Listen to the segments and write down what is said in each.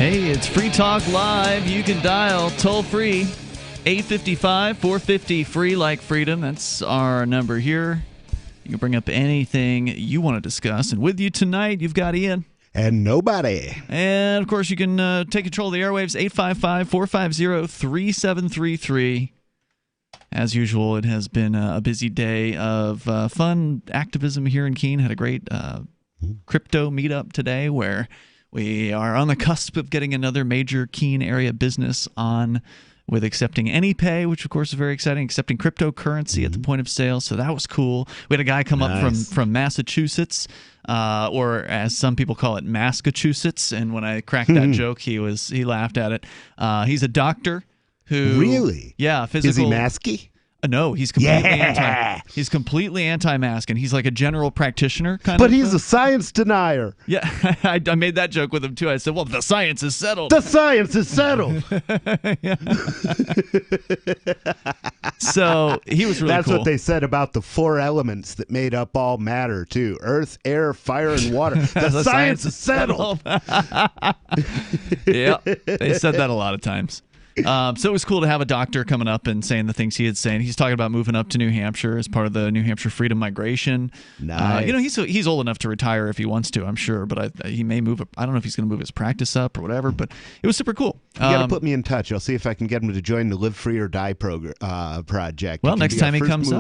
Hey, it's Free Talk Live. You can dial toll-free 855-450-FREE like freedom. That's our number here. You can bring up anything you want to discuss. And with you tonight, you've got Ian. And nobody. And, of course, you can take control of the airwaves, 855-450-3733. As usual, it has been a busy day of fun activism here in Keene. Had a great crypto meetup today where we are on the cusp of getting another major Keene area business on with accepting any pay, which, of course, is very exciting, accepting cryptocurrency at the point of sale. So that was cool. We had a guy come up from Massachusetts, or as some people call it, Massachusetts. And when I cracked that joke, he laughed at it. He's a doctor who... Really? Yeah. Physical, is he masky? No, he's completely he's completely anti-mask, and he's like a general practitioner kind of. But he's a science denier. Yeah, I made that joke with him too. I said, "Well, the science is settled." The science is settled. So he was really That's cool. what they said about the four elements that made up all matter too: earth, air, fire, and water. The science is settled. Yeah, they said that a lot of times. So it was cool to have a doctor coming up and saying the things he had saying. He's talking about moving up to New Hampshire as part of the New Hampshire Freedom Migration. Nice. He's old enough to retire if he wants to, I'm sure, but he may move. I don't know if he's going to move his practice up or whatever, but it was super cool. You got to put me in touch. I'll see if I can get him to join the Live Free or Die project. Well, next time he comes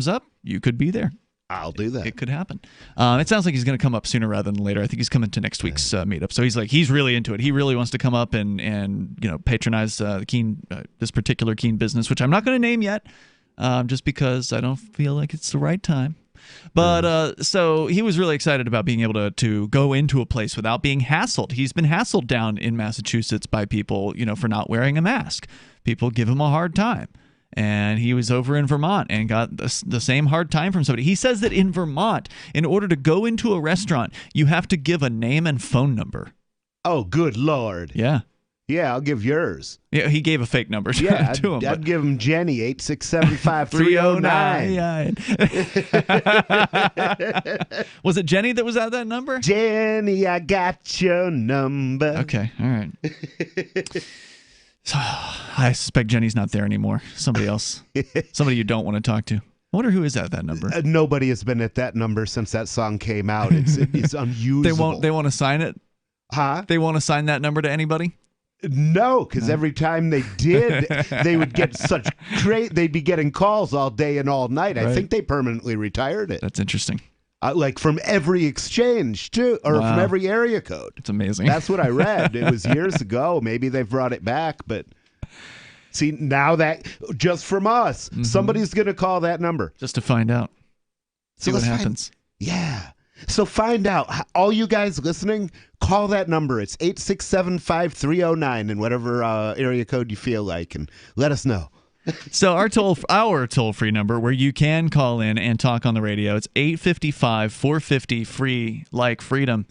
up, you could be there. I'll do that. It could happen. It sounds like he's going to come up sooner rather than later. I think he's coming to next week's meetup. So he's really into it. He really wants to come up and patronize the Keene this particular Keene business, which I'm not going to name yet, just because I don't feel like it's the right time. But so he was really excited about being able to go into a place without being hassled. He's been hassled down in Massachusetts by people, for not wearing a mask. People give him a hard time. And he was over in Vermont and got the same hard time from somebody. He says that in Vermont, in order to go into a restaurant, you have to give a name and phone number. Oh, good Lord. Yeah. Yeah, I'll give yours. Yeah, he gave a fake number to him. I'd give him Jenny, 867-5309. Was it Jenny that was at that number? Jenny, I got your number. Okay, all right. So, I suspect Jenny's not there anymore. Somebody else. Somebody you don't want to talk to. I wonder who is at that number. Nobody has been at that number since that song came out. It's unusable. They won't assign it? Huh? They won't assign that number to anybody? No, because every time they did, they would get they'd be getting calls all day and all night. Right. I think they permanently retired it. That's interesting. Like from every exchange, too, or from every area code. It's amazing. That's what I read. It was years ago. Maybe they've brought it back, but see, now that, just from us, somebody's going to call that number. Just to find out. See what happens. Yeah. So find out. All you guys listening, call that number. It's 867-5309 in whatever area code you feel like, and let us know. So our toll-free number where you can call in and talk on the radio, it's 855-450-FREE like freedom.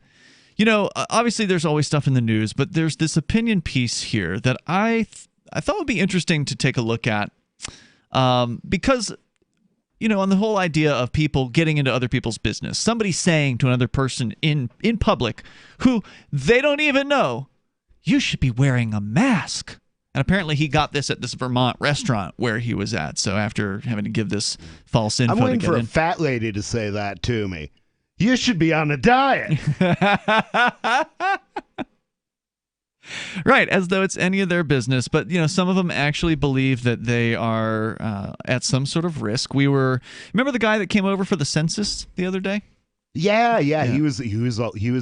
Obviously there's always stuff in the news, but there's this opinion piece here that I thought would be interesting to take a look at because, on the whole idea of people getting into other people's business, somebody saying to another person in public who they don't even know, you should be wearing a mask. And apparently he got this at this Vermont restaurant where he was at. So after having to give this false info, I'm waiting for a fat lady to say that to me. You should be on a diet. Right, as though it's any of their business. But, some of them actually believe that they are at some sort of risk. Remember the guy that came over for the census the other day? Yeah. He was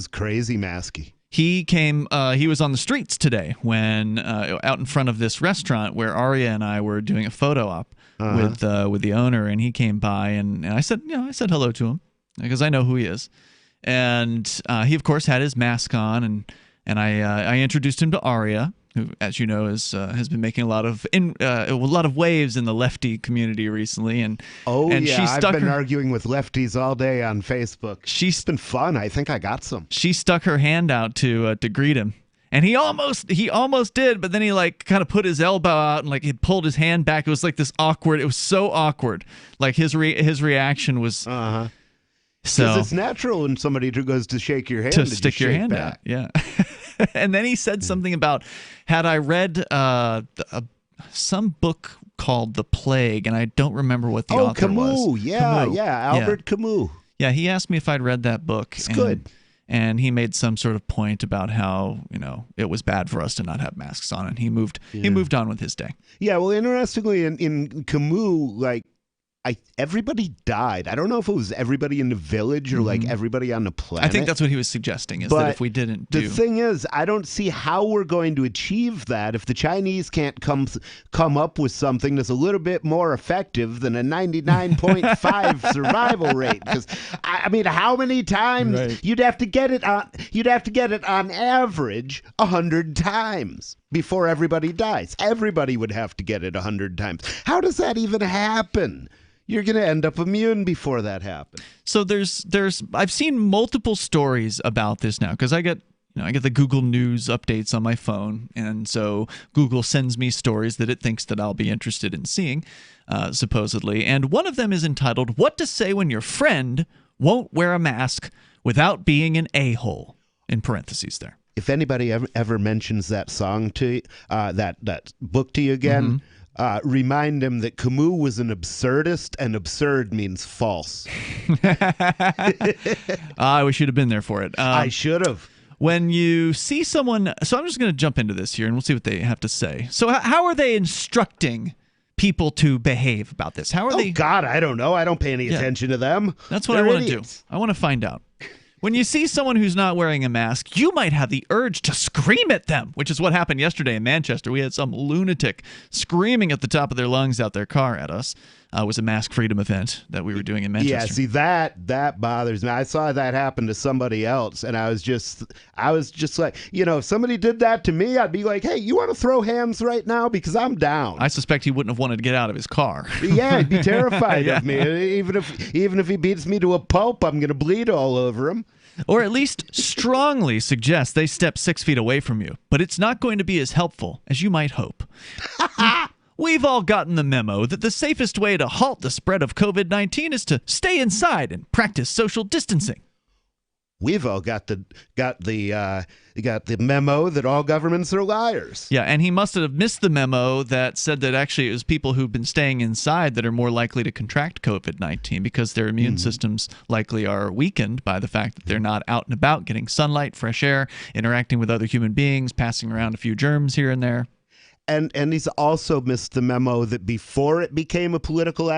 crazy masky. He came. He was on the streets today when out in front of this restaurant where Aria and I were doing a photo op with the owner, and he came by, and I said hello to him because I know who he is, and he of course had his mask on, and I introduced him to Aria, who, as you know, has been making a lot of waves in the lefty community recently, and I've been arguing with lefties all day on Facebook. It's been fun. I think I got some. She stuck her hand out to greet him, and he almost did, but then he kind of put his elbow out and he pulled his hand back. It was like this awkward. It was so awkward. Like his reaction was. So it's natural when somebody goes to shake your hand to stick your hand out. Yeah. And then he said something about, had I read some book called The Plague, and I don't remember what the author was. Camus. Albert Camus. Yeah, he asked me if I'd read that book. It's good. And he made some sort of point about how, it was bad for us to not have masks on, and he moved on with his day. Yeah, well, interestingly, in Camus, like, everybody died. I don't know if it was everybody in the village or like everybody on the planet. I think that's what he was suggesting, is that if we didn't do... The thing is, I don't see how we're going to achieve that if the Chinese can't come up with something that's a little bit more effective than a 99.5 survival rate. Because I mean, how many times you'd have to get it on? You'd have to get it on average 100 times before everybody dies. Everybody would have to get it 100 times. How does that even happen? You're going to end up immune before that happens. So I've seen multiple stories about this now, because I get the Google News updates on my phone, and so Google sends me stories that it thinks that I'll be interested in seeing, supposedly. And one of them is entitled, "What to Say When Your Friend Won't Wear a Mask Without Being an A-Hole," in parentheses there. If anybody ever mentions that song to you, that book to you again, remind him that Camus was an absurdist, and absurd means false. I wish you'd have been there for it. I should have. When you see someone, so I'm just going to jump into this here, and we'll see what they have to say. So how are they instructing people to behave about this? How are they? Oh, God, I don't know. I don't pay any attention to them. That's what I want to do. I want to find out. When you see someone who's not wearing a mask, you might have the urge to scream at them, which is what happened yesterday in Manchester. We had some lunatic screaming at the top of their lungs out their car at us. It was a mask freedom event that we were doing in Manchester. Yeah, see, that bothers me. I saw that happen to somebody else, and I was just like, if somebody did that to me, I'd be like, hey, you want to throw hands right now? Because I'm down. I suspect he wouldn't have wanted to get out of his car. Yeah, he'd be terrified of me. Even if he beats me to a pulp, I'm going to bleed all over him. Or at least strongly suggest they step 6 feet away from you. But it's not going to be as helpful as you might hope. We've all gotten the memo that the safest way to halt the spread of COVID-19 is to stay inside and practice social distancing. We've all got the memo that all governments are liars. Yeah, and he must have missed the memo that said that actually it was people who've been staying inside that are more likely to contract COVID-19 because their immune systems likely are weakened by the fact that they're not out and about, getting sunlight, fresh air, interacting with other human beings, passing around a few germs here and there. And he's also missed the memo that before it became a political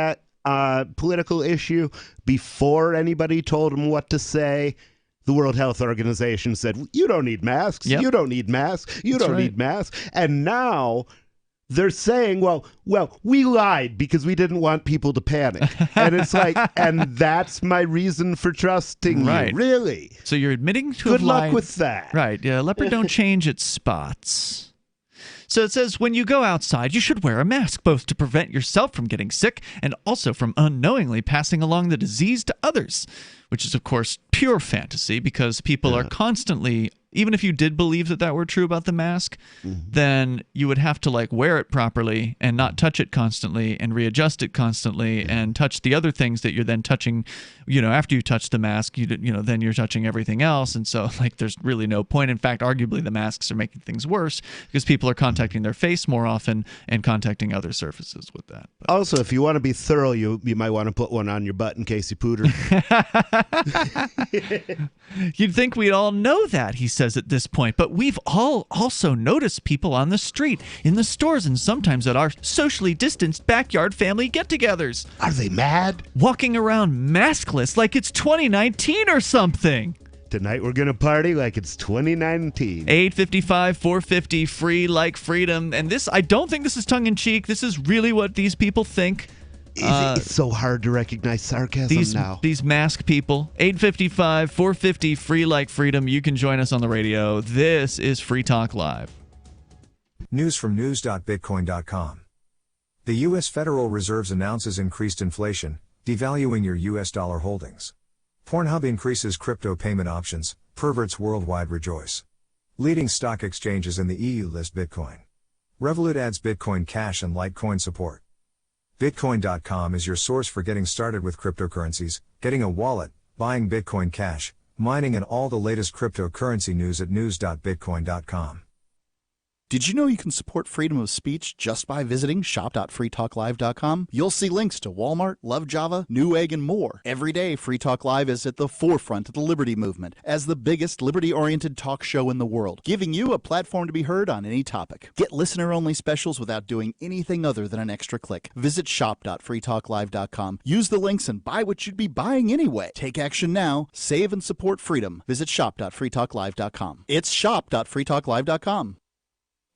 issue, before anybody told him what to say, the World Health Organization said, you don't need masks. Yep. You don't need masks. You don't need masks. And now they're saying, well, we lied because we didn't want people to panic. And it's like, and that's my reason for trusting you. Really? So you're admitting to Good luck lied. With that. Right. Yeah. Leopard don't change its spots. So it says, when you go outside, you should wear a mask, both to prevent yourself from getting sick and also from unknowingly passing along the disease to others, which is, of course, pure fantasy because people are constantly, even if you did believe that were true about the mask, then you would have to wear it properly and not touch it constantly and readjust it constantly and touch the other things that you're then touching, after you touch the mask, then you're touching everything else. And so there's really no point. In fact, arguably the masks are making things worse because people are contacting their face more often and contacting other surfaces with that. But also, if you want to be thorough, you might want to put one on your butt in case you pooter. You'd think we'd all know that, he says at this point, but we've all also noticed people on the street, in the stores, and sometimes at our socially distanced backyard family get-togethers. Are they mad? Walking around maskless like it's 2019 or something. Tonight we're going to party like it's 2019. 855-450, free like freedom. And this, I don't think this is tongue-in-cheek. This is really what these people think. It's so hard to recognize sarcasm now. These mask people. 855-450, free like freedom. You can join us on the radio. This is Free Talk Live. News from news.bitcoin.com. The U.S. Federal Reserve announces increased inflation, devaluing your U.S. dollar holdings. Pornhub increases crypto payment options, perverts worldwide rejoice. Leading stock exchanges in the EU list Bitcoin. Revolut adds Bitcoin Cash and Litecoin support. Bitcoin.com is your source for getting started with cryptocurrencies, getting a wallet, buying Bitcoin Cash, mining, and all the latest cryptocurrency news at news.bitcoin.com. Did you know you can support freedom of speech just by visiting shop.freetalklive.com? You'll see links to Walmart, Love Java, Newegg, and more. Every day, Free Talk Live is at the forefront of the liberty movement as the biggest liberty-oriented talk show in the world, giving you a platform to be heard on any topic. Get listener-only specials without doing anything other than an extra click. Visit shop.freetalklive.com. Use the links and buy what you'd be buying anyway. Take action now. Save and support freedom. Visit shop.freetalklive.com. It's shop.freetalklive.com.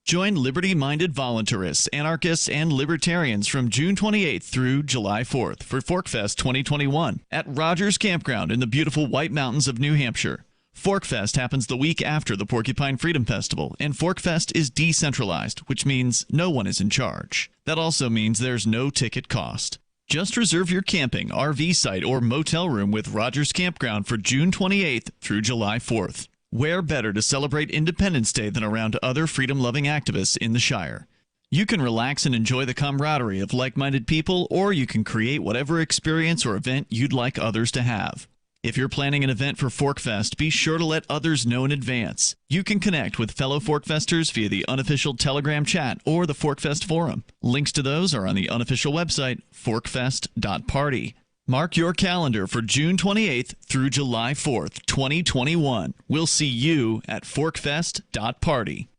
Join liberty-minded voluntarists, anarchists, and libertarians from June 28th through July 4th for ForkFest 2021 at Rogers Campground in the beautiful White Mountains of New Hampshire. ForkFest happens the week after the Porcupine Freedom Festival, and ForkFest is decentralized, which means no one is in charge. That also means there's no ticket cost. Just reserve your camping, RV site, or motel room with Rogers Campground for June 28th through July 4th. Where better to celebrate Independence Day than around other freedom-loving activists in the Shire? You can relax and enjoy the camaraderie of like-minded people, or you can create whatever experience or event you'd like others to have. If you're planning an event for ForkFest, be sure to let others know in advance. You can connect with fellow ForkFesters via the unofficial Telegram chat or the ForkFest forum. Links to those are on the unofficial website, forkfest.party. Mark your calendar for June 28th through July 4th, 2021. We'll see you at forkfest.party.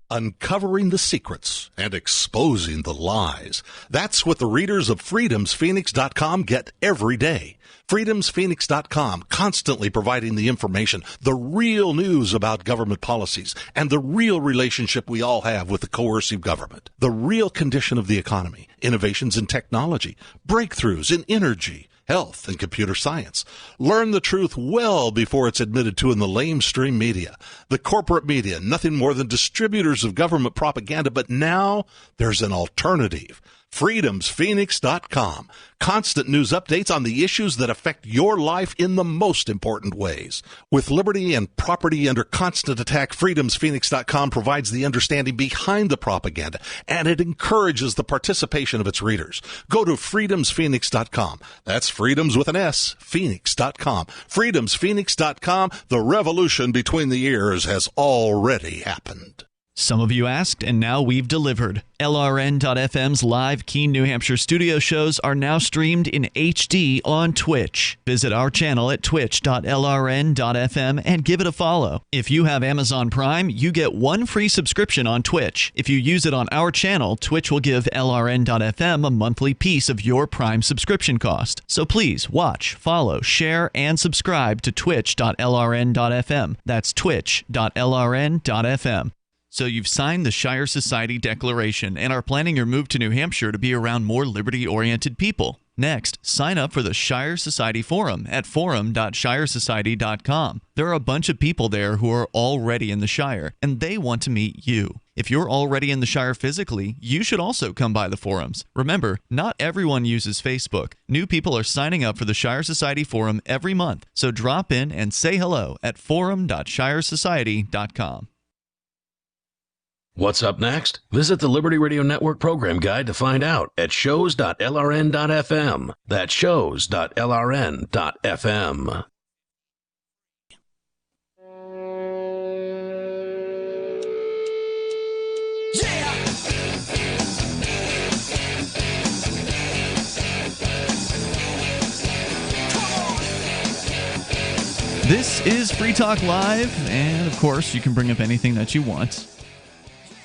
Uncovering the secrets and exposing the lies. That's what the readers of freedomsphoenix.com get every day. freedomsphoenix.com, constantly providing the information, the real news about government policies, and the real relationship we all have with the coercive government. The real condition of the economy, innovations in technology, breakthroughs in energy, health, and computer science. Learn the truth well before it's admitted to in the lamestream media. The corporate media, nothing more than distributors of government propaganda, but now there's an alternative. freedomsphoenix.com. Constant news updates on the issues that affect your life in the most important ways. With liberty and property under constant attack, freedomsphoenix.com provides the understanding behind the propaganda, and it encourages the participation of its readers. Go to freedomsphoenix.com. That's freedoms with an S, phoenix.com. freedomsphoenix.com. The revolution between the ears has already happened. Some of you asked, and now we've delivered. LRN.FM's live Keene, New Hampshire studio shows are now streamed in HD on Twitch. Visit our channel at twitch.lrn.fm and give it a follow. If you have Amazon Prime, you get one free subscription on Twitch. If you use it on our channel, Twitch will give LRN.FM a monthly piece of your Prime subscription cost. So please watch, follow, share, and subscribe to twitch.lrn.fm. That's twitch.lrn.fm. So you've signed the Shire Society Declaration and are planning your move to New Hampshire to be around more liberty-oriented people. Next, sign up for the Shire Society Forum at forum.shiresociety.com. There are a bunch of people there who are already in the Shire, and they want to meet you. If you're already in the Shire physically, you should also come by the forums. Remember, not everyone uses Facebook. New people are signing up for the Shire Society Forum every month, so drop in and say hello at forum.shiresociety.com. What's up next? Visit the Liberty Radio Network program guide to find out at shows.lrn.fm. That's shows.lrn.fm. This is Free Talk Live, and of course, you can bring up anything that you want.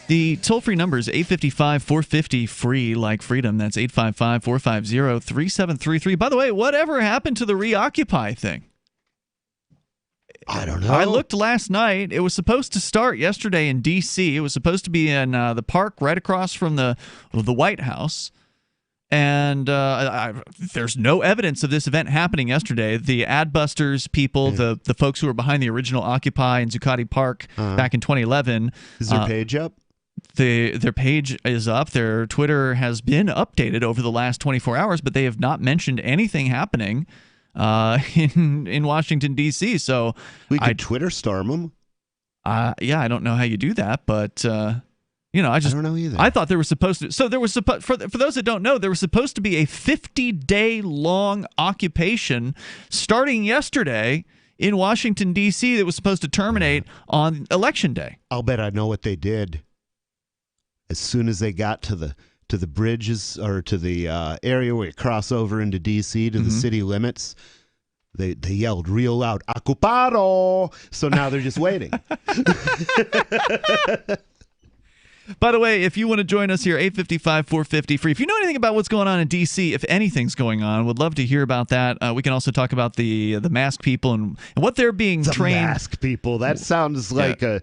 The toll-free number is 855-450-FREE, like freedom. That's 855-450-3733. By the way, whatever happened to the Reoccupy thing? I don't know. I looked last night. It was supposed to start yesterday in D.C. It was supposed to be in the park right across from the White House. And there's no evidence of this event happening yesterday. The Adbusters people, the folks who were behind the original Occupy in Zuccotti Park back in 2011. Is their page up? Their page is up. Their Twitter has been updated over the last 24 hours, but they have not mentioned anything happening in Washington, D.C. So we could Twitter storm them. Yeah, I don't know how you do that, but I don't know either. I thought there was supposed to. So there was for those that don't know, there was supposed to be a 50-day long occupation starting yesterday in Washington D.C. that was supposed to terminate on Election Day. I'll bet I know what they did. As soon as they got to the bridges or to the area where you cross over into D.C. to the city limits, they yelled real loud, "Ocupado!" So now they're just waiting. By the way, if you want to join us here, 855-450 free. If you know anything about what's going on in D.C., if anything's going on, would love to hear about that. We can also talk about the mask people and what they're being trained. Mask people. That sounds like a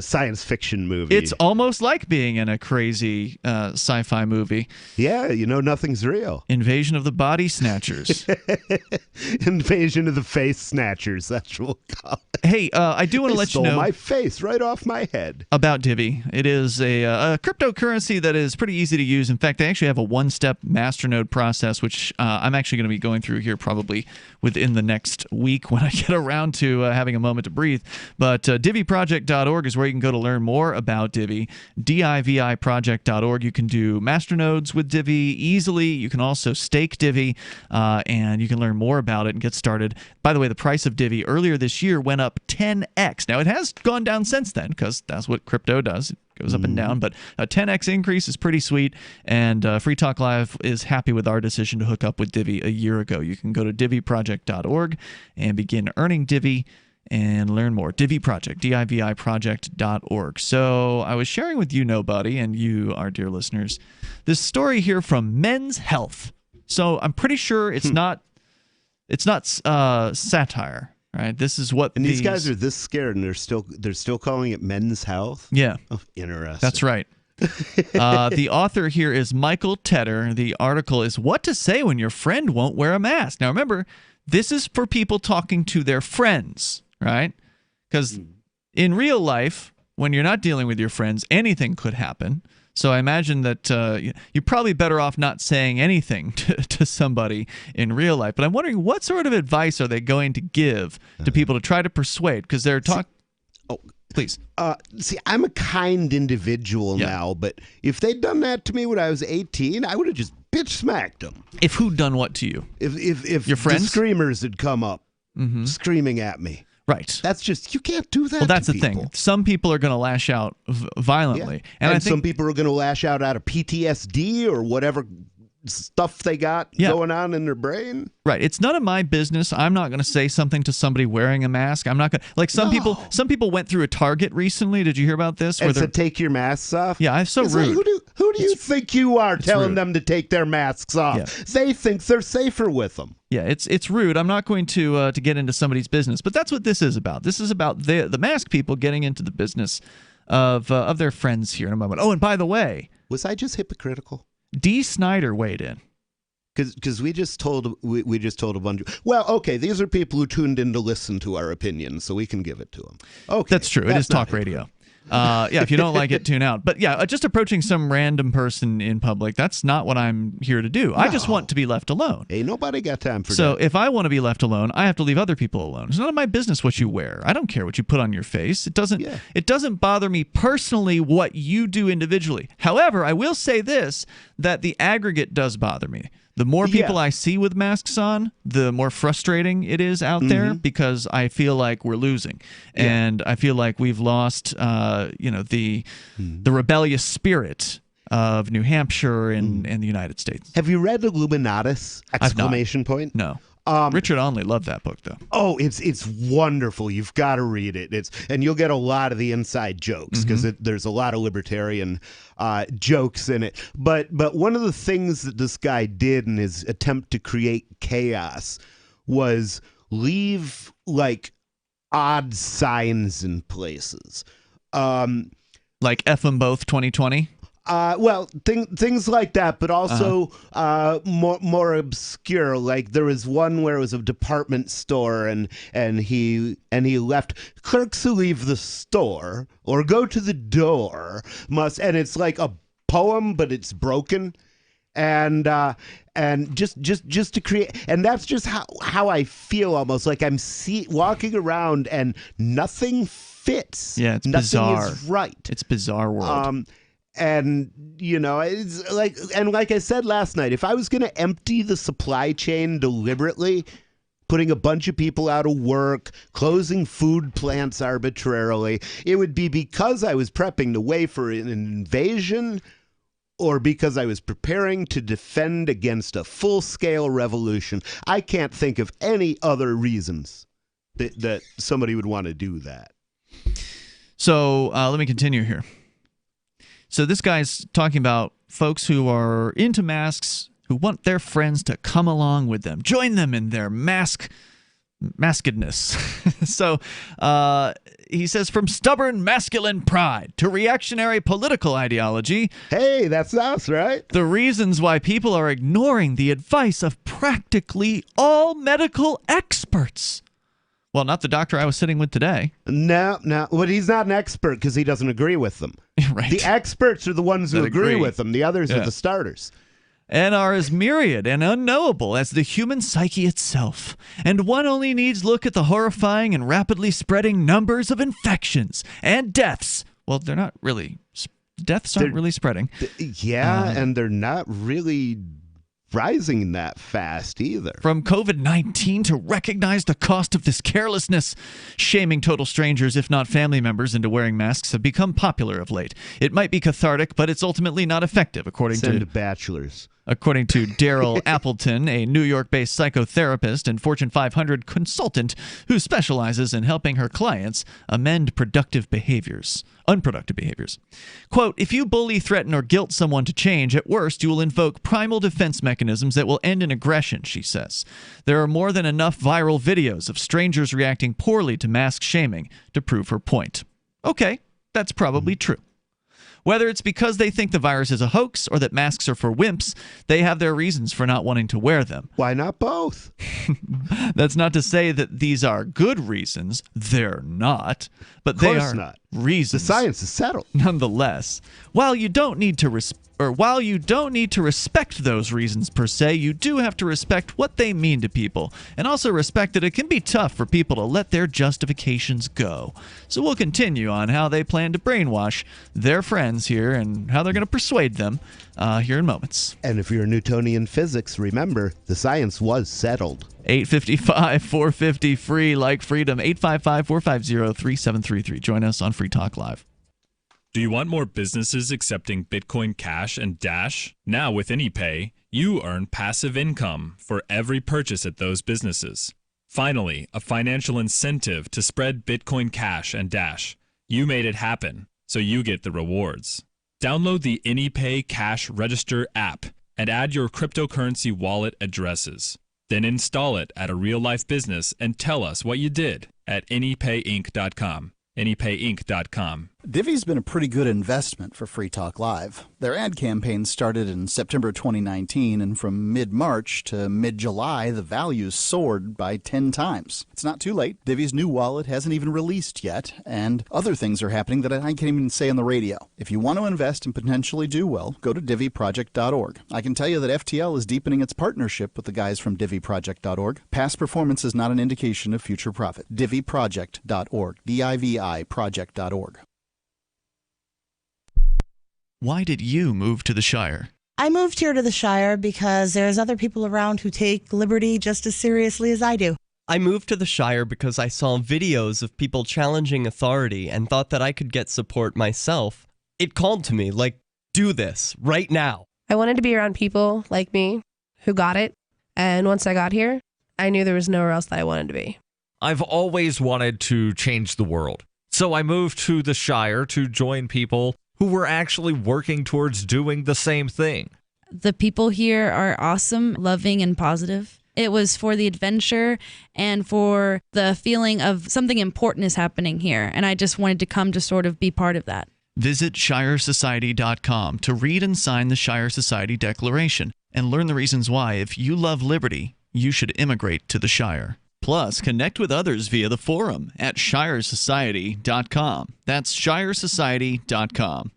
science fiction movie. It's almost like being in a crazy sci-fi movie. Yeah, nothing's real. Invasion of the Body Snatchers. Invasion of the Face Snatchers. That's what we'll call it. Hey, I do want to let you know. Stole my face right off my head. About Divi. It is a cryptocurrency that is pretty easy to use. In fact, they actually have a one-step masternode process, which I'm actually going to be going through here probably within the next week when I get around to having a moment to breathe. But diviproject.org is where you can go to learn more about Divi. diviproject.org. You can do masternodes with Divi easily. You can also stake Divi, and you can learn more about it and get started. By the way, the price of Divi earlier this year went up 10x. Now, it has gone down since then because that's what crypto does. It goes up and down, but a 10x increase is pretty sweet, and Free Talk Live is happy with our decision to hook up with Divi a year ago. You can go to diviproject.org and begin earning Divi and learn more. Divi Project, diviproject.org. So I was sharing with you, Nobody, and you, our dear listeners, this story here from Men's Health. So I'm pretty sure it's not satire. Right, this is what these guys are this scared, and they're still calling it Men's Health. Yeah, interesting. That's right. The author here is Michael Tedder. The article is "What to Say When Your Friend Won't Wear a Mask." Now, remember, this is for people talking to their friends, right? Because in real life, when you're not dealing with your friends, anything could happen. So I imagine that you're probably better off not saying anything to somebody in real life. But I'm wondering, what sort of advice are they going to give to people to try to persuade? Because they're talking... Please. See, I'm a kind individual now, but if they'd done that to me when I was 18, I would have just bitch smacked them. If who'd done what to you? If your friends? The screamers had come up screaming at me. Right. That's just, you can't do that. Well, that's to the people. thing. Some people are going to lash out violently. Yeah. And I think some people are going to lash out of PTSD or whatever stuff they got going on in their brain. Right. It's none of my business. I'm not going to say something to somebody wearing a mask. I'm not going to, like some people went through a Target recently. Did you hear about this? And said, take your masks off? Yeah, it's so rude. Like, who do you think you are telling them to take their masks off? Yeah. They think they're safer with them. Yeah, it's rude. I'm not going to get into somebody's business, but that's what this is about. This is about the mask people getting into the business of their friends here in a moment. Oh, and by the way, was I just hypocritical? Dee Snider weighed in. Because we just told a bunch of, well, okay, these are people who tuned in to listen to our opinions, so we can give it to them. Okay, that's true. It is talk radio. If you don't like it, tune out. But yeah, just approaching some random person in public, that's not what I'm here to do. No. I just want to be left alone. Ain't nobody got time for that. So if I want to be left alone, I have to leave other people alone. It's none of my business what you wear. I don't care what you put on your face. It doesn't bother me personally what you do individually. However, I will say this, that the aggregate does bother me. The more people I see with masks on, the more frustrating it is out there because I feel like we're losing. And I feel like we've lost the rebellious spirit of New Hampshire and the United States. Have you read Illuminatus! Exclamation point? No. Richard Onley loved that book, though. Oh, it's wonderful. You've got to read it. And you'll get a lot of the inside jokes because there's a lot of libertarian jokes in it. But one of the things that this guy did in his attempt to create chaos was leave like odd signs in places. Like F 'em both 2020? Well, things like that, but also more obscure. Like there was one where it was a department store, and he left. Clerks who leave the store or go to the door must, and it's like a poem, but it's broken, and just to create, and that's just how I feel, almost like I'm walking around and nothing fits. Yeah, it's nothing bizarre. Is right. It's bizarre world. And, it's like I said last night, if I was going to empty the supply chain deliberately, putting a bunch of people out of work, closing food plants arbitrarily, it would be because I was prepping the way for an invasion or because I was preparing to defend against a full-scale revolution. I can't think of any other reasons that somebody would want to do that. So let me continue here. So this guy's talking about folks who are into masks, who want their friends to come along with them, join them in their maskedness. So he says, from stubborn masculine pride to reactionary political ideology. Hey, that's us, right? The reasons why people are ignoring the advice of practically all medical experts. Well, not the doctor I was sitting with today. No. But he's not an expert because he doesn't agree with them. Right. The experts are the ones who agree with them. The others are the starters. And are as myriad and unknowable as the human psyche itself. And one only needs look at the horrifying and rapidly spreading numbers of infections and deaths. Well, they're not really. Deaths aren't really spreading. And they're not really rising that fast either. From COVID-19 to recognize the cost of this carelessness. Shaming total strangers, if not family members, into wearing masks have become popular of late. It might be cathartic, but it's ultimately not effective, according to bachelors. According to Daryl Appleton, a New York-based psychotherapist and Fortune 500 consultant who specializes in helping her clients amend unproductive behaviors. Quote, if you bully, threaten, or guilt someone to change, at worst you will invoke primal defense mechanisms that will end in aggression, she says. There are more than enough viral videos of strangers reacting poorly to mask shaming to prove her point. Okay, that's probably true. Whether it's because they think the virus is a hoax or that masks are for wimps, they have their reasons for not wanting to wear them. Why not both? That's not to say that these are good reasons. They're not. But they are not. Reasons. The science is settled. Nonetheless, while you don't need to respect those reasons per se, you do have to respect what they mean to people, and also respect that it can be tough for people to let their justifications go. So we'll continue on how they plan to brainwash their friends here and how they're going to persuade them here in moments. And if you're a Newtonian physics, remember, the science was settled. 855-450-FREE, like freedom, 855-450-3733. Join us on Free Talk Live. Do you want more businesses accepting Bitcoin Cash and Dash? Now with AnyPay, you earn passive income for every purchase at those businesses. Finally, a financial incentive to spread Bitcoin Cash and Dash. You made it happen, so you get the rewards. Download the AnyPay Cash Register app and add your cryptocurrency wallet addresses. Then install it at a real-life business and tell us what you did at anypayinc.com. anypayinc.com. Divvy's been a pretty good investment for Free Talk Live. Their ad campaign started in September 2019, and from mid-March to mid-July, the values soared by 10 times. It's not too late. Divvy's new wallet hasn't even released yet, and other things are happening that I can't even say on the radio. If you want to invest and potentially do well, go to divvyproject.org. I can tell you that FTL is deepening its partnership with the guys from divvyproject.org. Past performance is not an indication of future profit. divvyproject.org. DIVI project.org. Why did you move to the Shire? I moved here to the Shire because there's other people around who take liberty just as seriously as I do. I moved to the Shire because I saw videos of people challenging authority and thought that I could get support myself. It called to me, like, do this, right now. I wanted to be around people like me who got it, and once I got here, I knew there was nowhere else that I wanted to be. I've always wanted to change the world, so I moved to the Shire to join people who were actually working towards doing the same thing. The people here are awesome, loving, and positive. It was for the adventure and for the feeling of something important is happening here, and I just wanted to come to sort of be part of that. Visit ShireSociety.com to read and sign the Shire Society Declaration and learn the reasons why, if you love liberty, you should immigrate to the Shire. Plus, connect with others via the forum at ShireSociety.com. That's ShireSociety.com.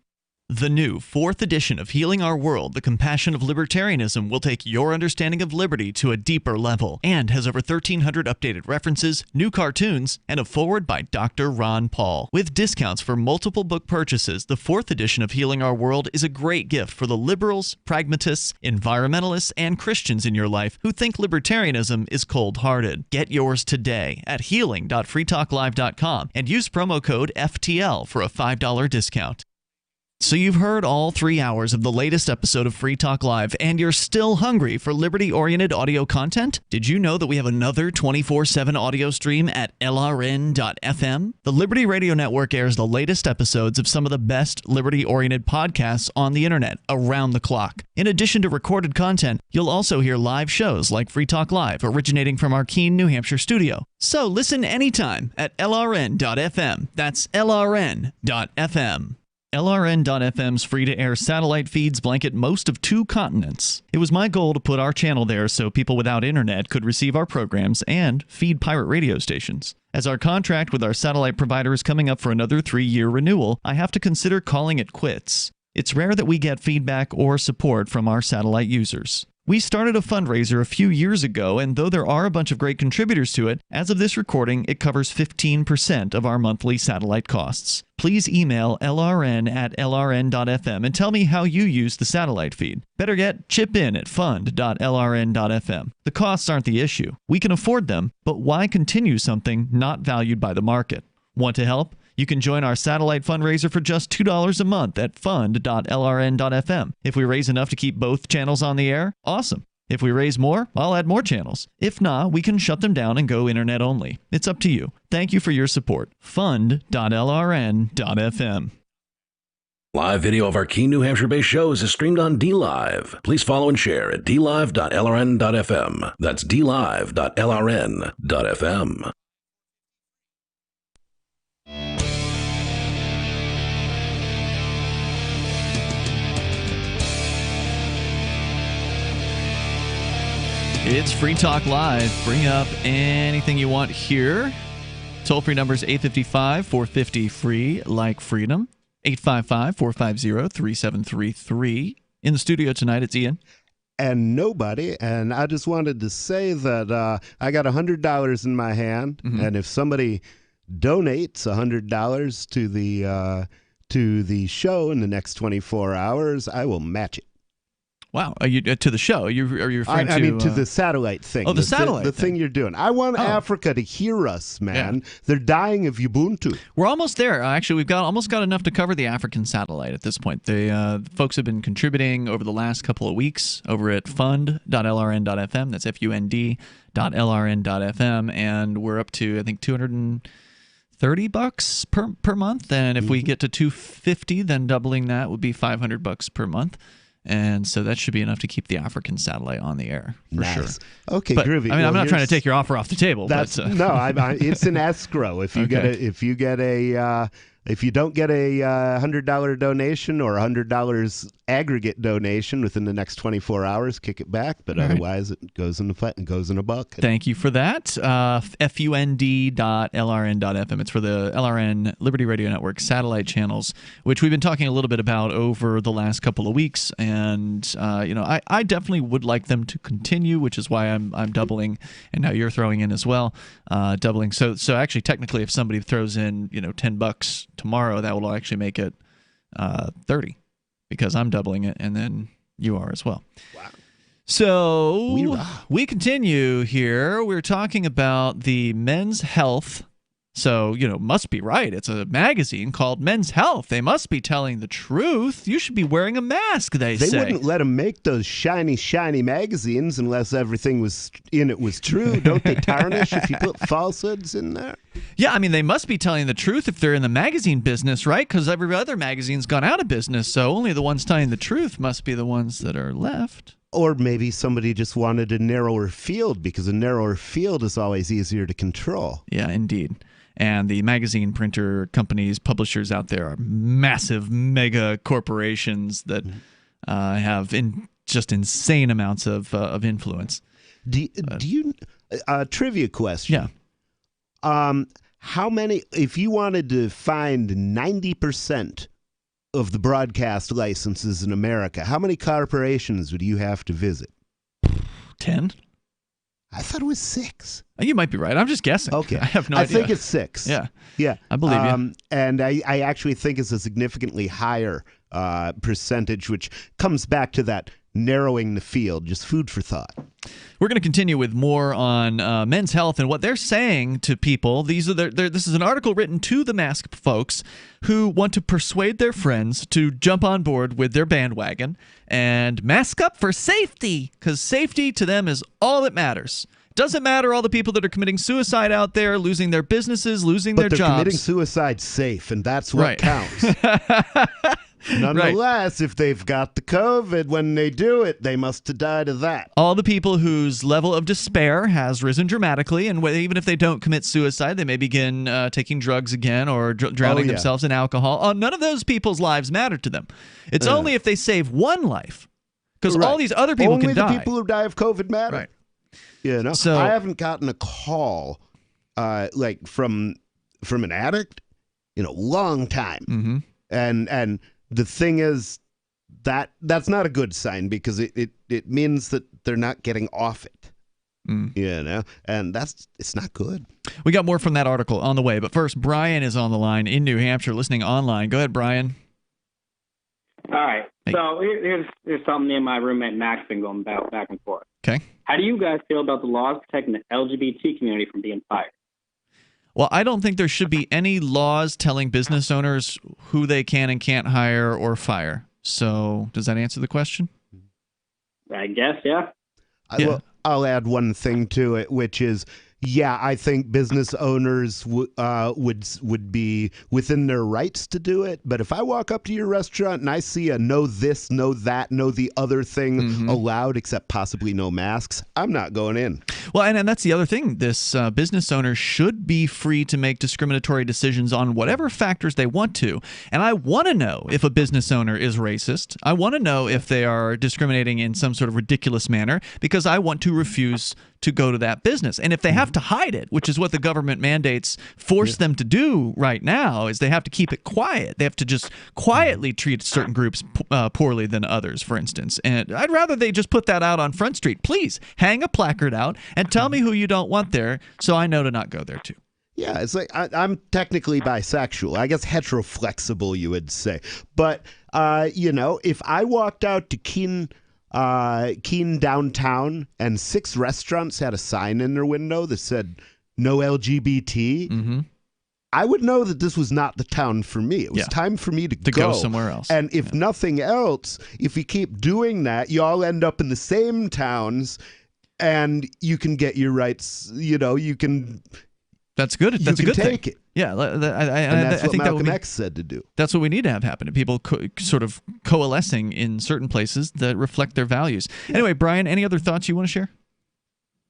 The new 4th edition of Healing Our World, The Compassion of Libertarianism, will take your understanding of liberty to a deeper level and has over 1,300 updated references, new cartoons, and a foreword by Dr. Ron Paul. With discounts for multiple book purchases, the 4th edition of Healing Our World is a great gift for the liberals, pragmatists, environmentalists, and Christians in your life who think libertarianism is cold-hearted. Get yours today at healing.freetalklive.com and use promo code FTL for a $5 discount. So you've heard all 3 hours of the latest episode of Free Talk Live, and you're still hungry for liberty-oriented audio content? Did you know that we have another 24/7 audio stream at LRN.FM? The Liberty Radio Network airs the latest episodes of some of the best liberty-oriented podcasts on the internet around the clock. In addition to recorded content, you'll also hear live shows like Free Talk Live, originating from our Keene, New Hampshire studio. So listen anytime at LRN.FM. That's LRN.FM. LRN.FM's free-to-air satellite feeds blanket most of 2 continents. It was my goal to put our channel there so people without internet could receive our programs and feed pirate radio stations. As our contract with our satellite provider is coming up for another 3-year renewal, I have to consider calling it quits. It's rare that we get feedback or support from our satellite users. We started a fundraiser a few years ago, and though there are a bunch of great contributors to it, as of this recording, it covers 15% of our monthly satellite costs. Please email lrn@lrn.fm and tell me how you use the satellite feed. Better yet, chip in at fund.lrn.fm. The costs aren't the issue. We can afford them, but why continue something not valued by the market? Want to help? You can join our satellite fundraiser for just $2 a month at fund.lrn.fm. If we raise enough to keep both channels on the air, awesome. If we raise more, I'll add more channels. If not, we can shut them down and go internet only. It's up to you. Thank you for your support. Fund.lrn.fm. Live video of our Keene, New Hampshire-based shows is streamed on DLive. Please follow and share at dlive.lrn.fm. That's dlive.lrn.fm. It's Free Talk Live. Bring up anything you want here. Toll-free number is 855-450-FREE, like freedom. 855-450-3733. In the studio tonight, it's Ian. And nobody. And I just wanted to say that I got $100 in my hand, and if somebody donates $100 to the show in the next 24 hours, I will match it. Wow, are you to the show? Are you referring to? I mean, to the satellite thing. Oh, the satellite the thing you're doing. I want Africa to hear us, man. Yeah. They're dying of Ubuntu. We're almost there. Actually, we've almost got enough to cover the African satellite at this point. The folks have been contributing over the last couple of weeks over at fund.lrn.fm. That's fund.lrn.fm, and we're up to, I think, $230 per month. And if we get to 250, then doubling that would be $500 per month. And so that should be enough to keep the African satellite on the air, for sure. Okay, but, groovy. I mean, I'm not trying to take your offer off the table. That's but, no, it's an escrow. If you if you don't get a $100 donation or $100 aggregate donation within the next 24 hours, kick it back. But otherwise, it goes in a bucket. Thank you for that. fund.lrn.fm. It's for the LRN Liberty Radio Network satellite channels, which we've been talking a little bit about over the last couple of weeks. And I definitely would like them to continue, which is why I'm doubling, and now you're throwing in as well, doubling. So actually, technically, if somebody throws in $10 tomorrow, that will actually make it 30, because I'm doubling it, and then you are as well. Wow. So we continue here. We're talking about the Men's Health. So, must be right. It's a magazine called Men's Health. They must be telling the truth. You should be wearing a mask, they say. They wouldn't let them make those shiny, shiny magazines unless everything was true. Don't they tarnish if you put falsehoods in there? Yeah, I mean, they must be telling the truth if they're in the magazine business, right? Because every other magazine's gone out of business, so only the ones telling the truth must be the ones that are left. Or maybe somebody just wanted a narrower field, because a narrower field is always easier to control. Yeah, indeed. And the magazine printer companies, publishers out there are massive mega corporations that have just insane amounts of influence. Do you trivia question? Yeah. How many, if you wanted to find 90% of the broadcast licenses in America, how many corporations would you have to visit? 10? I thought it was 6. You might be right. I'm just guessing. Okay. I have no idea. I think it's 6. Yeah. Yeah. I believe you. And I actually think it's a significantly higher percentage, which comes back to that narrowing the field, just food for thought. We're going to continue with more on men's health and what they're saying to people. This is an article written to the mask folks who want to persuade their friends to jump on board with their bandwagon and mask up for safety, because safety to them is all that matters. Doesn't matter all the people that are committing suicide out there, losing their businesses, losing their jobs. But they're committing suicide safe, and that's what counts. Nonetheless, if they've got the COVID when they do it, they must have died of that. All the people whose level of despair has risen dramatically, and even if they don't commit suicide, they may begin taking drugs again or drowning themselves in alcohol. None of those people's lives matter to them. It's only if they save one life, because all these other people can die. Only the people who die of COVID matter. Right. You know, So I haven't gotten a call like from an addict in a long time, and the thing is that's not a good sign, because it means that they're not getting off it. You know, and it's not good. We got more from that article on the way, but first, Brian is on the line in New Hampshire, listening online. Go ahead, Brian. All right. Hey. So here's something me and my roommate Max been going back and forth. Okay. How do you guys feel about the laws protecting the LGBT community from being fired? Well, I don't think there should be any laws telling business owners who they can and can't hire or fire. So does that answer the question? I guess, yeah. Well, I'll add one thing to it, which is, yeah, I think business owners would be within their rights to do it. But if I walk up to your restaurant and I see a no this, no that, no the other thing allowed, except possibly no masks, I'm not going in. Well, and that's the other thing. This business owner should be free to make discriminatory decisions on whatever factors they want to. And I want to know if a business owner is racist. I want to know if they are discriminating in some sort of ridiculous manner, because I want to refuse to go to that business. And if they have to hide it, which is what the government mandates force them to do right now, is they have to keep it quiet. They have to just quietly treat certain groups poorly than others, for instance. And I'd rather they just put that out on Front Street. Please hang a placard out and tell me who you don't want there, so I know to not go there too. Yeah, it's like I'm technically bisexual. I guess heteroflexible, you would say. But, you know, if I walked out to Keene downtown and 6 restaurants had a sign in their window that said no LGBT, I would know that this was not the town for me. It was time for me to go somewhere else. And if nothing else, if you keep doing that, you all end up in the same towns, and you can get your rights. You know, you can. That's good. That's a good take thing. it. Yeah, and that's what think Malcolm X said to do. That's what we need to have happen. People sort of coalescing in certain places that reflect their values. Anyway, Brian, any other thoughts you want to share?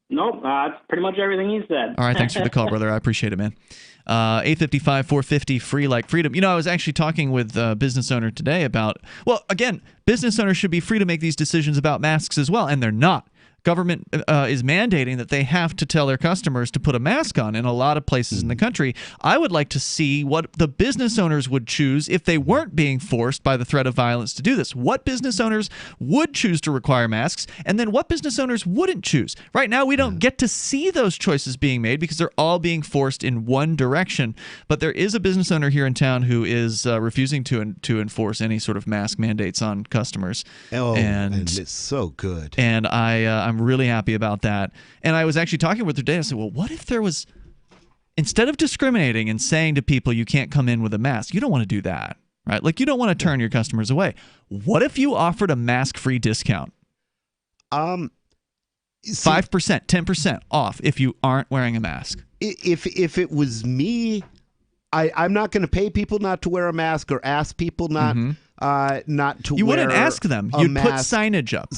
Nope, that's pretty much everything he said. All right, thanks for the call, brother. I appreciate it, man. 855-450, free like freedom. You know, I was actually talking with a business owner today about, well, again, business owners should be free to make these decisions about masks as well, and they're not. Government is mandating that they have to tell their customers to put a mask on in a lot of places in the country. I would like to see what the business owners would choose if they weren't being forced by the threat of violence to do this. What business owners would choose to require masks, and then what business owners wouldn't choose. Right now, we don't get to see those choices being made because they're all being forced in one direction. But there is a business owner here in town who is refusing to enforce any sort of mask mandates on customers. Oh, and it's so good. And I'm really happy about that. And I was actually talking with her today. I said, well, what if there was, instead of discriminating and saying to people you can't come in with a mask, you don't want to do that, right? Like, you don't want to turn your customers away. What if you offered a mask-free discount? 5%, 10% off if you aren't wearing a mask. If it was me, I'm not going to pay people not to wear a mask or ask people not to You wear wouldn't ask them. You'd put signage up.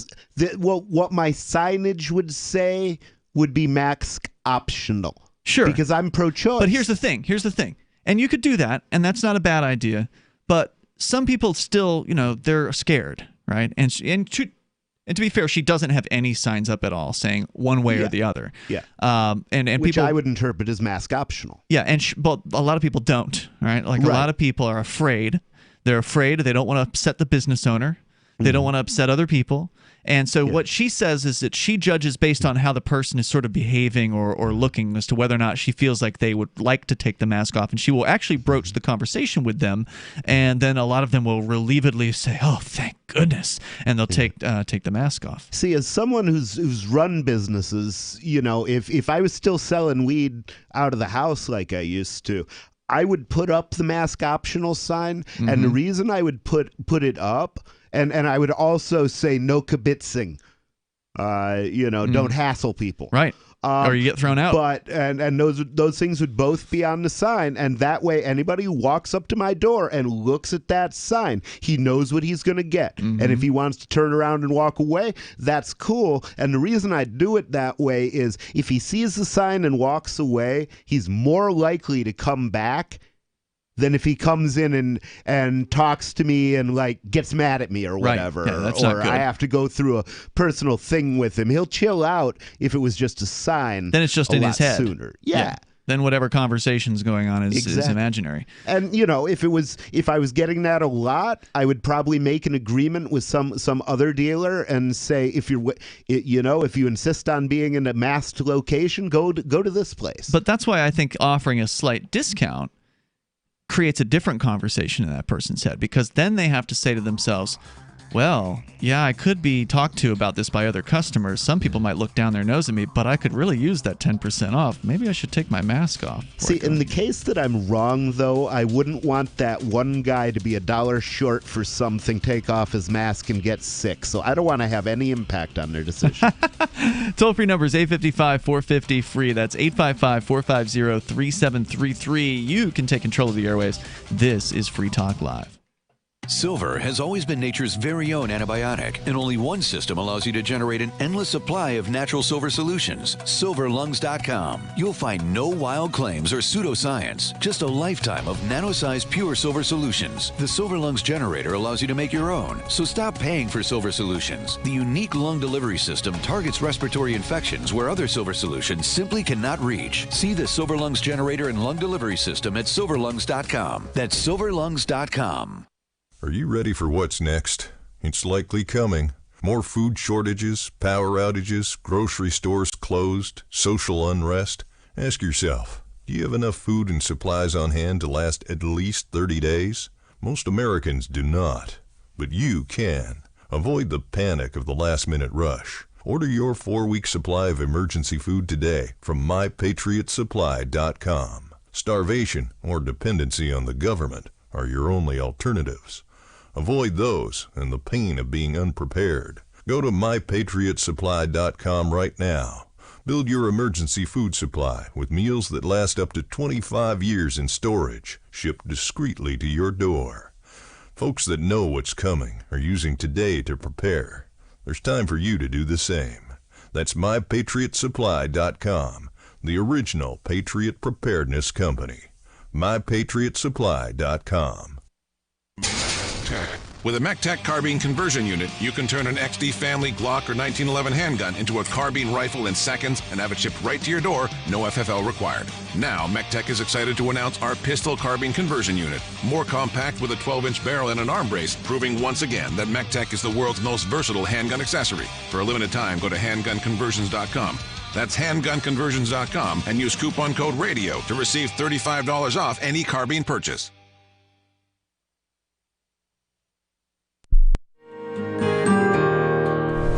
Well, what my signage would say would be mask optional. Sure. Because I'm pro-choice. But here's the thing. And you could do that, and that's not a bad idea. But some people still, you know, they're scared, right? And to be fair, she doesn't have any signs up at all saying one way or the other. Yeah. And which people, I would interpret as mask optional. Yeah, but a lot of people don't, right? Like a lot of people are afraid They're afraid. They don't want to upset the business owner. They don't want to upset other people. And so what she says is that she judges based on how the person is sort of behaving or looking as to whether or not she feels like they would like to take the mask off. And she will actually broach the conversation with them. And then a lot of them will relievedly say, oh, thank goodness. And they'll take the mask off. See, as someone who's run businesses, you know, if I was still selling weed out of the house like I used to, I would put up the mask optional sign. And the reason I would put it up, and I would also say no kibitzing, don't hassle people. Right. Or you get thrown out. But and those things would both be on the sign, and that way anybody who walks up to my door and looks at that sign, he knows what he's going to get. And if he wants to turn around and walk away, that's cool. And the reason I do it that way is if he sees the sign and walks away, he's more likely to come back than if he comes in and talks to me and like gets mad at me or whatever, right. Yeah, that's not good. I have to go through a personal thing with him. He'll chill out if it was just a sign. Then it's just in his head sooner. Yeah. Then whatever conversation's going on is imaginary. And if I was getting that a lot, I would probably make an agreement with some other dealer and say, if you insist on being in a masked location, go to this place. But that's why I think offering a slight discount creates a different conversation in that person's head, because then they have to say to themselves, well, yeah, I could be talked to about this by other customers. Some people might look down their nose at me, but I could really use that 10% off. Maybe I should take my mask off. See, in the case that I'm wrong, though, I wouldn't want that one guy to be $1 short for something, take off his mask, and get sick. So I don't want to have any impact on their decision. Toll-free number is 855-450-FREE. That's 855-450-3733. You can take control of the airwaves. This is Free Talk Live. Silver has always been nature's very own antibiotic, and only one system allows you to generate an endless supply of natural silver solutions. SilverLungs.com. You'll find no wild claims or pseudoscience, just a lifetime of nano-sized pure silver solutions. The Silver Lungs generator allows you to make your own, so stop paying for silver solutions. The unique lung delivery system targets respiratory infections where other silver solutions simply cannot reach. See the Silver Lungs generator and lung delivery system at SilverLungs.com. That's SilverLungs.com. Are you ready for what's next? It's likely coming. More food shortages, power outages, grocery stores closed, social unrest. Ask yourself, do you have enough food and supplies on hand to last at least 30 days? Most Americans do not, but you can. Avoid the panic of the last-minute rush. Order your 4-week supply of emergency food today from MyPatriotSupply.com. Starvation or dependency on the government are your only alternatives. Avoid those and the pain of being unprepared. Go to MyPatriotSupply.com right now. Build your emergency food supply with meals that last up to 25 years in storage, shipped discreetly to your door. Folks that know what's coming are using today to prepare. There's time for you to do the same. That's MyPatriotSupply.com, the original Patriot Preparedness Company. MyPatriotSupply.com. With a MECTEC carbine conversion unit, you can turn an XD family Glock or 1911 handgun into a carbine rifle in seconds and have it shipped right to your door, no FFL required. Now, MECTEC is excited to announce our pistol carbine conversion unit. More compact with a 12-inch barrel and an arm brace, proving once again that MECTEC is the world's most versatile handgun accessory. For a limited time, go to handgunconversions.com. That's handgunconversions.com and use coupon code RADIO to receive $35 off any carbine purchase.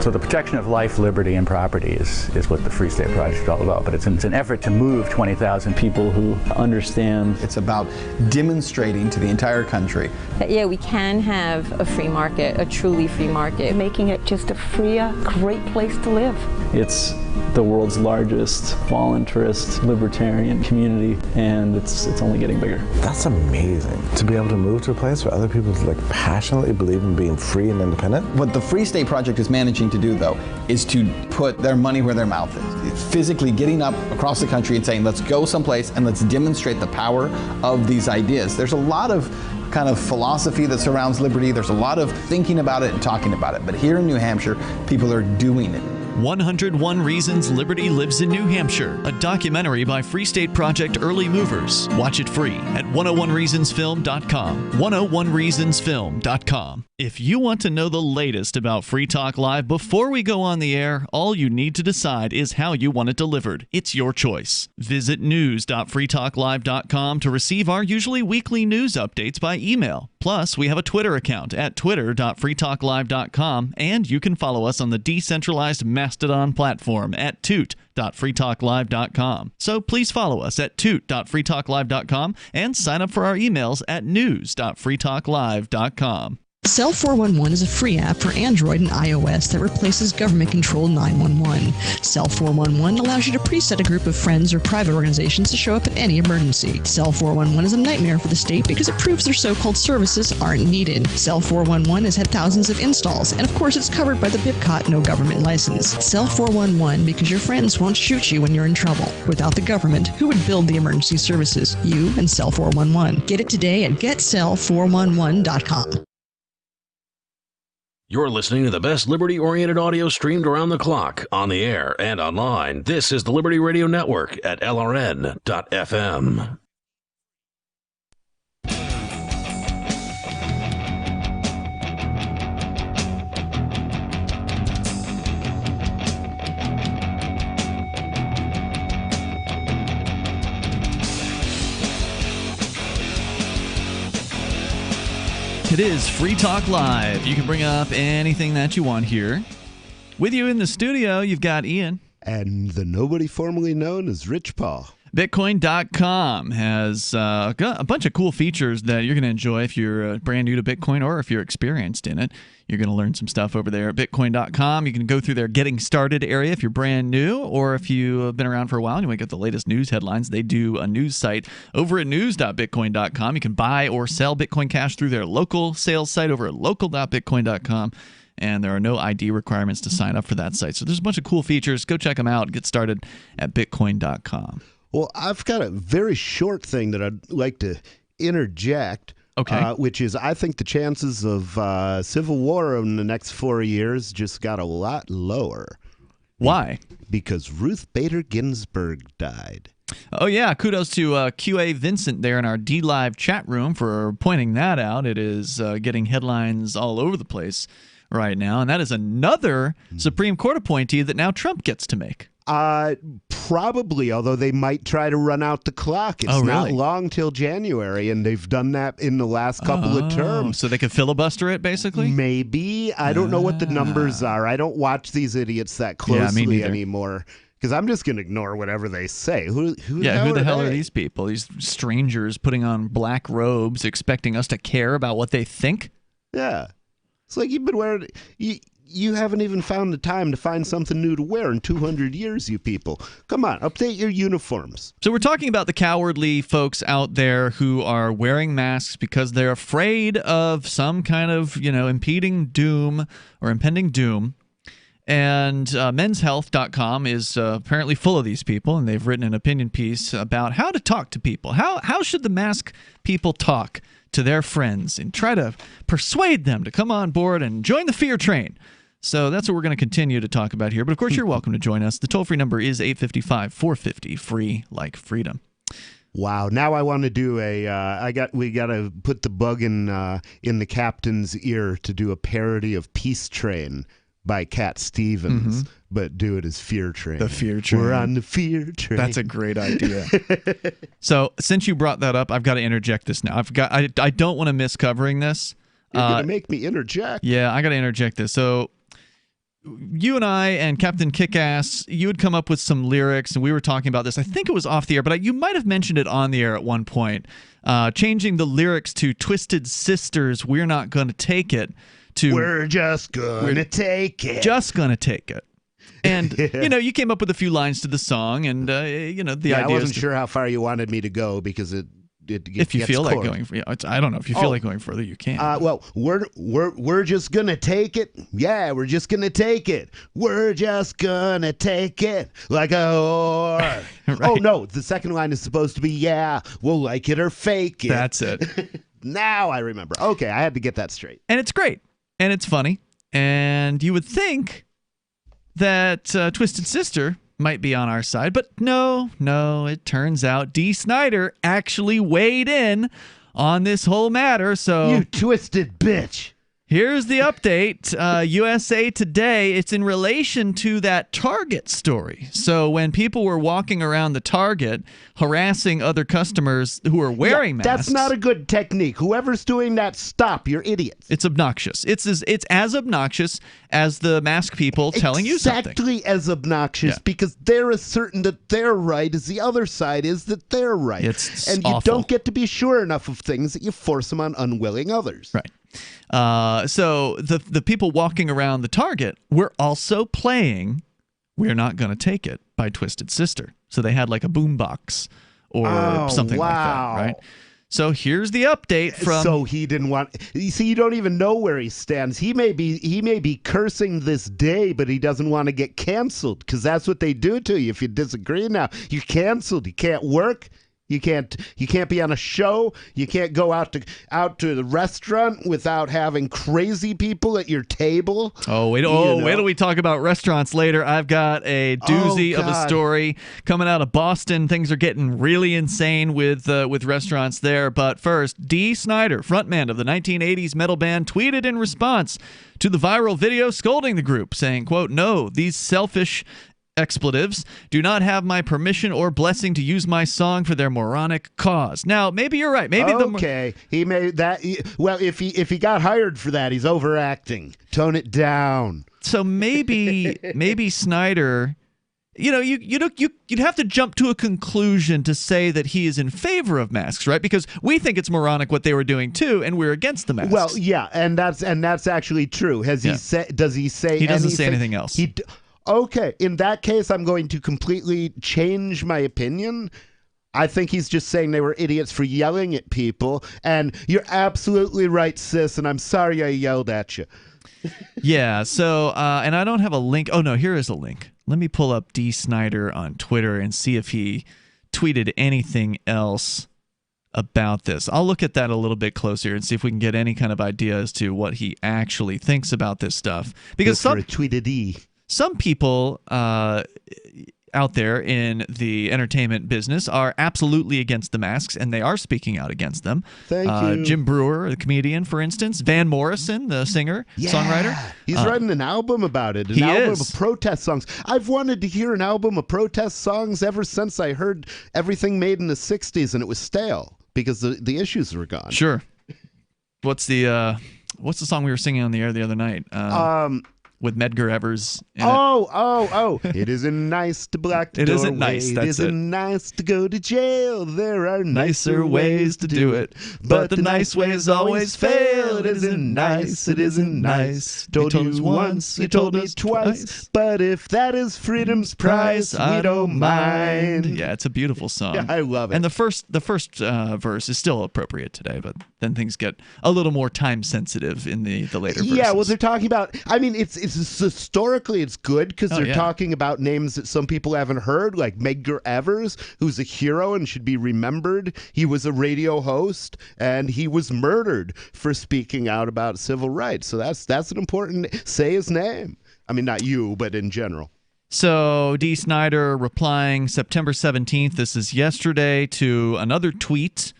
So the protection of life, liberty, and property is what the Free State Project is all about. But it's an effort to move 20,000 people who understand. It's about demonstrating to the entire country that, yeah, we can have a free market, a truly free market. Making it just a freer, great place to live. It's the world's largest voluntarist libertarian community, and it's only getting bigger. That's amazing, to be able to move to a place where other people passionately believe in being free and independent. What the Free State Project is managing to do, though, is to put their money where their mouth is. Physically getting up across the country and saying, let's go someplace and let's demonstrate the power of these ideas. There's a lot of kind of philosophy that surrounds liberty. There's a lot of thinking about it and talking about it. But here in New Hampshire, people are doing it. 101 Reasons Liberty Lives in New Hampshire, a documentary by Free State Project Early Movers. Watch it free at 101reasonsfilm.com. 101reasonsfilm.com. If you want to know the latest about Free Talk Live before we go on the air, all you need to decide is how you want it delivered. It's your choice. Visit news.freetalklive.com to receive our usually weekly news updates by email. Plus, we have a Twitter account at twitter.freetalklive.com, and you can follow us on the decentralized Mastodon platform at toot.freetalklive.com. So please follow us at toot.freetalklive.com and sign up for our emails at news.freetalklive.com. Cell 411 is a free app for Android and iOS that replaces government-controlled 911. Cell 411 allows you to preset a group of friends or private organizations to show up in any emergency. Cell 411 is a nightmare for the state because it proves their so-called services aren't needed. Cell 411 has had thousands of installs, and of course it's covered by the BIPCOT no government license. Cell 411 because your friends won't shoot you when you're in trouble. Without the government, who would build the emergency services? You and Cell 411. Get it today at getcell411.com. You're listening to the best liberty-oriented audio streamed around the clock, on the air, and online. This is the Liberty Radio Network at LRN.FM. It is Free Talk Live. You can bring up anything that you want here. With you in the studio, you've got Ian. And the nobody formerly known as Rich Paul. Bitcoin.com has got a bunch of cool features that you're going to enjoy if you're brand new to Bitcoin or if you're experienced in it. You're going to learn some stuff over there at Bitcoin.com. You can go through their Getting Started area if you're brand new, or if you've been around for a while and you want to get the latest news headlines. They do a news site over at news.bitcoin.com. You can buy or sell Bitcoin Cash through their local sales site over at local.bitcoin.com. And there are no ID requirements to sign up for that site. So there's a bunch of cool features. Go check them out. Get started at Bitcoin.com. Well, I've got a very short thing that I'd like to interject. Okay. Which is, I think the chances of civil war in the next 4 years just got a lot lower. Why? Because Ruth Bader Ginsburg died. Oh, yeah. Kudos to QA Vincent there in our D-Live chat room for pointing that out. It is getting headlines all over the place right now. And that is another Supreme Court appointee that now Trump gets to make. Probably, although they might try to run out the clock. It's not long till January, and they've done that in the last couple of terms. So they could filibuster it, basically? Maybe. I don't know what the numbers are. I don't watch these idiots that closely anymore. Because I'm just going to ignore whatever they say. Who the hell are these people? These strangers putting on black robes, expecting us to care about what they think? Yeah. It's like you've been wearing... You haven't even found the time to find something new to wear in 200 years, you people. Come on, update your uniforms. So we're talking about the cowardly folks out there who are wearing masks because they're afraid of some kind of, impending doom. And menshealth.com is apparently full of these people, and they've written an opinion piece about how to talk to people. How should the mask people talk to their friends and try to persuade them to come on board and join the fear train? So that's what we're going to continue to talk about here. But of course, you're welcome to join us. The toll-free number is 855-450, free like freedom. Wow! Now I want to do we got to put the bug in the captain's ear to do a parody of Peace Train by Cat Stevens, but do it as Fear Train. The Fear Train. We're on the Fear Train. That's a great idea. So since you brought that up, I've got to interject this now. I don't want to miss covering this. You're going to make me interject. Yeah, I got to interject this. So you and I and Captain Kickass, you had come up with some lyrics, and we were talking about this. I think it was off the air, but you might have mentioned it on the air at one point. Changing the lyrics to Twisted Sisters, We're Not Gonna Take It, to We're Just Gonna Take It. Just Gonna Take It. And, you came up with a few lines to the song, and, the idea I wasn't sure how far you wanted me to go because it if you feel like going, I don't know. If you feel like going further, you can. Well, we're just gonna take it. Yeah, we're just gonna take it. We're just gonna take it like a whore. Right. Oh no, the second line is supposed to be, yeah, we'll like it or fake it. That's it. Now I remember. Okay, I had to get that straight. And it's great, and it's funny, and you would think that Twisted Sister might be on our side, but no, it turns out Dee Snider actually weighed in on this whole matter. So you twisted bitch. Here's the update. USA Today, it's in relation to that Target story. So when people were walking around the Target harassing other customers who were wearing masks. That's not a good technique. Whoever's doing that, stop. You're idiots. It's obnoxious. It's as obnoxious as the mask people telling you something. Exactly as obnoxious because they're asserting that they're right as the other side is that they're right. And you don't get to be sure enough of things that you force them on unwilling others. Right. So the people walking around the Target were also playing "We're Not Gonna Take It" by Twisted Sister. So they had like a boombox or something like that, right? So here's the update from. So he didn't want. You see, you don't even know where he stands. He may be cursing this day, but he doesn't want to get canceled because that's what they do to you if you disagree. Now you're canceled. You can't work. You can't be on a show. You can't go out to the restaurant without having crazy people at your table. Wait till we talk about restaurants later. I've got a doozy of a story coming out of Boston. Things are getting really insane with restaurants there. But first, Dee Snider, frontman of the 1980s metal band, tweeted in response to the viral video scolding the group, saying, quote, "No, these selfish expletives do not have my permission or blessing to use my song for their moronic cause." Now, maybe you're right. Maybe he made that. Well, if he got hired for that, he's overacting. Tone it down. So maybe Snyder, you'd have to jump to a conclusion to say that he is in favor of masks, right? Because we think it's moronic what they were doing too, and we're against the masks. Well, yeah, and that's actually true. Has he said? Does he say? He doesn't say anything else. Okay, in that case, I'm going to completely change my opinion. I think he's just saying they were idiots for yelling at people. And you're absolutely right, sis, and I'm sorry I yelled at you. Yeah, so, and I don't have a link. Oh, no, here is a link. Let me pull up Dee Snider on Twitter and see if he tweeted anything else about this. I'll look at that a little bit closer and see if we can get any kind of idea as to what he actually thinks about this stuff. Because some people out there in the entertainment business are absolutely against the masks, and they are speaking out against them. Thank you. Jim Brewer, the comedian, for instance. Van Morrison, the singer, songwriter. He's writing an album about it, an album of protest songs. I've wanted to hear an album of protest songs ever since I heard everything made in the 60s, and it was stale because the issues were gone. Sure. What's the song we were singing on the air the other night? With Medgar Evers in it. It isn't nice to block the It doorway. isn't nice, that's It isn't nice to go to jail. There are nicer ways to do it. But the nice ways always fail. It isn't nice. It isn't nice. Told you once, you told me twice. But if that is freedom's price, we don't mind. Yeah, it's a beautiful song. Yeah, I love it. And the first verse is still appropriate today, but then things get a little more time sensitive in the later verses. Yeah, well, they're talking about, I mean, it's historically it's good because they're talking about names that some people haven't heard, like Medgar Evers, who's a hero and should be remembered. He was a radio host and he was murdered for speaking out about civil rights. So that's an important, say his name. I mean, not you, but in general. So Dee Snider replying September 17th, this is yesterday, to another tweet,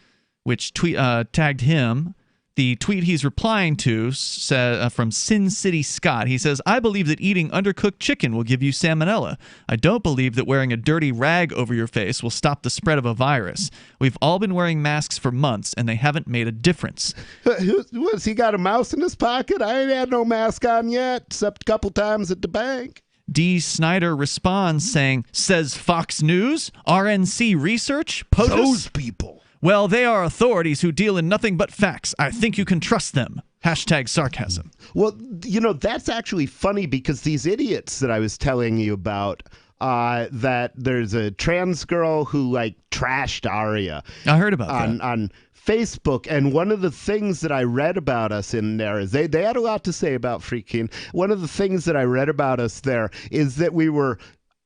which tagged him. The tweet he's replying to from Sin City Scott. He says, "I believe that eating undercooked chicken will give you salmonella. I don't believe that wearing a dirty rag over your face will stop the spread of a virus. We've all been wearing masks for months, and they haven't made a difference." What's he got a mouse in his pocket? I ain't had no mask on yet, except a couple times at the bank. Dee Snider responds saying, "Says Fox News, RNC Research, POTUS." Those people. "Well, they are authorities who deal in nothing but facts. I think you can trust them." #sarcasm. Well, that's actually funny because these idiots that I was telling you about, that there's a trans girl who trashed Aria. I heard about that. On Facebook, and one of the things that I read about us in there is they had a lot to say about Freaking. One of the things that I read about us there is that we were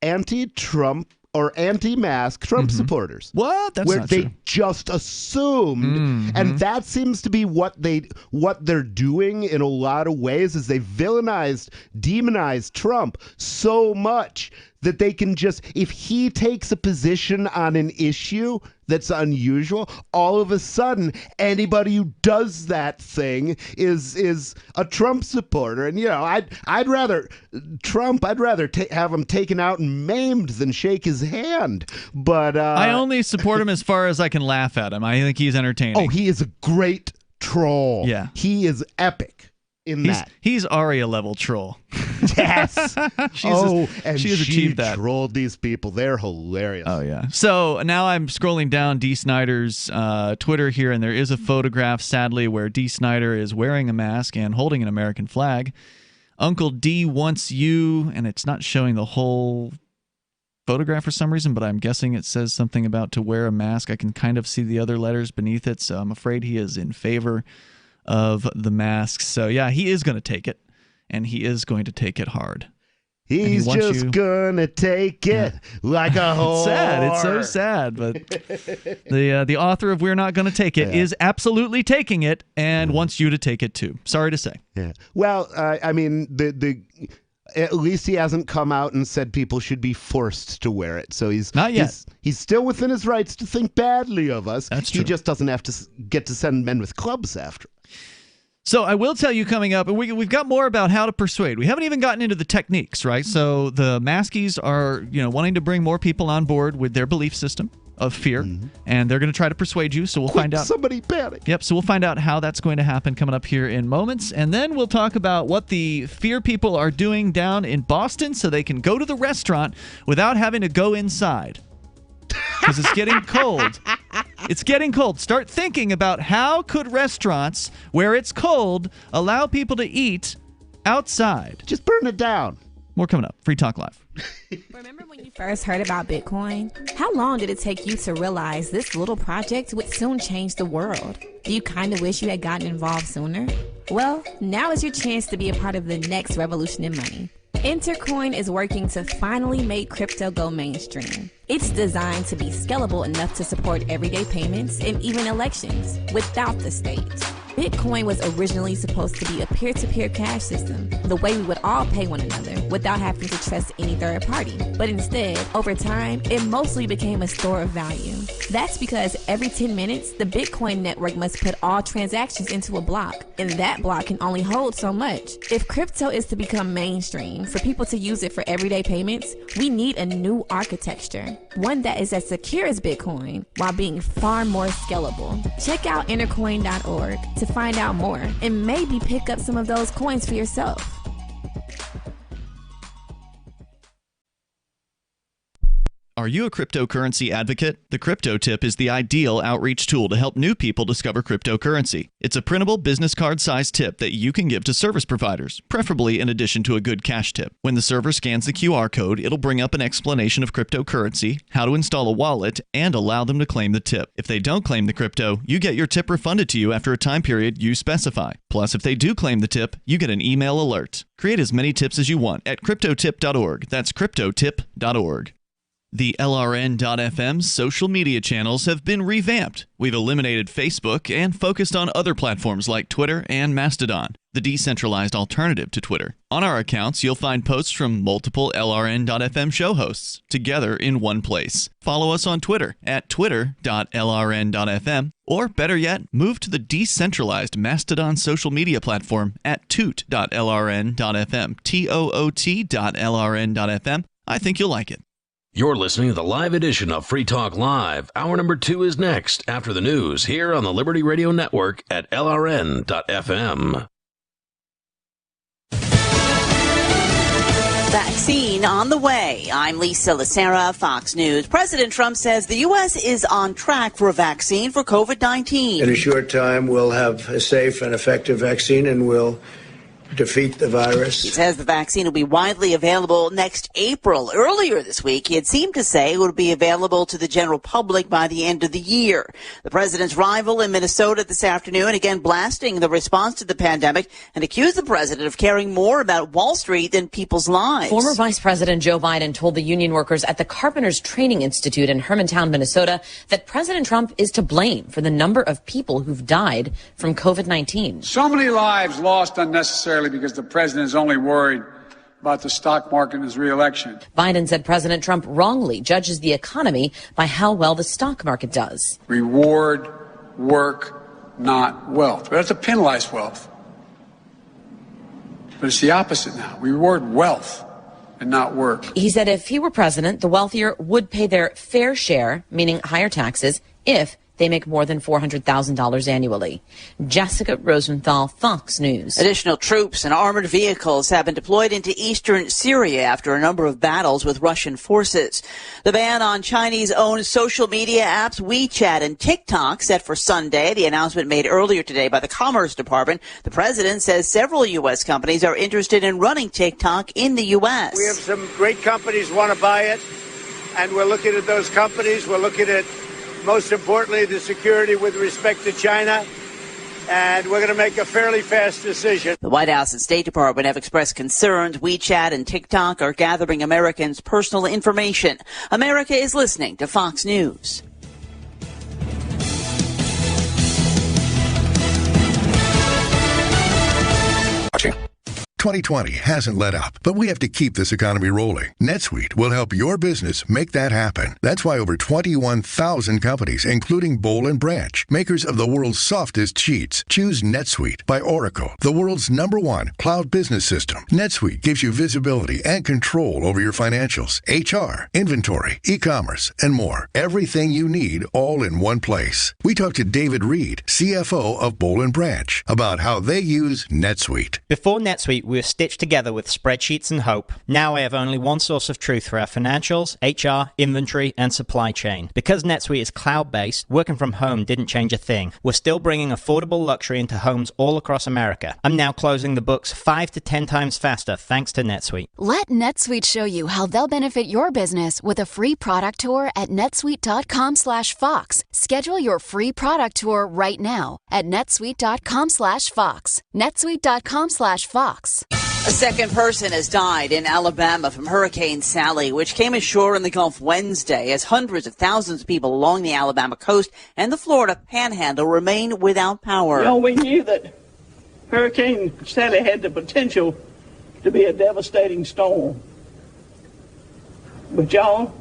anti-Trump or anti-mask Trump supporters. What? That's where not they true. just assumed, and that seems to be what they're doing in a lot of ways, is they villainized, demonized Trump so much that they can just, if he takes a position on an issue that's unusual, all of a sudden anybody who does that thing is a Trump supporter. And I'd rather Trump, have him taken out and maimed than shake his hand. But I only support him as far as I can laugh at him. I think he's entertaining. Oh, he is a great troll. Yeah, he is epic in that. He's Arya level troll. Yes. She has achieved that. Trolled these people. They're hilarious. Oh, yeah. So now I'm scrolling down Dee Snider's Twitter here, and there is a photograph, sadly, where Dee Snider is wearing a mask and holding an American flag. Uncle D wants you, and it's not showing the whole photograph for some reason, but I'm guessing it says something about to wear a mask. I can kind of see the other letters beneath it, so I'm afraid he is in favor of the masks. So, yeah, he is going to take it. And he is going to take it hard. He's just gonna take it like a whore. It's sad. It's so sad. But the author of We're Not Gonna Take It is absolutely taking it and wants you to take it too. Sorry to say. Yeah. Well, I mean, at least he hasn't come out and said people should be forced to wear it. So he's not yet. He's still within his rights to think badly of us. That's true. He just doesn't have to get to send men with clubs after. So I will tell you coming up, and we've got more about how to persuade. We haven't even gotten into the techniques, right? So the Maskies are, wanting to bring more people on board with their belief system of fear, and they're going to try to persuade you. So we'll find out. Somebody panic. Yep. So we'll find out how that's going to happen coming up here in moments, and then we'll talk about what the fear people are doing down in Boston, so they can go to the restaurant without having to go inside. Because it's getting cold. It's getting cold. Start thinking about how could restaurants, where it's cold, allow people to eat outside. Just burn it down. More coming up. Free Talk Live. Remember when you first heard about Bitcoin? How long did it take you to realize this little project would soon change the world? Do you kind of wish you had gotten involved sooner? Well, now is your chance to be a part of the next revolution in money. Intercoin is working to finally make crypto go mainstream. It's designed to be scalable enough to support everyday payments and even elections without the state. Bitcoin was originally supposed to be a peer-to-peer cash system, the way we would all pay one another without having to trust any third party. But instead, over time, it mostly became a store of value. That's because every 10 minutes, the Bitcoin network must put all transactions into a block, and that block can only hold so much. If crypto is to become mainstream, for people to use it for everyday payments, we need a new architecture, one that is as secure as Bitcoin while being far more scalable. Check out intercoin.org to find out more and maybe pick up some of those coins for yourself. Are you a cryptocurrency advocate? The Crypto Tip is the ideal outreach tool to help new people discover cryptocurrency. It's a printable business card-sized tip that you can give to service providers, preferably in addition to a good cash tip. When the server scans the QR code, it'll bring up an explanation of cryptocurrency, how to install a wallet, and allow them to claim the tip. If they don't claim the crypto, you get your tip refunded to you after a time period you specify. Plus, if they do claim the tip, you get an email alert. Create as many tips as you want at cryptotip.org. That's cryptotip.org. The LRN.FM social media channels have been revamped. We've eliminated Facebook and focused on other platforms like Twitter and Mastodon, the decentralized alternative to Twitter. On our accounts, you'll find posts from multiple LRN.FM show hosts together in one place. Follow us on Twitter at twitter.lrn.fm, or better yet, move to the decentralized Mastodon social media platform at toot.lrn.fm, toot.lrn.fm. I think you'll like it. You're listening to the live edition of Free Talk Live. Hour number 2 is next after the news here on the Liberty Radio Network at LRN.FM. Vaccine on the way. I'm Lisa Lacera, Fox News. President Trump says the U.S. is on track for a vaccine for COVID-19. In a short time, we'll have a safe and effective vaccine, and we'll defeat the virus. He says the vaccine will be widely available next April. Earlier this week, he had seemed to say it would be available to the general public by the end of the year. The president's rival in Minnesota this afternoon again blasting the response to the pandemic and accused the president of caring more about Wall Street than people's lives. Former Vice President Joe Biden told the union workers at the Carpenters Training Institute in Hermantown, Minnesota, that President Trump is to blame for the number of people who've died from COVID-19. So many lives lost unnecessarily because the president is only worried about the stock market and his reelection. Biden said President Trump wrongly judges the economy by how well the stock market does. Reward work, not wealth. We have to penalize wealth. But it's the opposite now. We reward wealth and not work. He said if he were president, the wealthier would pay their fair share, meaning higher taxes, if they make more than $400,000 annually. Jessica Rosenthal, Fox News. Additional troops and armored vehicles have been deployed into eastern Syria after a number of battles with Russian forces. The ban on Chinese-owned social media apps WeChat and TikTok set for Sunday. The announcement made earlier today by the Commerce Department. The president says several U.S. companies are interested in running TikTok in the U.S. We have some great companies want to buy it, and we're looking at those companies. We're looking at, most importantly, the security with respect to China, and we're going to make a fairly fast decision. The White House and State Department have expressed concerns WeChat and TikTok are gathering Americans' personal information. America is listening to Fox News. 2020 hasn't let up, but we have to keep this economy rolling. NetSuite will help your business make that happen. That's why over 21,000 companies, including Boll & Branch, makers of the world's softest sheets, choose NetSuite by Oracle, the world's #1 cloud business system. NetSuite gives you visibility and control over your financials, HR, inventory, e-commerce, and more. Everything you need all in one place. We talked to David Reed, CFO of Boll & Branch, about how they use NetSuite. Before NetSuite, we were stitched together with spreadsheets and hope. Now I have only one source of truth for our financials, HR, inventory, and supply chain. Because NetSuite is cloud-based, working from home didn't change a thing. We're still bringing affordable luxury into homes all across America. I'm now closing the books 5 to 10 times faster thanks to NetSuite. Let NetSuite show you how they'll benefit your business with a free product tour at netsuite.com/Fox. Schedule your free product tour right now at netsuite.com/Fox. netsuite.com/Fox. A second person has died in Alabama from Hurricane Sally, which came ashore in the Gulf Wednesday as hundreds of thousands of people along the Alabama coast and the Florida Panhandle remain without power. You know, we knew that Hurricane Sally had the potential to be a devastating storm. But y'all,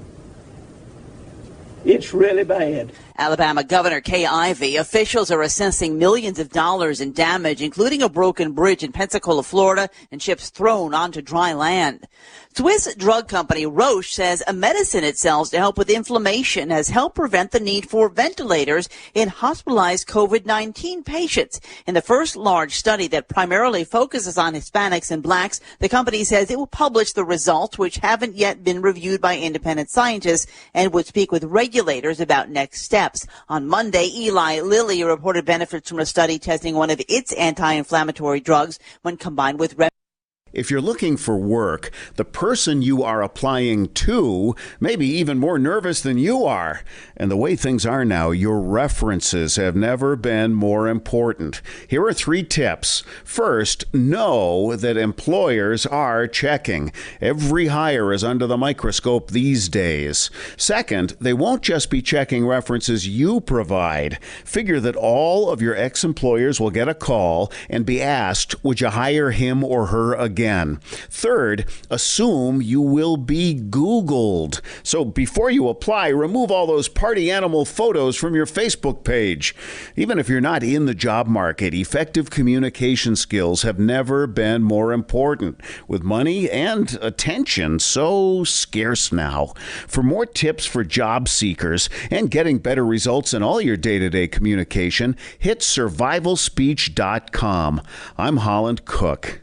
it's really bad. Alabama Governor Kay Ivey, officials are assessing millions of dollars in damage, including a broken bridge in Pensacola, Florida, and ships thrown onto dry land. Swiss drug company Roche says a medicine it sells to help with inflammation has helped prevent the need for ventilators in hospitalized COVID-19 patients. In the first large study that primarily focuses on Hispanics and blacks, the company says it will publish the results, which haven't yet been reviewed by independent scientists, and would speak with regulators about next steps. On Monday, Eli Lilly reported benefits from a study testing one of its anti-inflammatory drugs when combined with If you're looking for work, the person you are applying to may be even more nervous than you are. And the way things are now, your references have never been more important. Here are 3 tips. First, know that employers are checking. Every hire is under the microscope these days. Second, they won't just be checking references you provide. Figure that all of your ex-employers will get a call and be asked, would you hire him or her again? Third, assume you will be Googled. So before you apply, remove all those party animal photos from your Facebook page. Even if you're not in the job market, effective communication skills have never been more important, with money and attention so scarce now. For more tips for job seekers and getting better results in all your day-to-day communication, hit survivalspeech.com. I'm Holland Cook.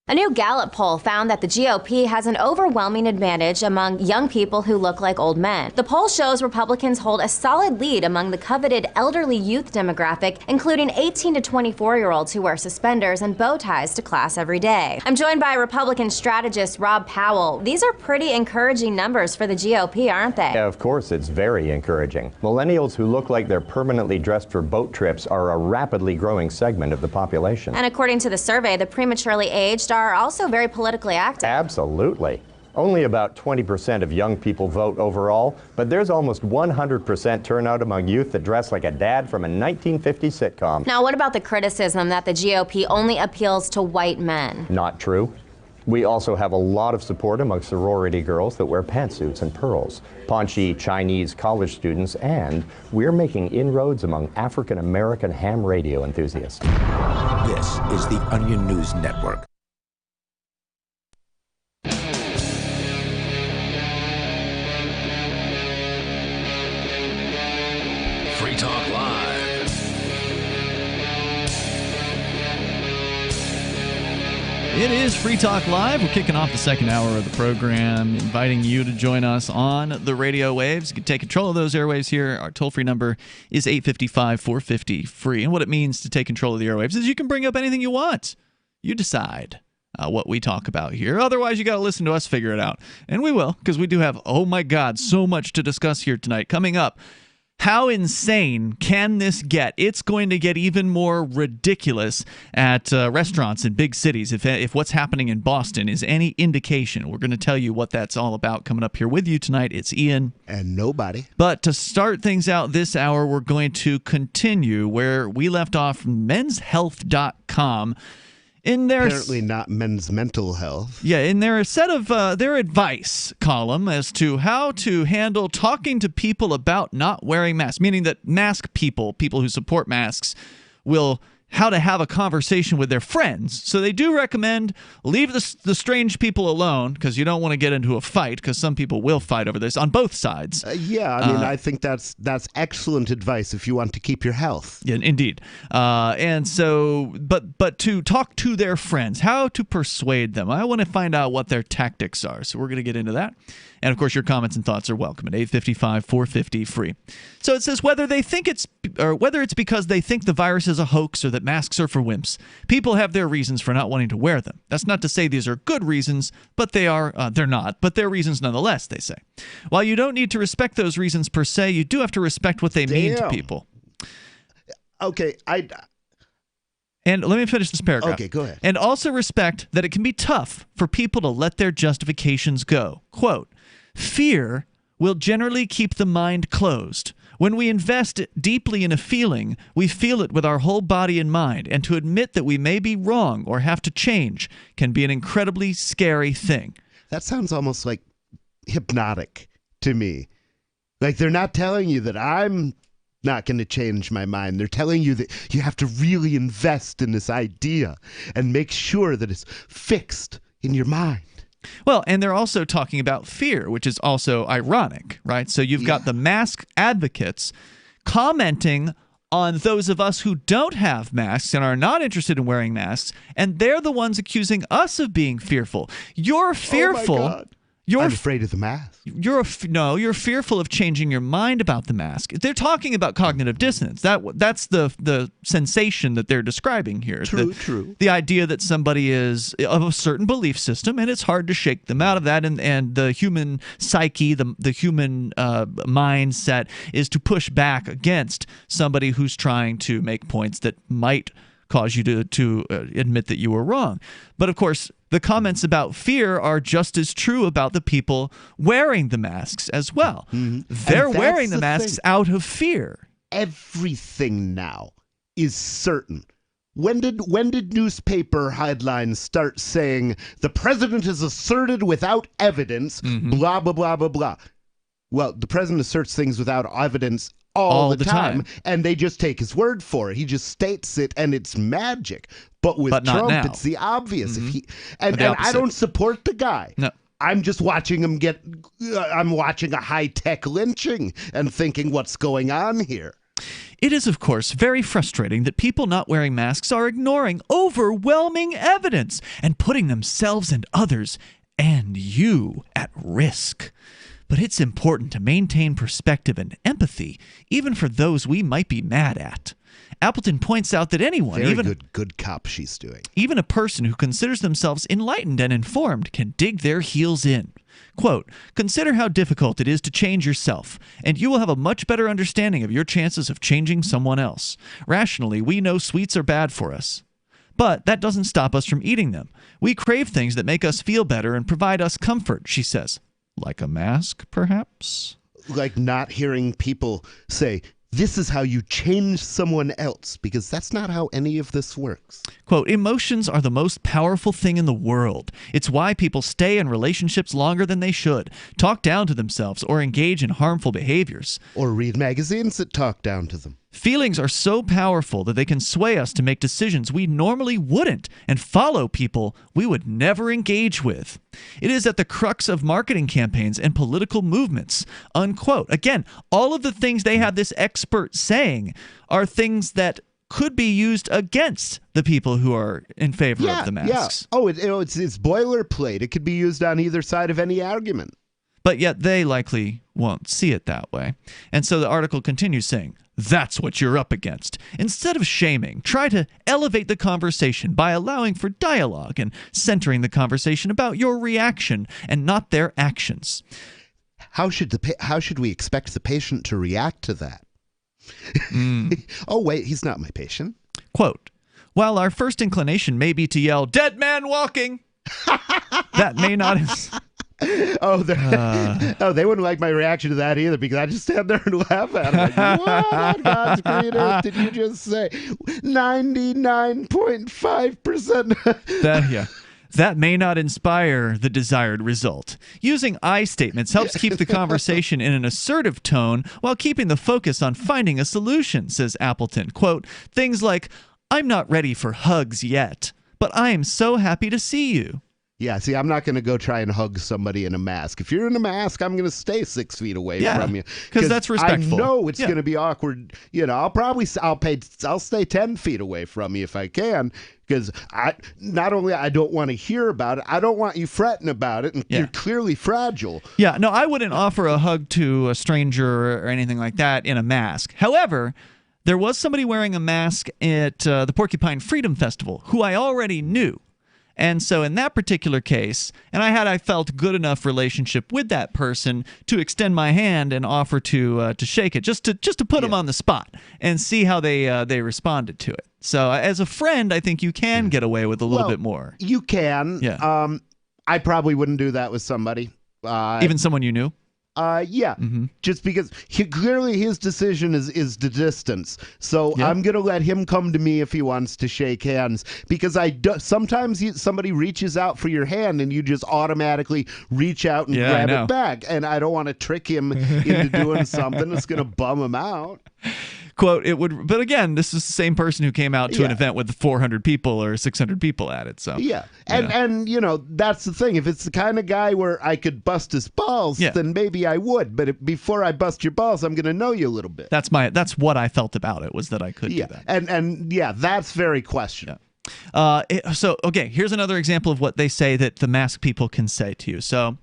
A new Gallup poll found that the GOP has an overwhelming advantage among young people who look like old men. The poll shows Republicans hold a solid lead among the coveted elderly youth demographic, including 18 to 24-year-olds who wear suspenders and bow ties to class every day. I'm joined by Republican strategist Rob Powell. These are pretty encouraging numbers for the GOP, aren't they? Yeah, of course, it's very encouraging. Millennials who look like they're permanently dressed for boat trips are a rapidly growing segment of the population. And according to the survey, the prematurely aged are also very politically active. Absolutely. Only about 20% of young people vote overall, but there's almost 100% turnout among youth that dress like a dad from a 1950s sitcom. Now, what about the criticism that the GOP only appeals to white men? Not true. We also have a lot of support among sorority girls that wear pantsuits and pearls, paunchy Chinese college students, and we're making inroads among African American ham radio enthusiasts. This is the Onion News Network. Free Talk Live. It is Free Talk Live. We're kicking off the second hour of the program, inviting you to join us on the radio waves. You can take control of those airwaves here. Our toll-free number is 855-450-FREE. And what it means to take control of the airwaves is you can bring up anything you want. You decide what we talk about here. Otherwise, you got to listen to us figure it out. And we will, because we do have, oh my God, so much to discuss here tonight. Coming up, how insane can this get? It's going to get even more ridiculous at restaurants in big cities. If what's happening in Boston is any indication, we're going to tell you what that's all about coming up here with you tonight. It's Ian. And nobody. But to start things out this hour, we're going to continue where we left off from menshealth.com. Apparently not Men's Mental Health. Yeah, in their set of their advice column as to how to handle talking to people about not wearing masks, meaning that mask people who support masks, will how to have a conversation with their friends. So they do recommend leave the strange people alone, because you don't want to get into a fight, because some people will fight over this on both sides. I think that's excellent advice if you want to keep your health. Yeah, indeed. And so, but to talk to their friends, how to persuade them. I want to find out what their tactics are. So we're going to get into that. And of course, your comments and thoughts are welcome at 855-450-FREE. So it says whether it's because they think the virus is a hoax or that masks are for wimps, people have their reasons for not wanting to wear them. That's not to say these are good reasons, but they're not. But they're reasons nonetheless, they say. While you don't need to respect those reasons per se, you do have to respect what they mean to people. Okay, And let me finish this paragraph. Okay, go ahead. And also respect that it can be tough for people to let their justifications go. Quote, fear will generally keep the mind closed. When we invest deeply in a feeling, we feel it with our whole body and mind, and to admit that we may be wrong or have to change can be an incredibly scary thing. That sounds almost like hypnotic to me. Like they're not telling you that I'm not going to change my mind. They're telling you that you have to really invest in this idea and make sure that it's fixed in your mind. Well, and they're also talking about fear, which is also ironic, right? So you've got the mask advocates commenting on those of us who don't have masks and are not interested in wearing masks, and they're the ones accusing us of being fearful. You're fearful. Oh my God. I'm afraid of the mask. You're fearful of changing your mind about the mask. They're talking about cognitive dissonance. That's the sensation that they're describing here. True. The idea that somebody is of a certain belief system, and it's hard to shake them out of that. And the human psyche, the human mindset, is to push back against somebody who's trying to make points that might cause you to admit that you were wrong. But of course, the comments about fear are just as true about the people wearing the masks as well. Mm-hmm. They're wearing the masks out of fear. Everything now is certain. When did newspaper headlines start saying the president has asserted without evidence, blah, blah, blah, blah, blah? Well, the president asserts things without evidence all the time, and they just take his word for it. He just states it, and it's magic. But with Trump, it's the obvious. And I don't support the guy. No. I'm just watching him I'm watching a high-tech lynching and thinking, what's going on here? It is, of course, very frustrating that people not wearing masks are ignoring overwhelming evidence and putting themselves and others and you at risk. But it's important to maintain perspective and empathy, even for those we might be mad at. Appleton points out that anyone, Very good cop she's doing. Even a person who considers themselves enlightened and informed can dig their heels in. Quote, consider how difficult it is to change yourself, and you will have a much better understanding of your chances of changing someone else. Rationally, we know sweets are bad for us. But that doesn't stop us from eating them. We crave things that make us feel better and provide us comfort, she says. Like a mask, perhaps? Like not hearing people say, this is how you change someone else, because that's not how any of this works. Quote, emotions are the most powerful thing in the world. It's why people stay in relationships longer than they should, talk down to themselves, or engage in harmful behaviors. Or read magazines that talk down to them. Feelings are so powerful that they can sway us to make decisions we normally wouldn't and follow people we would never engage with. It is at the crux of marketing campaigns and political movements, unquote. Again, all of the things they have this expert saying are things that could be used against the people who are in favor of the masks. Yeah. Oh, it's boilerplate. It could be used on either side of any argument. But yet they likely won't see it that way. And so the article continues saying, that's what you're up against. Instead of shaming, try to elevate the conversation by allowing for dialogue and centering the conversation about your reaction and not their actions. How should we expect the patient to react to that? Oh, wait, he's not my patient. Quote, while our first inclination may be to yell, dead man walking, that may not... they wouldn't like my reaction to that either, because I just stand there and laugh at them. Like, what on God's green earth did you just say? 99.5%. That may not inspire the desired result. Using I statements helps keep the conversation in an assertive tone while keeping the focus on finding a solution, says Appleton. Quote, things like, I'm not ready for hugs yet, but I am so happy to see you. Yeah, see, I'm not going to go try and hug somebody in a mask. If you're in a mask, I'm going to stay 6 feet away from you. Because that's respectful. I know it's going to be awkward. You know, I'll stay 10 feet away from you if I can. Because not only I don't want to hear about it, I don't want you fretting about it, and you're clearly fragile. Yeah, no, I wouldn't offer a hug to a stranger or anything like that in a mask. However, there was somebody wearing a mask at the Porcupine Freedom Festival who I already knew. And so in that particular case, and I felt good enough relationship with that person to extend my hand and offer to shake it, just to put them on the spot and see how they responded to it. So as a friend, I think you can get away with a little bit more. You can. Yeah. I probably wouldn't do that with somebody. Even someone you knew? Yeah, just because clearly his decision is the distance. So I'm going to let him come to me if he wants to shake hands, because sometimes somebody reaches out for your hand and you just automatically reach out and grab it back. And I don't want to trick him into doing something that's going to bum him out. Quote, but again, this is the same person who came out to an event with 400 people or 600 people at it. So and you know, that's the thing. If it's the kind of guy where I could bust his balls, then maybe I would. But before I bust your balls, I'm going to know you a little bit. That's what I felt about it, was that I could do that. And that's very questionable. So okay, here's another example of what they say that the mask people can say to you. So,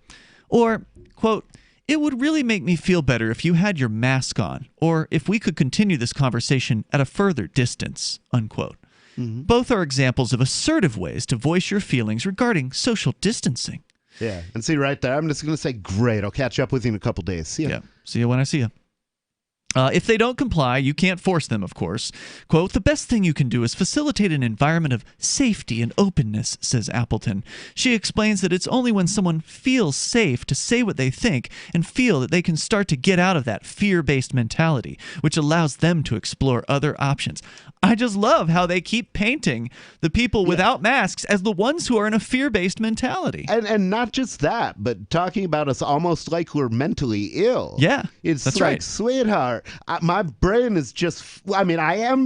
or quote, it would really make me feel better if you had your mask on, or if we could continue this conversation at a further distance, unquote. Both are examples of assertive ways to voice your feelings regarding social distancing. Yeah, and see right there, I'm just going to say, great, I'll catch up with you in a couple days. See ya. Yeah, see you when I see you. If they don't comply, you can't force them, of course. Quote, the best thing you can do is facilitate an environment of safety and openness, says Appleton. She explains that it's only when someone feels safe to say what they think and feel that they can start to get out of that fear-based mentality, which allows them to explore other options. I just love how they keep painting the people without masks as the ones who are in a fear-based mentality. And not just that, but talking about us almost like we're mentally ill. Yeah, it's that's like, right. Sweetheart, My brain is just, I mean, I'm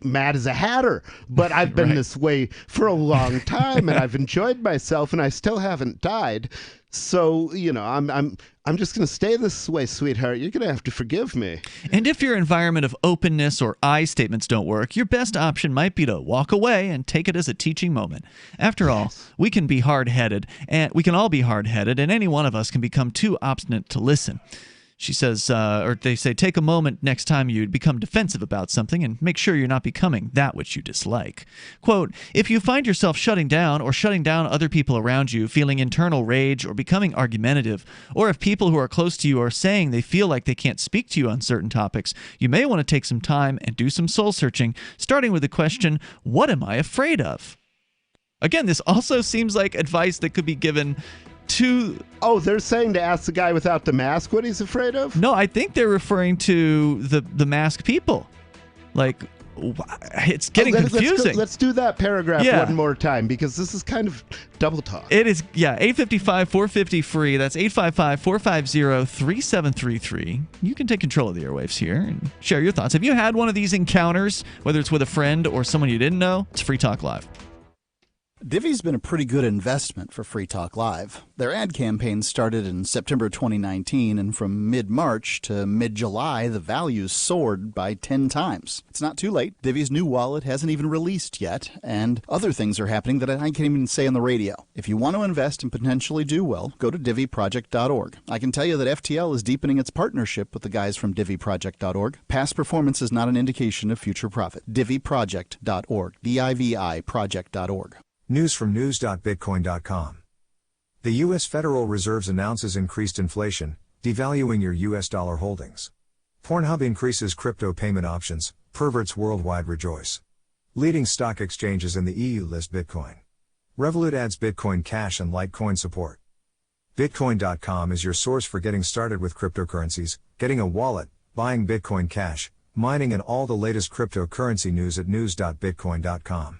mad as a hatter, but I've been this way for a long time, and I've enjoyed myself, and I still haven't died. So, you know, I'm just going to stay this way, sweetheart. You're going to have to forgive me. And if your environment of openness or I statements don't work, your best option might be to walk away and take it as a teaching moment. After all, we can be hard-headed, and we can all be hard-headed, and any one of us can become too obstinate to listen. She says, or they say, take a moment next time you become defensive about something and make sure you're not becoming that which you dislike. Quote, if you find yourself shutting down or shutting down other people around you, feeling internal rage or becoming argumentative, or if people who are close to you are saying they feel like they can't speak to you on certain topics, you may want to take some time and do some soul searching, starting with the question, what am I afraid of? Again, this also seems like advice that could be given to... Oh, they're saying to ask the guy without the mask what he's afraid of? No, I think they're referring to the masked people. Like, it's getting confusing. Let's do that paragraph one more time, because this is kind of double talk. It is, 855-450-FREE. That's 855-450-3733. You can take control of the airwaves here and share your thoughts. Have you had one of these encounters, whether it's with a friend or someone you didn't know? It's Free Talk Live. Divvy's been a pretty good investment for Free Talk Live. Their ad campaign started in September 2019, and from mid-March to mid-July, the values soared by 10 times. It's not too late. Divvy's new wallet hasn't even released yet, and other things are happening that I can't even say on the radio. If you want to invest and potentially do well, go to DivvyProject.org. I can tell you that FTL is deepening its partnership with the guys from DivvyProject.org. Past performance is not an indication of future profit. DivvyProject.org. DIVI Project.org. News from news.bitcoin.com. The U.S. Federal Reserve announces increased inflation, devaluing your U.S. dollar holdings. Pornhub increases crypto payment options, perverts worldwide rejoice. Leading stock exchanges in the EU list Bitcoin. Revolut adds Bitcoin Cash and Litecoin support. Bitcoin.com is your source for getting started with cryptocurrencies, getting a wallet, buying Bitcoin Cash, mining, and all the latest cryptocurrency news at news.bitcoin.com.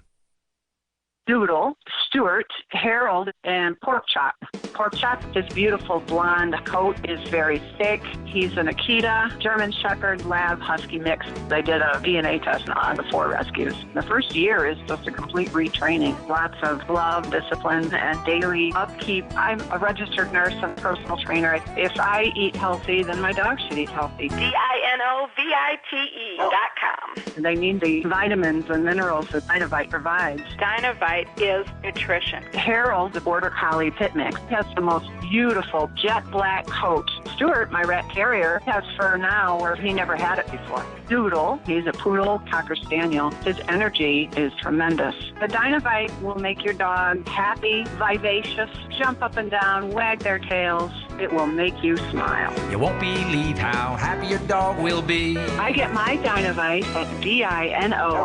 Doodle, Stuart, Harold, and Pork Chop. Pork Chop, his beautiful blonde coat is very thick. He's an Akita, German Shepherd, Lab, Husky mix. They did a DNA test on the 4 rescues. The first year is just a complete retraining. Lots of love, discipline, and daily upkeep. I'm a registered nurse and personal trainer. If I eat healthy, then my dog should eat healthy. DINOVITE.com. They need the vitamins and minerals that Dynavite provides. Dynavite is nutrition. Harold, the Border Collie Pit Mix, has the most beautiful jet black coat. Stuart, my rat terrier, has fur now where he never had it before. Doodle, he's a poodle cocker spaniel. His energy is tremendous. The Dynavite will make your dog happy, vivacious, jump up and down, wag their tails. It will make you smile. You won't believe how happy your dog will be. I get my Dynavite at DINOVITE.com.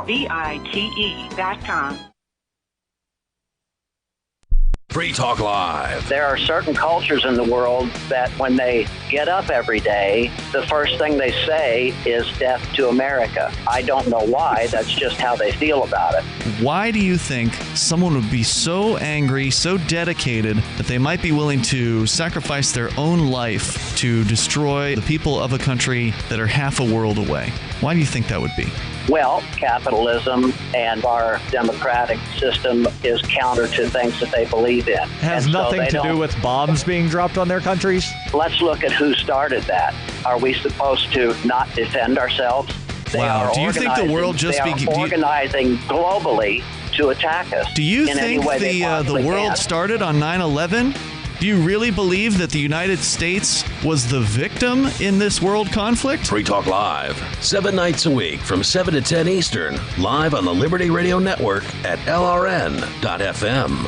Free Talk Live. There are certain cultures in the world that when they get up every day, the first thing they say is death to America. I don't know why. That's just how they feel about it. Why do you think someone would be so angry, so dedicated, that they might be willing to sacrifice their own life to destroy the people of a country that are half a world away? Why do you think that would be? Well, capitalism and our democratic system is counter to things that they believe in. Has nothing to do with bombs being dropped on their countries? Let's look at who started that. Are we supposed to not defend ourselves? Wow. Do you think the world just began organizing globally to attack us? Do you think the world started on 9/11? Do you really believe that the United States was the victim in this world conflict? Free Talk Live, 7 nights a week from 7 to 10 Eastern, live on the Liberty Radio Network at LRN.FM.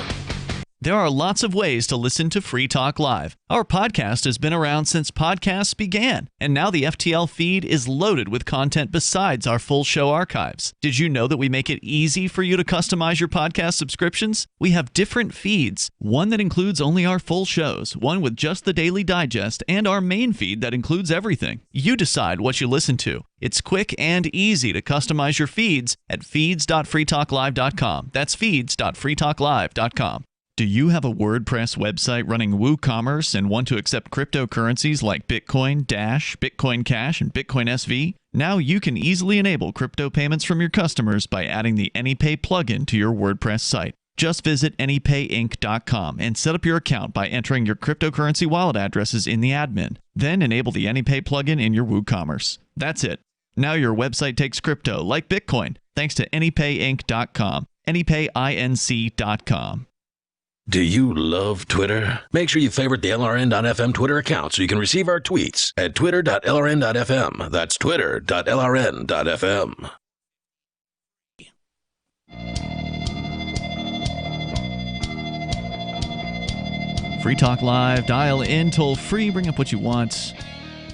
There are lots of ways to listen to Free Talk Live. Our podcast has been around since podcasts began, and now the FTL feed is loaded with content besides our full show archives. Did you know that we make it easy for you to customize your podcast subscriptions? We have different feeds, one that includes only our full shows, one with just the Daily Digest, and our main feed that includes everything. You decide what you listen to. It's quick and easy to customize your feeds at feeds.freetalklive.com. That's feeds.freetalklive.com. Do you have a WordPress website running WooCommerce and want to accept cryptocurrencies like Bitcoin, Dash, Bitcoin Cash, and Bitcoin SV? Now you can easily enable crypto payments from your customers by adding the AnyPay plugin to your WordPress site. Just visit AnyPayInc.com and set up your account by entering your cryptocurrency wallet addresses in the admin. Then enable the AnyPay plugin in your WooCommerce. That's it. Now your website takes crypto like Bitcoin thanks to AnyPayInc.com. AnyPayInc.com. Do you love Twitter? Make sure you favorite the LRN.FM Twitter account so you can receive our tweets at twitter.lrn.fm. That's twitter.lrn.fm. Free Talk Live. Dial in toll free. Bring up what you want.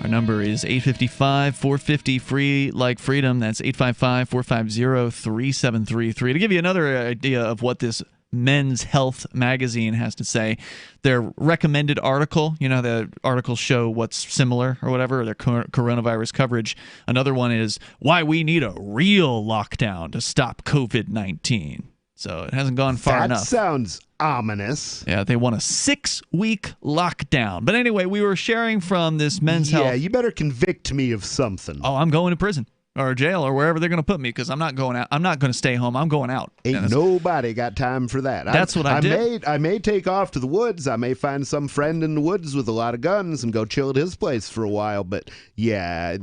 Our number is 855-450-FREE like freedom. That's 855-450-3733. To give you another idea of what this Men's Health magazine has to say, their recommended article, the articles show what's similar or whatever, their coronavirus coverage. Another one is why we need a real lockdown to stop COVID-19. So it hasn't gone far enough. That sounds ominous. Yeah, they want a 6-week lockdown. But anyway, we were sharing from this Men's Health. Yeah, you better convict me of something. Oh, I'm going to prison or jail or wherever they're going to put me because I'm not going out. I'm not going to stay home. I'm going out. Ain't nobody got time for that. That's what I did. I may take off to the woods. I may find some friend in the woods with a lot of guns and go chill at his place for a while. But yeah,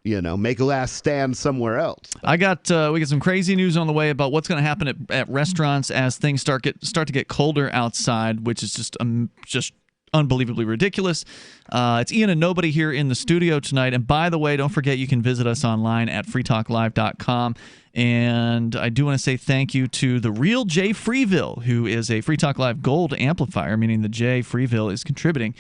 make a last stand somewhere else. We got some crazy news on the way about what's going to happen at restaurants as things start to get colder outside, which is just unbelievably ridiculous. It's Ian and Nobody here in the studio tonight. And by the way, don't forget you can visit us online at freetalklive.com. And I do want to say thank you to the real Jay Freeville, who is a Free Talk Live Gold amplifier, meaning the Jay Freeville is contributing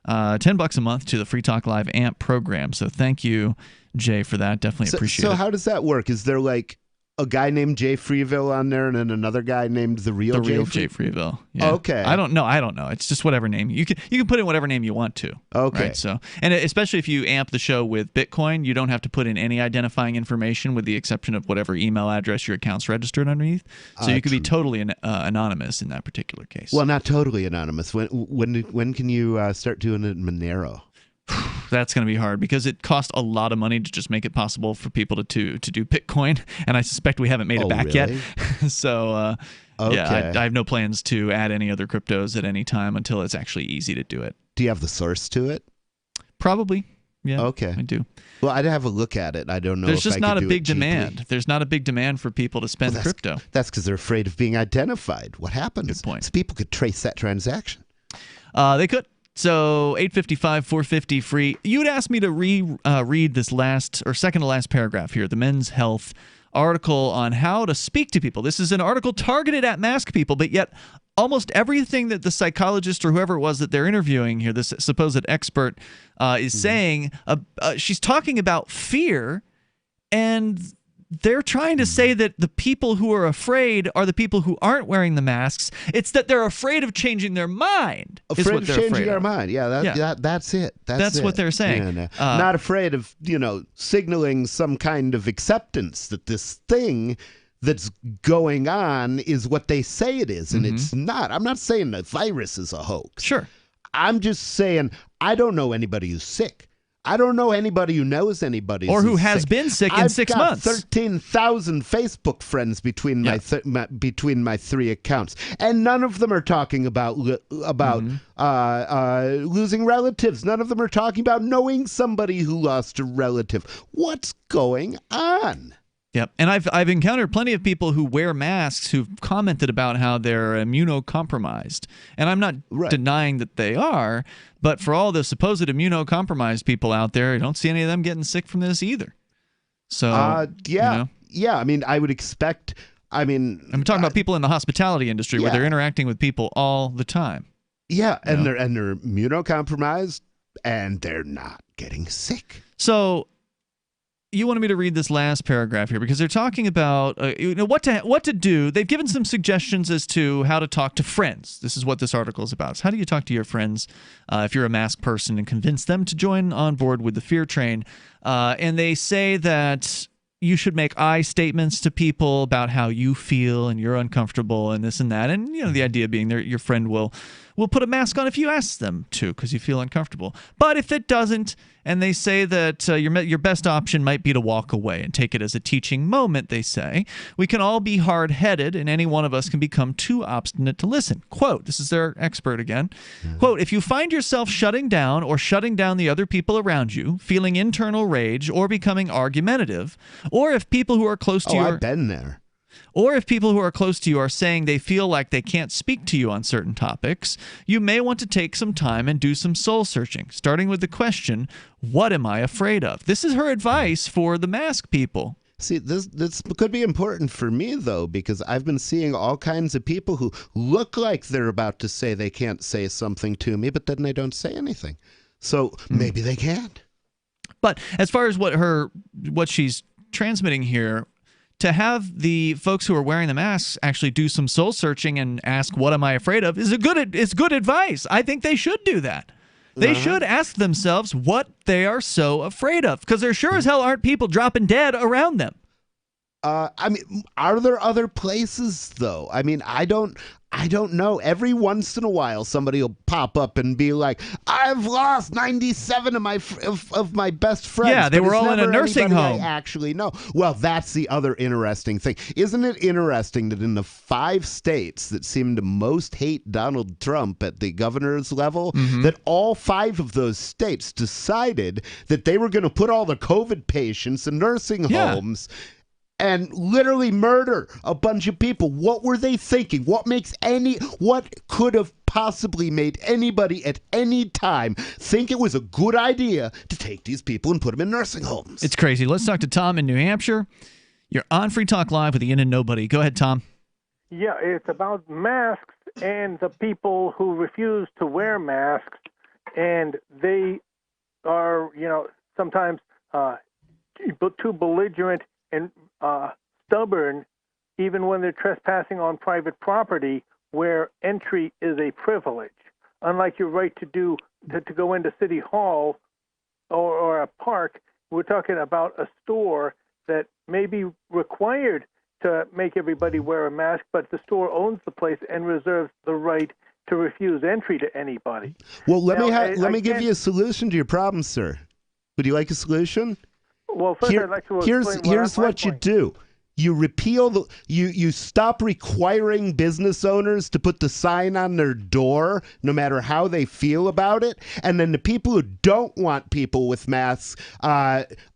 $10 a month to the Free Talk Live AMP program. So thank you, Jay, for that. Definitely appreciate it. So how does that work? Is there like a guy named Jay Freeville on there and then another guy named the real Jay Freeville? Yeah. Okay. I don't know. It's just whatever name. You can put in whatever name you want to. Okay. Right? So, and especially if you amp the show with Bitcoin, you don't have to put in any identifying information with the exception of whatever email address your account's registered underneath. So you could be totally anonymous in that particular case. Well, not totally anonymous. When can you start doing it in Monero? That's going to be hard because it costs a lot of money to just make it possible for people to do Bitcoin, and I suspect we haven't made it back yet. So, okay. Yeah, I have no plans to add any other cryptos at any time until it's actually easy to do it. Do you have the source to it? Probably. Yeah. Okay. I do. Well, I'd have a look at it. I don't know. There's if just I not could a do big it cheaply. demand. There's not a big demand for people to spend crypto. That's because they're afraid of being identified. What happens? Good point. So people could trace that transaction. They could. So 855-450-FREE. You'd asked me to read this second to last paragraph here, the Men's Health article on how to speak to people. This is an article targeted at masked people, but yet almost everything that the psychologist or whoever it was that they're interviewing here, this supposed expert, is saying, she's talking about fear, and they're trying to say that the people who are afraid are the people who aren't wearing the masks. It's that they're afraid of changing their mind. Afraid of changing their mind. Yeah, that's it. That's what they're saying. Yeah, not afraid of, signaling some kind of acceptance that this thing that's going on is what they say it is, and it's not. I'm not saying the virus is a hoax. Sure. I'm just saying I don't know anybody who's sick. I don't know anybody who knows anybody or who has been sick in 6 months. I've got 13,000 Facebook friends between my three accounts, and none of them are talking about losing relatives. None of them are talking about knowing somebody who lost a relative. What's going on? Yep, and I've encountered plenty of people who wear masks who've commented about how they're immunocompromised, and I'm not denying that they are, but for all the supposed immunocompromised people out there, I don't see any of them getting sick from this either. So yeah. I mean, I would expect. I'm talking about people in the hospitality industry where they're interacting with people all the time. Yeah, and they're immunocompromised, and they're not getting sick. So. You wanted me to read this last paragraph here because they're talking about what to do. They've given some suggestions as to how to talk to friends. This is what this article is about. So how do you talk to your friends if you're a masked person and convince them to join on board with the fear train? And they say that you should make I statements to people about how you feel and you're uncomfortable and this and that. And, the idea being your friend will put a mask on if you ask them to because you feel uncomfortable. But if it doesn't, and they say that your best option might be to walk away and take it as a teaching moment, they say, we can all be hard-headed and any one of us can become too obstinate to listen. Quote, this is their expert again. Quote, if you find yourself shutting down or shutting down the other people around you, feeling internal rage or becoming argumentative, or if people who are close to you I've been there. Or if people who are close to you are saying they feel like they can't speak to you on certain topics, you may want to take some time and do some soul searching, starting with the question, what am I afraid of? This is her advice for the mask people. See, this could be important for me, though, because I've been seeing all kinds of people who look like they're about to say they can't say something to me, but then they don't say anything. So maybe they can't. But as far as what she's transmitting here, to have the folks who are wearing the masks actually do some soul searching and ask, what am I afraid of, is good advice. I think they should do that. They should ask themselves what they are so afraid of, because there sure as hell aren't people dropping dead around them. Are there other places, though? I don't know. Every once in a while, somebody will pop up and be like, "I've lost 97 of my best friends." Yeah, they were all in a nursing home. I actually know. Well, that's the other interesting thing. Isn't it interesting that in the 5 states that seem to most hate Donald Trump at the governor's level, that all 5 of those states decided that they were going to put all the COVID patients in nursing homes and literally murder a bunch of people? What were they thinking? What could have possibly made anybody at any time think it was a good idea to take these people and put them in nursing homes? It's crazy. Let's talk to Tom in New Hampshire. You're on Free Talk Live with Ian and Nobody. Go ahead, Tom. Yeah, it's about masks and the people who refuse to wear masks, and they are, sometimes too belligerent and stubborn, even when they're trespassing on private property where entry is a privilege. Unlike your right to go into City Hall or a park, we're talking about a store that may be required to make everybody wear a mask, but the store owns the place and reserves the right to refuse entry to anybody. Well, let me give you a solution to your problem, sir. Would you like a solution? Well, first I'd like to explain here's what you do. You repeal you stop requiring business owners to put the sign on their door, no matter how they feel about it. And then the people who don't want people with masks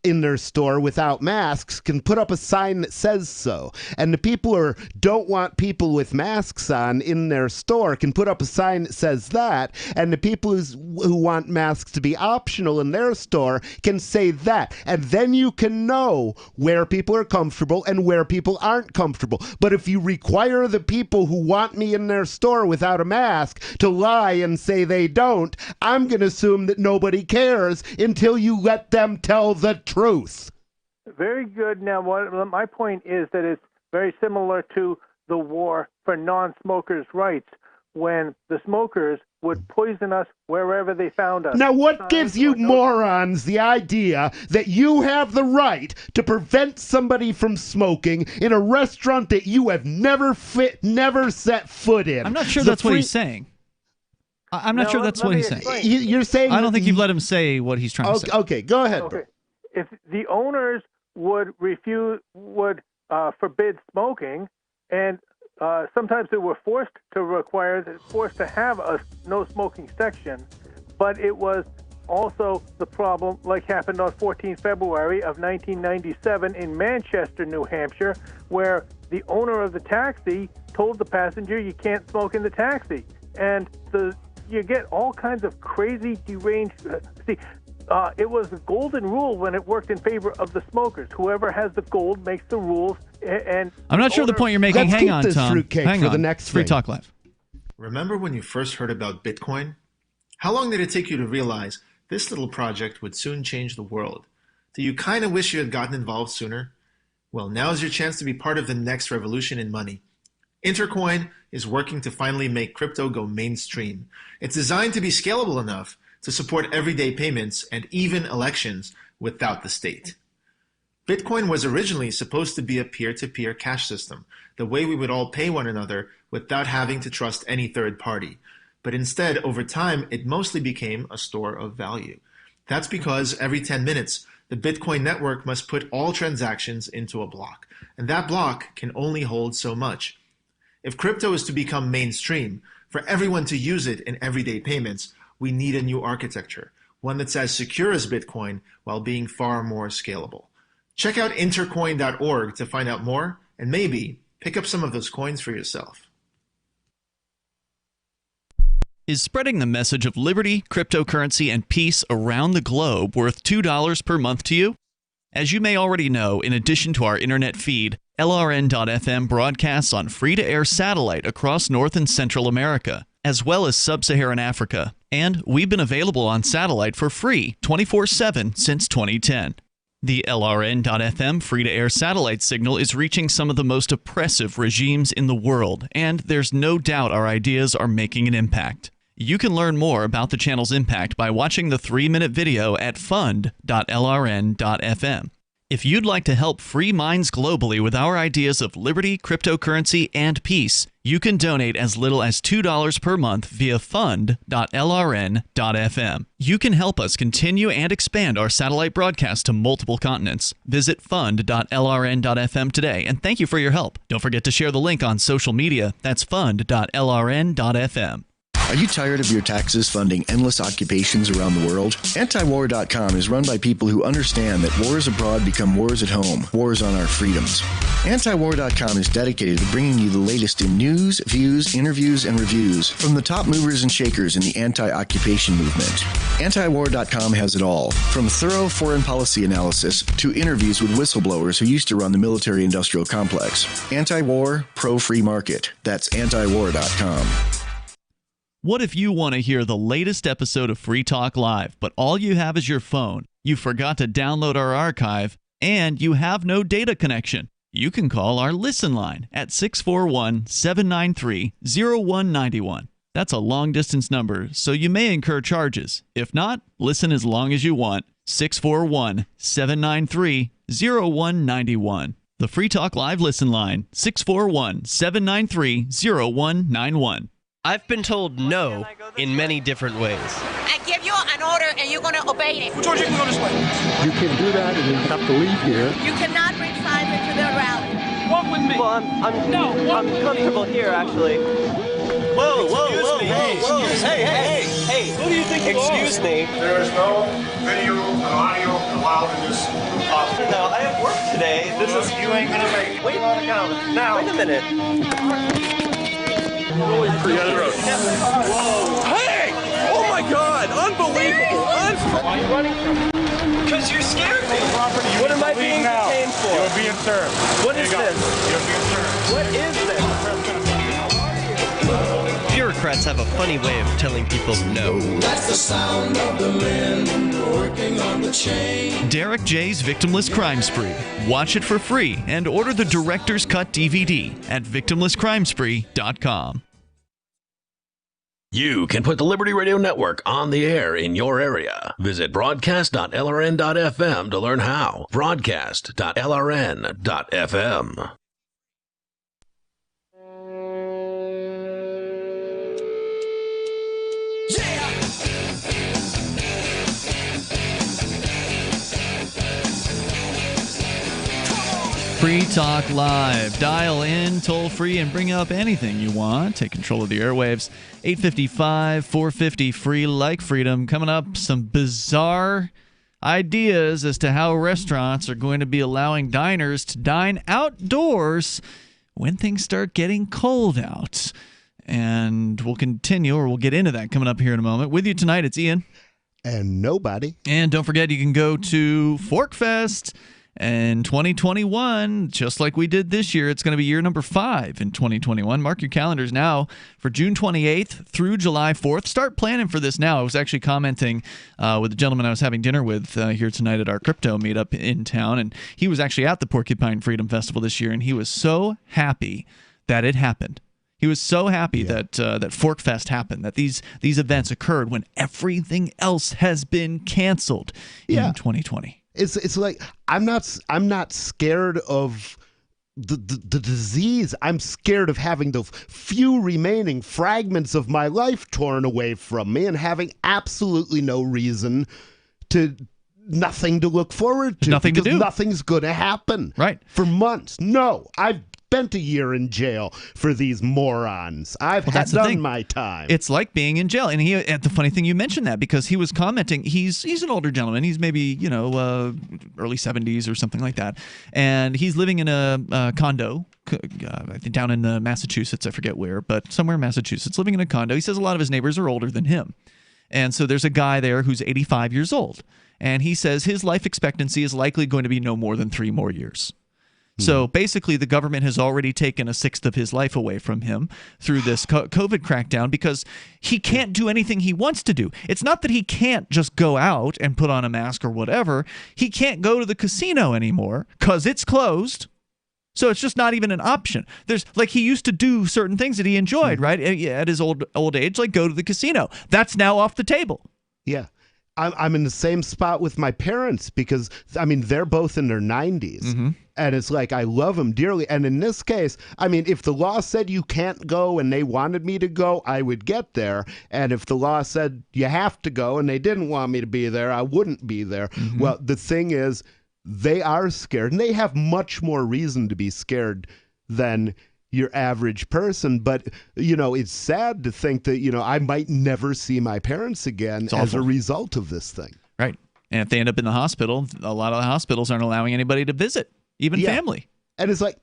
in their store without masks can put up a sign that says so. And the people who don't want people with masks on in their store can put up a sign that says that. And the people who want masks to be optional in their store can say that. And then you can know where people are comfortable and where people aren't comfortable. But if you require the people who want me in their store without a mask to lie and say they don't, I'm going to assume that nobody cares until you let them tell the truth. Very good. Now, my point is that it's very similar to the war for non-smokers' rights, when the smokers would poison us wherever they found us. Now, what gives you morons the idea that you have the right to prevent somebody from smoking in a restaurant that you have never set foot in? I'm not sure that's what he's saying. I'm not sure that's what he's saying. You're saying... I don't think you've let him say what he's trying to say. Okay, go ahead. Okay. If the owners would forbid smoking, and sometimes they were forced to have a no smoking section, but it was also the problem like happened on 14 February of 1997 in Manchester, New Hampshire, where the owner of the taxi told the passenger you can't smoke in the taxi. And you get all kinds of crazy, deranged... it was the golden rule when it worked in favor of the smokers. Whoever has the gold makes the rules. And I'm not sure the point you're making. Hang on, Tom. Hang on. The next Free Talk Live. Remember when you first heard about Bitcoin? How long did it take you to realize this little project would soon change the world? Do you kind of wish you had gotten involved sooner? Well, now's your chance to be part of the next revolution in money. Intercoin is working to finally make crypto go mainstream. It's designed to be scalable enough to support everyday payments and even elections without the state. Bitcoin was originally supposed to be a peer-to-peer cash system, the way we would all pay one another without having to trust any third party. But instead, over time, it mostly became a store of value. That's because every 10 minutes, the Bitcoin network must put all transactions into a block, and that block can only hold so much. If crypto is to become mainstream, for everyone to use it in everyday payments, we need a new architecture, one that's as secure as Bitcoin while being far more scalable. Check out intercoin.org to find out more, and maybe pick up some of those coins for yourself. Is spreading the message of liberty, cryptocurrency, and peace around the globe worth $2 per month to you? As you may already know, in addition to our internet feed, LRN.FM broadcasts on free-to-air satellite across North and Central America, as well as Sub-Saharan Africa. And we've been available on satellite for free 24/7 since 2010. The LRN.FM free-to-air satellite signal is reaching some of the most oppressive regimes in the world, and there's no doubt our ideas are making an impact. You can learn more about the channel's impact by watching the 3-minute video at fund.lrn.fm. If you'd like to help free minds globally with our ideas of liberty, cryptocurrency, and peace, you can donate as little as $2 per month via fund.lrn.fm. You can help us continue and expand our satellite broadcast to multiple continents. Visit fund.lrn.fm today, and thank you for your help. Don't forget to share the link on social media. That's fund.lrn.fm. Are you tired of your taxes funding endless occupations around the world? Antiwar.com is run by people who understand that wars abroad become wars at home, wars on our freedoms. Antiwar.com is dedicated to bringing you the latest in news, views, interviews, and reviews from the top movers and shakers in the anti-occupation movement. Antiwar.com has it all, from thorough foreign policy analysis to interviews with whistleblowers who used to run the military-industrial complex. Anti-war, pro-free market. That's antiwar.com. What if you want to hear the latest episode of Free Talk Live, but all you have is your phone, you forgot to download our archive, and you have no data connection? You can call our Listen line at 641-793-0191. That's a long-distance number, so you may incur charges. If not, listen as long as you want. 641-793-0191. The Free Talk Live Listen line, 641-793-0191. I've been told no in many different ways. I give you an order and you're going to obey it. George, you can go this way. You can do that and you have to leave here. You cannot bring signs into the rally. Walk with me. Well, I'm comfortable here, actually. Whoa. Hey. Who do you think you are? Excuse me. There is no video or audio allowed in this office. No, I have work today. You ain't going to make it. Wait a minute. Whoa. Hey! Oh my God! Unbelievable! Why are you running from me? Because you scared me. What am I being detained for? You're being served. What is this? You're being served. What is this? Bureaucrats have a funny way of telling people no. That's the sound of the men working on the chain. Derek J's Victimless Crime Spree. Watch it for free and order the Director's Cut DVD at victimlesscrimespree.com. You can put the Liberty Radio Network on the air in your area. Visit broadcast.lrn.fm to learn how. Broadcast.lrn.fm. Free Talk Live. Dial in toll free and bring up anything you want. Take control of the airwaves. 855-450-FREE like freedom. Coming up, some bizarre ideas as to how restaurants are going to be allowing diners to dine outdoors when things start getting cold out. And we'll continue, or we'll get into that coming up here in a moment. With you tonight, it's Ian. And nobody. And don't forget, you can go to ForkFest in 2021, just like we did this year. It's going to be year number 5 in 2021. Mark your calendars now for June 28th through July 4th. Start planning for this now. I was actually commenting with the gentleman I was having dinner with here tonight at our crypto meetup in town, and he was actually at the Porcupine Freedom Festival this year, and he was so happy that it happened. He was so happy that ForkFest happened, that these events occurred when everything else has been canceled in 2020. It's like I'm not scared of the disease. I'm scared of having the few remaining fragments of my life torn away from me and having absolutely no reason to. Nothing to look forward to. Nothing to do. Nothing's going to happen. Right. For months. No, I've spent a year in jail for these morons. I've done my time. It's like being in jail. And the funny thing, you mentioned that because he was commenting. He's an older gentleman. He's maybe early 70s or something like that, and he's living in a condo. I think down in Massachusetts. I forget where, but somewhere in Massachusetts, living in a condo. He says a lot of his neighbors are older than him, and so there's a guy there who's 85 years old. And he says his life expectancy is likely going to be no more than 3 more years. So basically, the government has already taken 1/6 of his life away from him through this COVID crackdown because he can't do anything he wants to do. It's not that he can't just go out and put on a mask or whatever. He can't go to the casino anymore because it's closed. So it's just not even an option. There's like he used to do certain things that he enjoyed, right? At his old age, like go to the casino. That's now off the table. Yeah. I'm in the same spot with my parents because, I mean, they're both in their 90s. Mm-hmm. And it's like, I love them dearly. And in this case, I mean, if the law said you can't go and they wanted me to go, I would get there. And if the law said you have to go and they didn't want me to be there, I wouldn't be there. Mm-hmm. Well, the thing is, they are scared. And they have much more reason to be scared than your average person. But, it's sad to think that, I might never see my parents again as a result of this thing. Right. And if they end up in the hospital, a lot of the hospitals aren't allowing anybody to visit, even family. And it's like,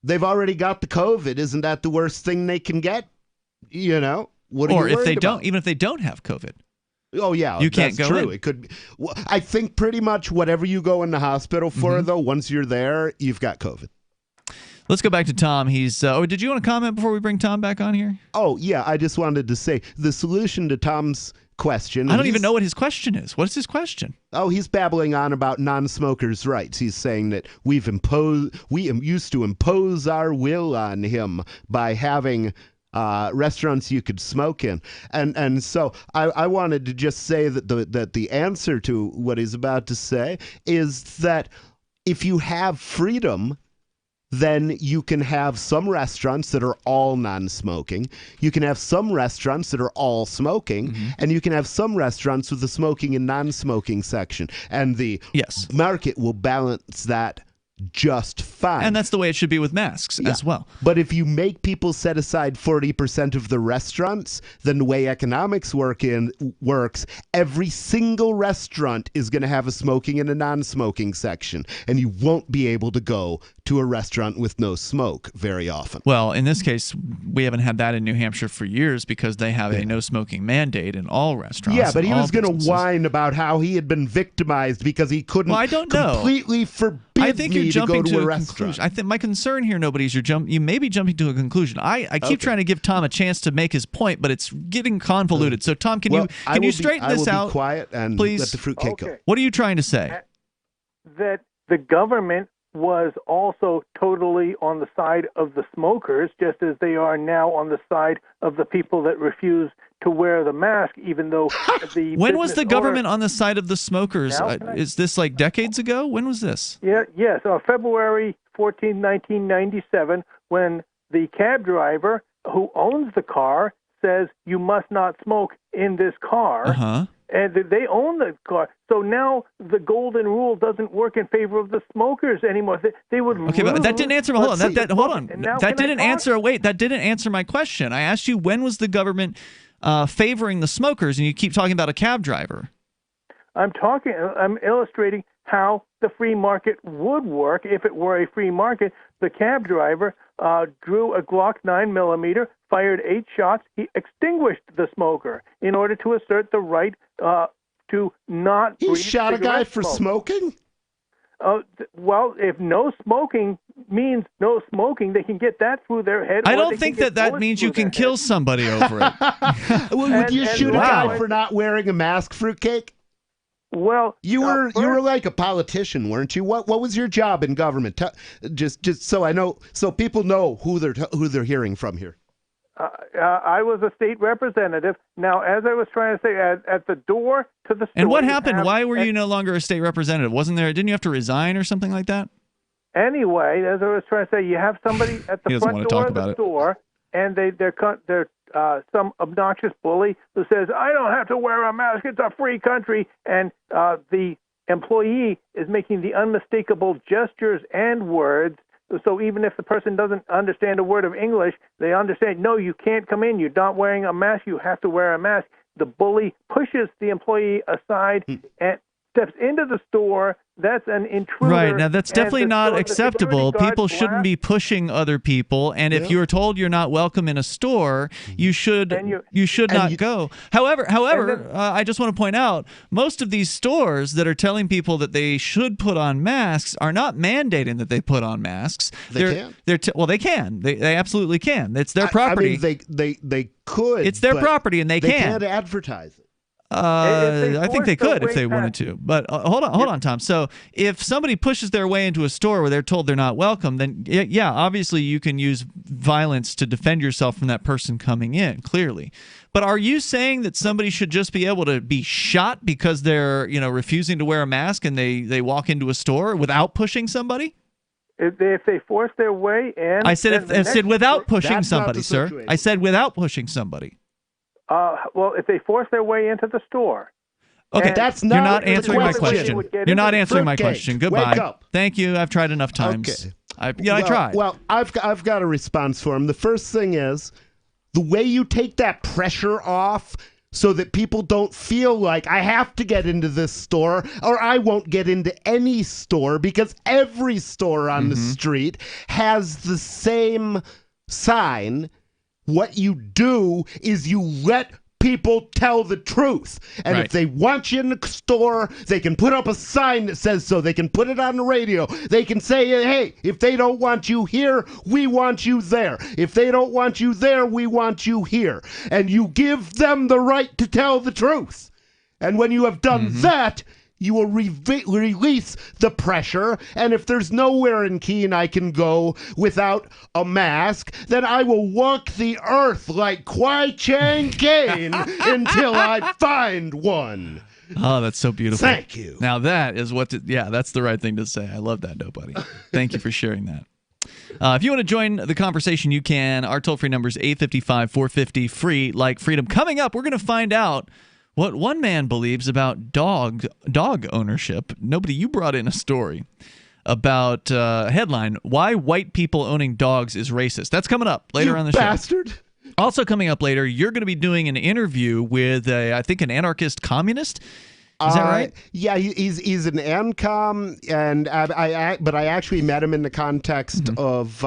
they've already got the COVID. Isn't that the worst thing they can get? What are you worried about? Even if they don't have COVID. Oh, yeah. You can't go in. It could be. Well, I think pretty much whatever you go in the hospital for, though, once you're there, you've got COVID. Let's go back to Tom. Did you want to comment before we bring Tom back on here? Oh, yeah. I just wanted to say the solution to Tom's question. I don't even know what his question is. What's his question? Oh, he's babbling on about non-smokers' rights. He's saying that we used to impose our will on him by having restaurants you could smoke in. And so I wanted to just say that the answer to what he's about to say is that if you have freedom, then you can have some restaurants that are all non-smoking. You can have some restaurants that are all smoking, and you can have some restaurants with the smoking and non-smoking section. And the market will balance that just fine. And that's the way it should be with masks as well. But if you make people set aside 40% of the restaurants, then the way economics works, every single restaurant is going to have a smoking and a non-smoking section, and you won't be able to go to a restaurant with no smoke very often. Well, in this case, we haven't had that in New Hampshire for years because they have a no smoking mandate in all restaurants. Yeah, but he was going to whine about how he had been victimized because he couldn't completely forbid me to go to a restaurant. I think my concern here, you may be jumping to a conclusion. I keep trying to give Tom a chance to make his point, but it's getting convoluted. So, Tom, can you straighten this out? Be quiet and please let the fruitcake go. What are you trying to say? That the government was also totally on the side of the smokers, just as they are now on the side of the people that refuse to wear the mask, even though the When was the government on the side of the smokers? Is this like decades ago? When was this? Yes, February 14, 1997, when the cab driver who owns the car says you must not smoke in this car. And they own the car. So now the golden rule doesn't work in favor of the smokers anymore. They would but that didn't answer. Hold on. That didn't answer my question. I asked you, when was the government favoring the smokers, and you keep talking about a cab driver. I'm illustrating how the free market would work if it were a free market. The cab driver drew a Glock 9mm, fired 8 shots. He extinguished the smoker in order to assert the right to not breathe. He shot a guy for smoking? Well, if no smoking means no smoking, they can get that through their head. I don't think that means you can kill somebody over it. Would you shoot a guy for not wearing a mask, fruitcake? Well, you were like a politician, weren't you? What was your job in government? Just so I know, so people know who they're hearing from here. I was a state representative. Now, as I was trying to say, at the door to the store. And what happened? Why were you no longer a state representative? Didn't you have to resign or something like that? Anyway, as I was trying to say, you have somebody at the front door of the store, and they're some obnoxious bully who says, I don't have to wear a mask, it's a free country, and the employee is making the unmistakable gestures and words, so even if the person doesn't understand a word of English, they understand, no, you can't come in, you're not wearing a mask, you have to wear a mask. The bully pushes the employee aside and steps into the store. That's an intruder. Right. Now, that's definitely not acceptable. People shouldn't be pushing other people. And if you're told you're not welcome in a store, you should not go. However, I just want to point out, most of these stores that are telling people that they should put on masks are not mandating that they put on masks. They can. They absolutely can. It's their property. I mean, they could. It's their property, and they can. They can't advertise it. I think they could if they wanted to. But hold on, Tom. So if somebody pushes their way into a store where they're told they're not welcome, then yeah, obviously you can use violence to defend yourself from that person coming in, clearly. But are you saying that somebody should just be able to be shot because they're, refusing to wear a mask and they walk into a store without pushing somebody? If they force their way in, I said without pushing somebody, sir. I said without pushing somebody. Well, if they force their way into the store. Okay, you're not answering my question. You're not answering my question. Goodbye. Wake up. Thank you. I've tried enough times. Okay. I tried. Well, I've got a response for him. The first thing is the way you take that pressure off so that people don't feel like I have to get into this store or I won't get into any store, because every store on the street has the same sign. What you do is you let people tell the truth. And if they want you in the store, they can put up a sign that says so. They can put it on the radio. They can say, hey, if they don't want you here, we want you there. If they don't want you there, we want you here. And you give them the right to tell the truth. And when you have done that, you will release the pressure, and if there's nowhere in Keene I can go without a mask, then I will walk the earth like Kwai Chang Caine until I find one. Oh, that's so beautiful. Thank you. Now that is that's the right thing to say. I love that, Nobody. Thank you for sharing that. If you want to join the conversation, you can. Our toll-free number is 855-450-FREE, like freedom. Coming up, we're going to find out what one man believes about dog ownership. Nobody, you brought in a story about headline, Why White People Owning Dogs is Racist. That's coming up later on the show. Bastard. Also coming up later, you're going to be doing an interview with, I think, an anarchist communist. Is that right? Yeah, he's an ANCOM, and but I actually met him in the context of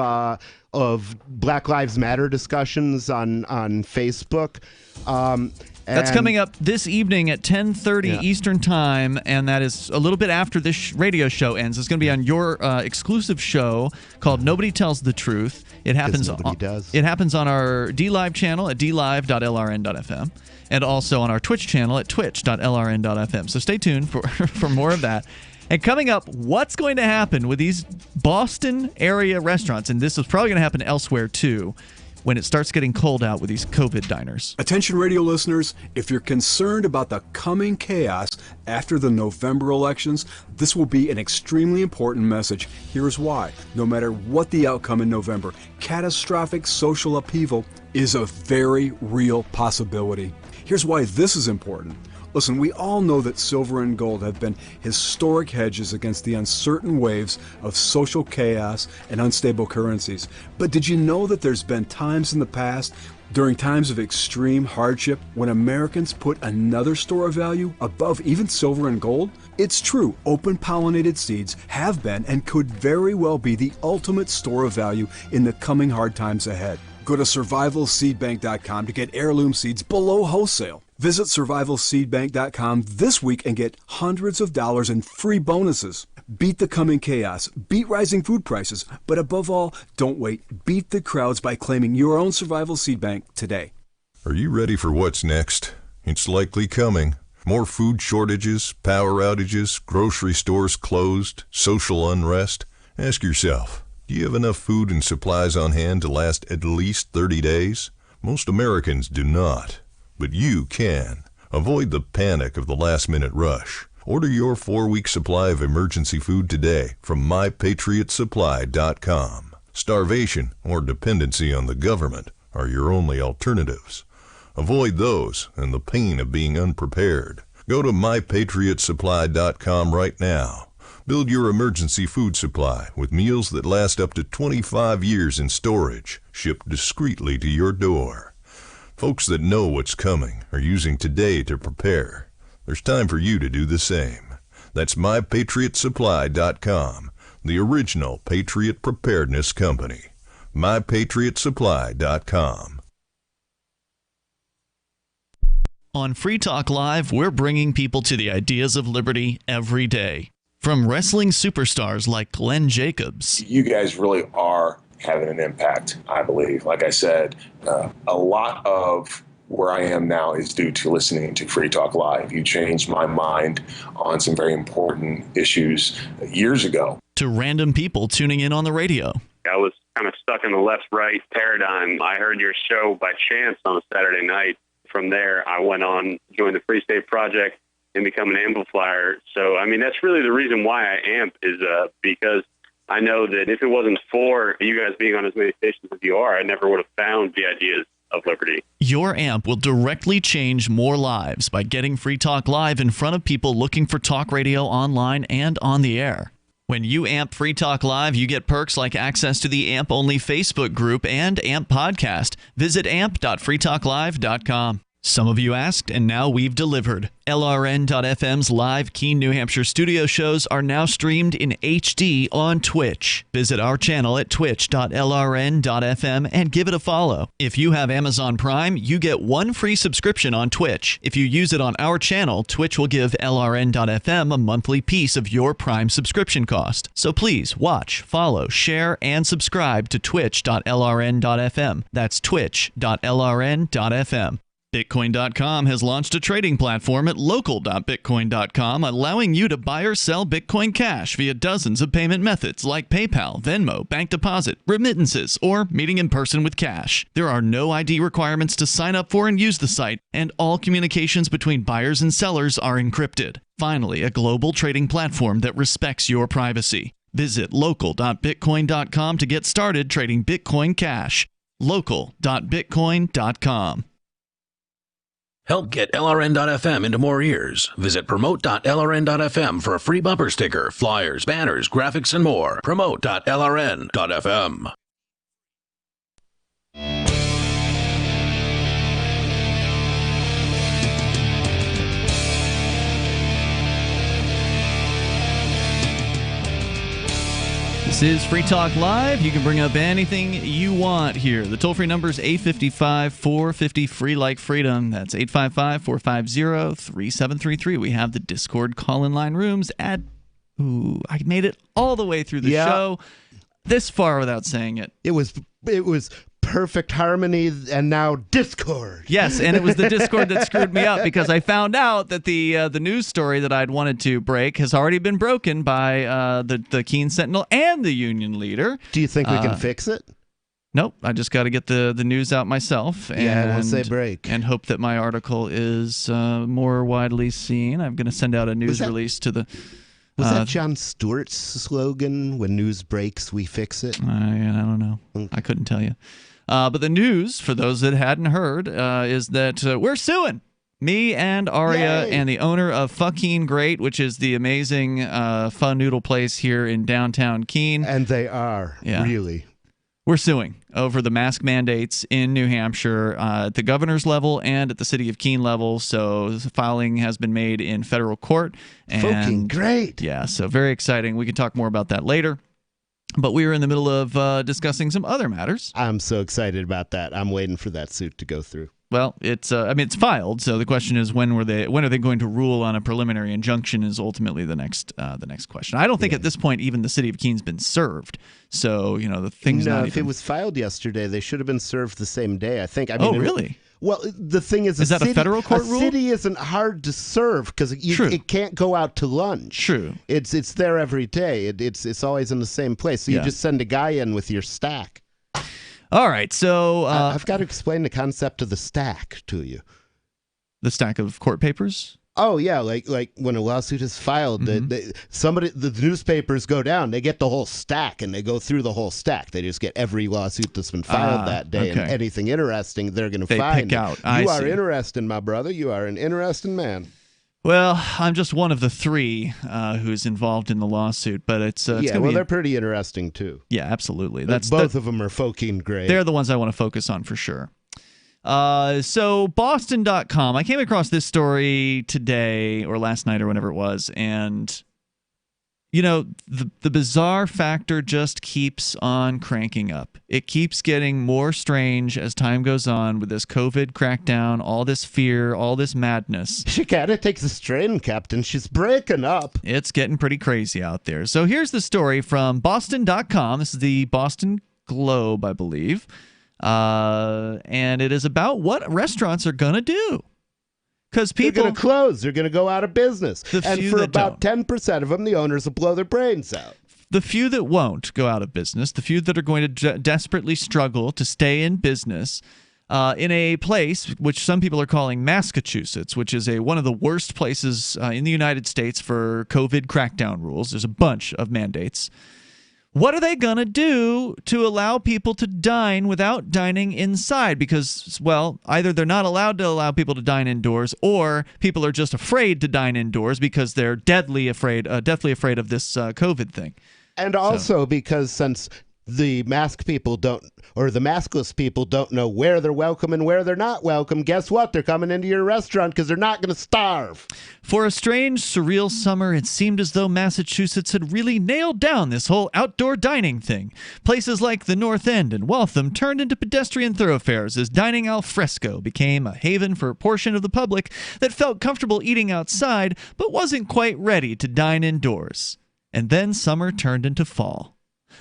Black Lives Matter discussions on Facebook. That's coming up this evening at 10:30 Eastern Time, and that is a little bit after this radio show ends. It's going to be on your exclusive show called Nobody Tells the Truth. It happens on our DLive channel at dlive.lrn.fm, and also on our Twitch channel at twitch.lrn.fm. So stay tuned for more of that. And coming up, what's going to happen with these Boston area restaurants? And this is probably going to happen elsewhere too, when it starts getting cold out with these COVID diners. Attention radio listeners, if you're concerned about the coming chaos after the November elections, this will be an extremely important message. Here's why. No matter what the outcome in November, catastrophic social upheaval is a very real possibility. Here's why this is important. Listen, we all know that silver and gold have been historic hedges against the uncertain waves of social chaos and unstable currencies. But did you know that there's been times in the past, during times of extreme hardship, when Americans put another store of value above even silver and gold? It's true, open pollinated seeds have been and could very well be the ultimate store of value in the coming hard times ahead. Go to survivalseedbank.com to get heirloom seeds below wholesale. Visit survivalseedbank.com this week and get hundreds of dollars in free bonuses. Beat the coming chaos, beat rising food prices, but above all, don't wait. Beat the crowds by claiming your own Survival Seed Bank today. Are you ready for what's next? It's likely coming. More food shortages, power outages, grocery stores closed, social unrest. Ask yourself, do you have enough food and supplies on hand to last at least 30 days? Most Americans do not, but you can. Avoid the panic of the last-minute rush. Order your 4-week supply of emergency food today from mypatriotsupply.com. Starvation or dependency on the government are your only alternatives. Avoid those and the pain of being unprepared. Go to mypatriotsupply.com right now. Build your emergency food supply with meals that last up to 25 years in storage, shipped discreetly to your door. Folks that know what's coming are using today to prepare. There's time for you to do the same. That's mypatriotsupply.com, the original Patriot Preparedness Company. mypatriotsupply.com. On Free Talk Live, we're bringing people to the ideas of liberty every day. From wrestling superstars like Glenn Jacobs. You guys really are having an impact, I believe. Like I said, a lot of where I am now is due to listening to Free Talk Live. You changed my mind on some very important issues years ago. To random people tuning in on the radio. I was kind of stuck in the left-right paradigm. I heard your show by chance on a Saturday night. From there, I went on, joined the Free State Project, and become an amplifier. So, I mean, that's really the reason why I amp is because I know that if it wasn't for you guys being on as many stations as you are, I never would have found the ideas of liberty. Your amp will directly change more lives by getting Free Talk Live in front of people looking for talk radio online and on the air. When you amp Free Talk Live, you get perks like access to the AMP-only Facebook group and AMP podcast. Visit amp.freetalklive.com. Some of you asked, and now we've delivered. LRN.FM's live Keene, New Hampshire studio shows are now streamed in HD on Twitch. Visit our channel at twitch.lrn.fm and give it a follow. If you have Amazon Prime, you get one free subscription on Twitch. If you use it on our channel, Twitch will give LRN.FM a monthly piece of your Prime subscription cost. So please watch, follow, share, and subscribe to twitch.lrn.fm. That's twitch.lrn.fm. Bitcoin.com has launched a trading platform at local.bitcoin.com, allowing you to buy or sell Bitcoin Cash via dozens of payment methods like PayPal, Venmo, bank deposit, remittances, or meeting in person with cash. There are no ID requirements to sign up for and use the site, and all communications between buyers and sellers are encrypted. Finally, a global trading platform that respects your privacy. Visit local.bitcoin.com to get started trading Bitcoin Cash. local.bitcoin.com. Help get LRN.FM into more ears. Visit promote.lrn.fm for a free bumper sticker, flyers, banners, graphics, and more. Promote.lrn.fm. This is Free Talk Live. You can bring up anything you want here. The toll-free number is 855-450 free like freedom. That's 855-450-3733. We have the Discord call-in line rooms at... Ooh, I made it all the way through the show this far without saying it. It was perfect harmony, and now Discord. Yes, and it was the Discord that screwed me up because I found out that the news story that I'd wanted to break has already been broken by the Keene Sentinel and the Union leader. Do you think we can fix it? Nope. I just got to get the news out myself. And, we'll say break. And hope that my article is more widely seen. I'm going to send out a news release to the... Was that Jon Stewart's slogan, when news breaks, we fix it? I don't know. I couldn't tell you. But the news, for those that hadn't heard, is that we're suing. Me and Aria and the owner of Fucking Great, which is the amazing fun noodle place here in downtown Keene. And they are, really. We're suing over the mask mandates in New Hampshire at the governor's level and at the city of Keene level. So filing has been made in federal court. And, Fucking great. Yeah, so very exciting. We can talk more about that later. But we were in the middle of discussing some other matters. I'm so excited about that. I'm waiting for that suit to go through. Well, it's it's filed, so the question is when are they going to rule on a preliminary injunction is ultimately the next question. I don't think at this point even the city of Keene's been served. So, the thing's not if it was filed yesterday, they should have been served the same day, I think. Really? Well, the thing is that a federal court rule? A city isn't hard to serve because it can't go out to lunch. True. It's there every day. It's always in the same place. So you just send a guy in with your stack. All right, so I've got to explain the concept of the stack to you. The stack of court papers? Oh yeah, like when a lawsuit is filed, the newspapers go down, they get the whole stack and they go through the whole stack. They just get every lawsuit that's been filed that day, and anything interesting they're going to find. Pick out. You are interesting, my brother. You are an interesting man. Well, I'm just one of the three who's involved in the lawsuit, but it's they're pretty interesting too. Yeah, absolutely. Both of them are fucking great. They're the ones I want to focus on for sure. So Boston.com, I came across this story today or last night or whenever it was, and the bizarre factor just keeps on cranking up. It keeps getting more strange as time goes on with this COVID crackdown, all this fear, all this madness. She gotta take the strain, Captain. She's breaking up. It's getting pretty crazy out there. So here's the story from Boston.com. This is the Boston Globe, I believe. And it is about what restaurants are going to do. Because people... They're going to close. They're going to go out of business. And for about 10% of them, the owners will blow their brains out. The few that won't go out of business, the few that are going to desperately struggle to stay in business in a place which some people are calling Massachusetts, which is one of the worst places in the United States for COVID crackdown rules. There's a bunch of mandates. What are they going to do to allow people to dine without dining inside? Because, well, either they're not allowed to allow people to dine indoors, or people are just afraid to dine indoors because they're deathly afraid of this COVID thing. And also because since the mask people the maskless people don't know where they're welcome and where they're not welcome, guess what? They're coming into your restaurant because they're not going to starve. For a strange, surreal summer, it seemed as though Massachusetts had really nailed down this whole outdoor dining thing. Places like the North End and Waltham turned into pedestrian thoroughfares as dining al fresco became a haven for a portion of the public that felt comfortable eating outside but wasn't quite ready to dine indoors. And then summer turned into fall.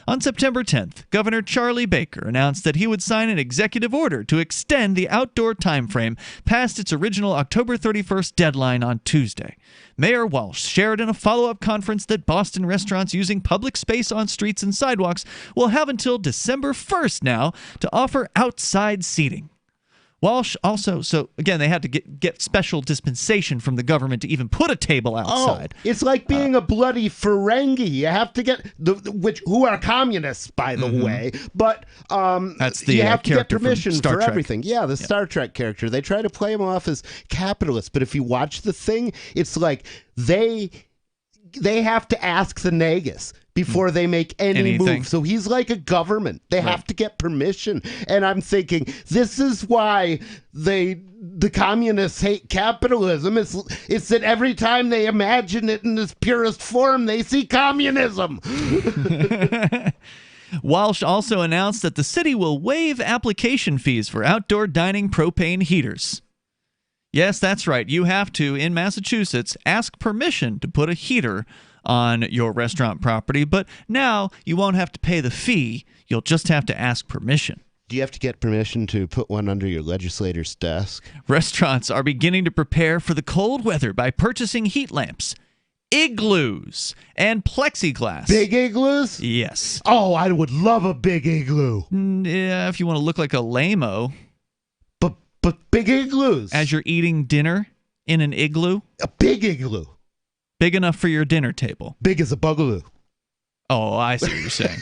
On September 10th, Governor Charlie Baker announced that he would sign an executive order to extend the outdoor timeframe past its original October 31st deadline on Tuesday. Mayor Walsh shared in a follow-up conference that Boston restaurants using public space on streets and sidewalks will have until December 1st now to offer outside seating. Walsh also, so again, they had to get special dispensation from the government to even put a table outside. Oh, it's like being a bloody Ferengi. You have to get who are communists, by the way, but that's the you have to get character permission from Star for Trek. everything. Yeah, the Star Trek character. They try to play him off as capitalist, but if you watch the thing, it's like they have to ask the Nagus before they make any move. So he's like a government. They have to get permission. And I'm thinking, this is why the communists hate capitalism. It's that every time they imagine it in its purest form, they see communism. Walsh also announced that the city will waive application fees for outdoor dining propane heaters. Yes, that's right. You have to, in Massachusetts, ask permission to put a heater on your restaurant property, but now you won't have to pay the fee. You'll just have to ask permission. Do you have to get permission to put one under your legislator's desk? Restaurants are beginning to prepare for the cold weather by purchasing heat lamps, igloos, and plexiglass. Big igloos? Yes. Oh, I would love a big igloo. Yeah, if you want to look like a lame-o. But big igloos. As you're eating dinner in an igloo? A big igloo. Big enough for your dinner table. Big as a bugaloo. Oh, I see what you're saying.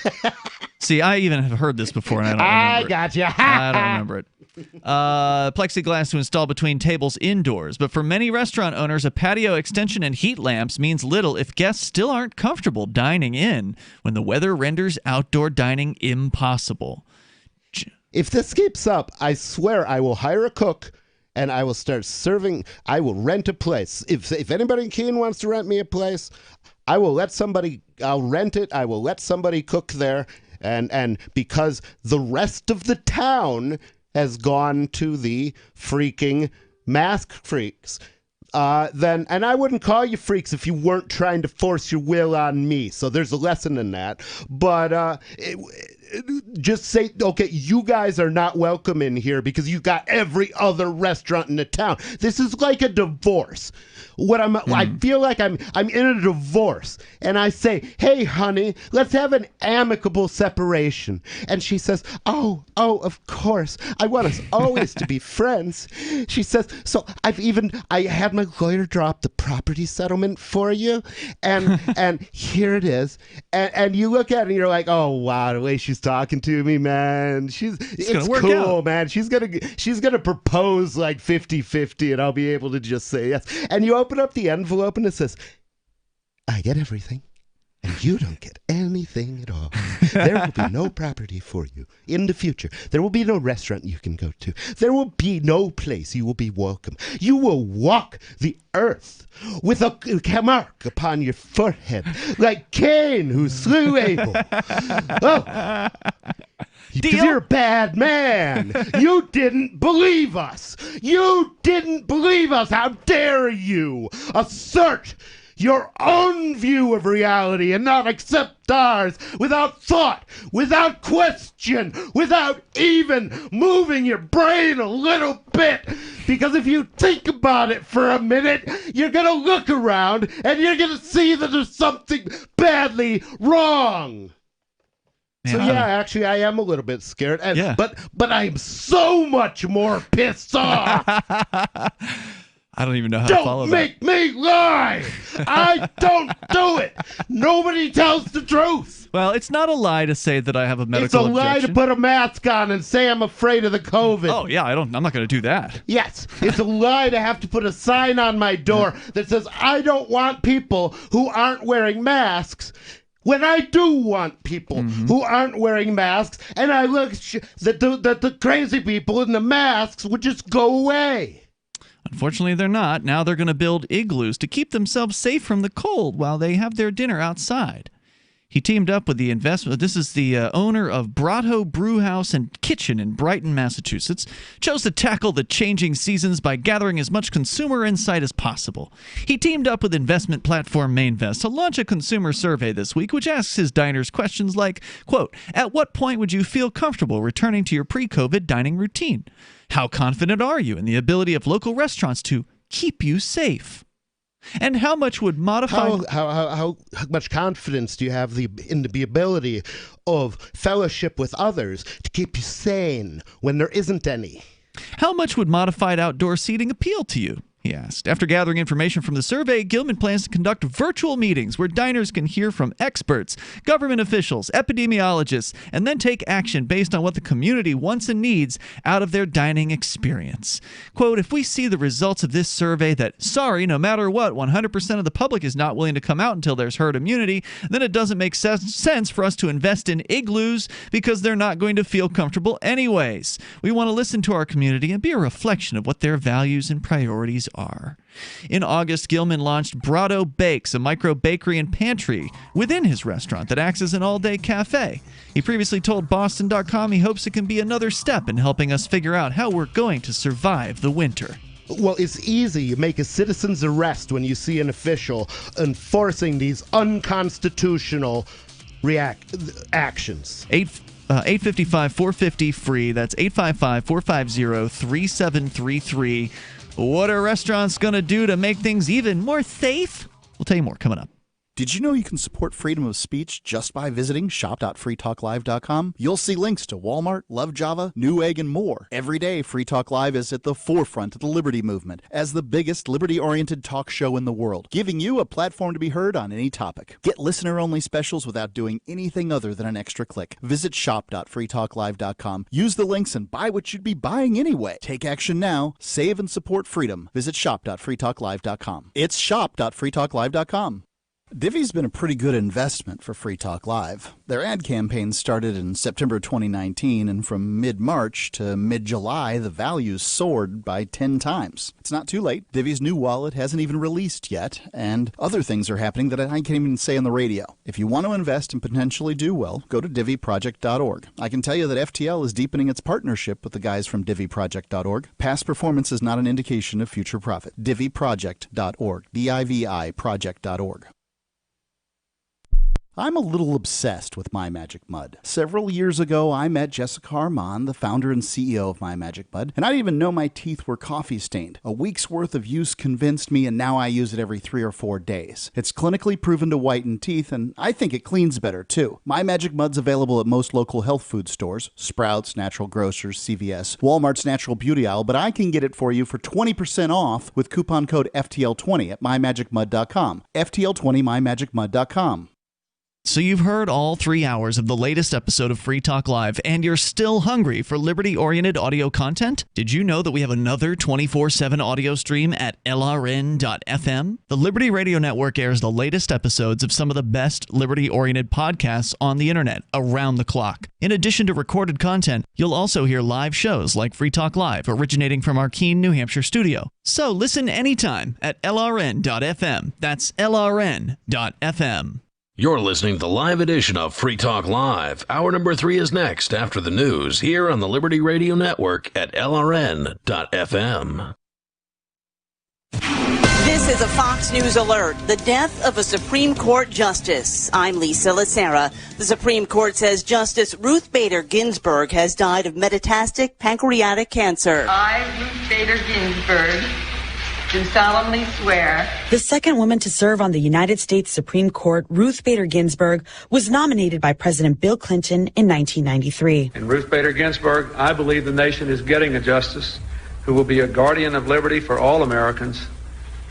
See, I even have heard this before, and I don't remember I got you. I don't remember it. Plexiglass to install between tables indoors, but for many restaurant owners, a patio extension and heat lamps means little if guests still aren't comfortable dining in when the weather renders outdoor dining impossible. If this keeps up, I swear I will hire a cook and I will start serving. I will rent a place. If anybody in Keene wants to rent me a place, I'll rent it. I will let somebody cook there. And because the rest of the town has gone to the freaking mask freaks, and I wouldn't call you freaks if you weren't trying to force your will on me. So there's a lesson in that. But just say, okay, you guys are not welcome in here because you got every other restaurant in the town. This is like a divorce. I feel like I'm in a divorce, and I say, hey, honey, let's have an amicable separation. And she says, oh, of course. I want us always to be friends. She says, so I had my lawyer draw up the property settlement for you, and here it is. And you look at it and you're like, oh wow, the way she's talking to me, man. It's work cool, out. man. She's gonna propose like 50-50, and I'll be able to just say yes. And you open up the envelope and it says, I get everything and you don't get anything at all. There will be no property for you in the future. There will be no restaurant you can go to. There will be no place you will be welcome. You will walk the earth with a mark upon your forehead like Cain who slew Abel. Oh, because you're a bad man. You didn't believe us. You didn't believe us. How dare you assert your own view of reality and not accept ours without thought, without question, without even moving your brain a little bit. Because if you think about it for a minute, you're going to look around and you're going to see that there's something badly wrong. Man, so yeah, actually, I am a little bit scared, but I'm so much more pissed off. I don't even know how to follow that. Don't make me lie. I don't do it. Nobody tells the truth. Well, it's not a lie to say that I have a medical objection. It's a lie to put a mask on and say I'm afraid of the COVID. Oh yeah, I'm not going to do that. Yes, it's a lie to have to put a sign on my door that says I don't want people who aren't wearing masks. When I do want people who aren't wearing masks, and I look that the crazy people in the masks would just go away. Unfortunately, they're not. Now they're going to build igloos to keep themselves safe from the cold while they have their dinner outside. He teamed up with the investment. This is the owner of Brotto Brewhouse and Kitchen in Brighton, Massachusetts. Chose to tackle the changing seasons by gathering as much consumer insight as possible. He teamed up with investment platform Mainvest to launch a consumer survey this week, which asks his diners questions like, quote, at what point would you feel comfortable returning to your pre-COVID dining routine? How confident are you in the ability of local restaurants to keep you safe? And how much would modify... How much confidence do you have in the ability of fellowship with others to keep you sane when there isn't any? How much would modified outdoor seating appeal to you? He asked. After gathering information from the survey, Gilman plans to conduct virtual meetings where diners can hear from experts, government officials, epidemiologists, and then take action based on what the community wants and needs out of their dining experience. Quote, if we see the results of this survey that, sorry, no matter what, 100% of the public is not willing to come out until there's herd immunity, then it doesn't make sense for us to invest in igloos because they're not going to feel comfortable anyways. We want to listen to our community and be a reflection of what their values and priorities are. In August, Gilman launched Brotto Bakes, a micro bakery and pantry within his restaurant that acts as an all-day cafe. He previously told Boston.com he hopes it can be another step in helping us figure out how we're going to survive the winter. Well, it's easy. You make a citizen's arrest when you see an official enforcing these unconstitutional actions. 855-450-FREE. That's 855-450-3733. What are restaurants going to do to make things even more safe? We'll tell you more coming up. Did you know you can support freedom of speech just by visiting shop.freetalklive.com? You'll see links to Walmart, Love Java, Newegg, and more. Every day, Free Talk Live is at the forefront of the liberty movement as the biggest liberty-oriented talk show in the world, giving you a platform to be heard on any topic. Get listener-only specials without doing anything other than an extra click. Visit shop.freetalklive.com. Use the links and buy what you'd be buying anyway. Take action now. Save and support freedom. Visit shop.freetalklive.com. It's shop.freetalklive.com. Divvy's been a pretty good investment for Free Talk Live. Their ad campaign started in September 2019, and from mid-March to mid-July, the values soared by 10 times. It's not too late. Divvy's new wallet hasn't even released yet, and other things are happening that I can't even say on the radio. If you want to invest and potentially do well, go to divvyproject.org. I can tell you that FTL is deepening its partnership with the guys from divvyproject.org. Past performance is not an indication of future profit. divvyproject.org. DIVI project.org. I'm a little obsessed with My Magic Mud. Several years ago, I met Jessica Armand, the founder and CEO of My Magic Mud, and I didn't even know my teeth were coffee stained. A week's worth of use convinced me, and now I use it every 3 or 4 days. It's clinically proven to whiten teeth, and I think it cleans better, too. My Magic Mud's available at most local health food stores, Sprouts, Natural Grocers, CVS, Walmart's Natural Beauty Aisle, but I can get it for you for 20% off with coupon code FTL20 at mymagicmud.com. FTL20 mymagicmud.com. So you've heard all 3 hours of the latest episode of Free Talk Live, and you're still hungry for liberty-oriented audio content? Did you know that we have another 24/7 audio stream at LRN.FM? The Liberty Radio Network airs the latest episodes of some of the best liberty-oriented podcasts on the internet around the clock. In addition to recorded content, you'll also hear live shows like Free Talk Live, originating from our Keene, New Hampshire studio. So listen anytime at LRN.FM. That's LRN.FM. You're listening to the live edition of Free Talk Live. Hour number 3 is next after the news here on the Liberty Radio Network at LRN.FM. This is a Fox News alert. The death of a Supreme Court justice. I'm Lisa Lacera. The Supreme Court says Justice Ruth Bader Ginsburg has died of metastatic pancreatic cancer. I, Ruth Bader Ginsburg, do solemnly swear. The second woman to serve on the United States Supreme Court, Ruth Bader Ginsburg, was nominated by President Bill Clinton in 1993. In Ruth Bader Ginsburg, I believe the nation is getting a justice who will be a guardian of liberty for all Americans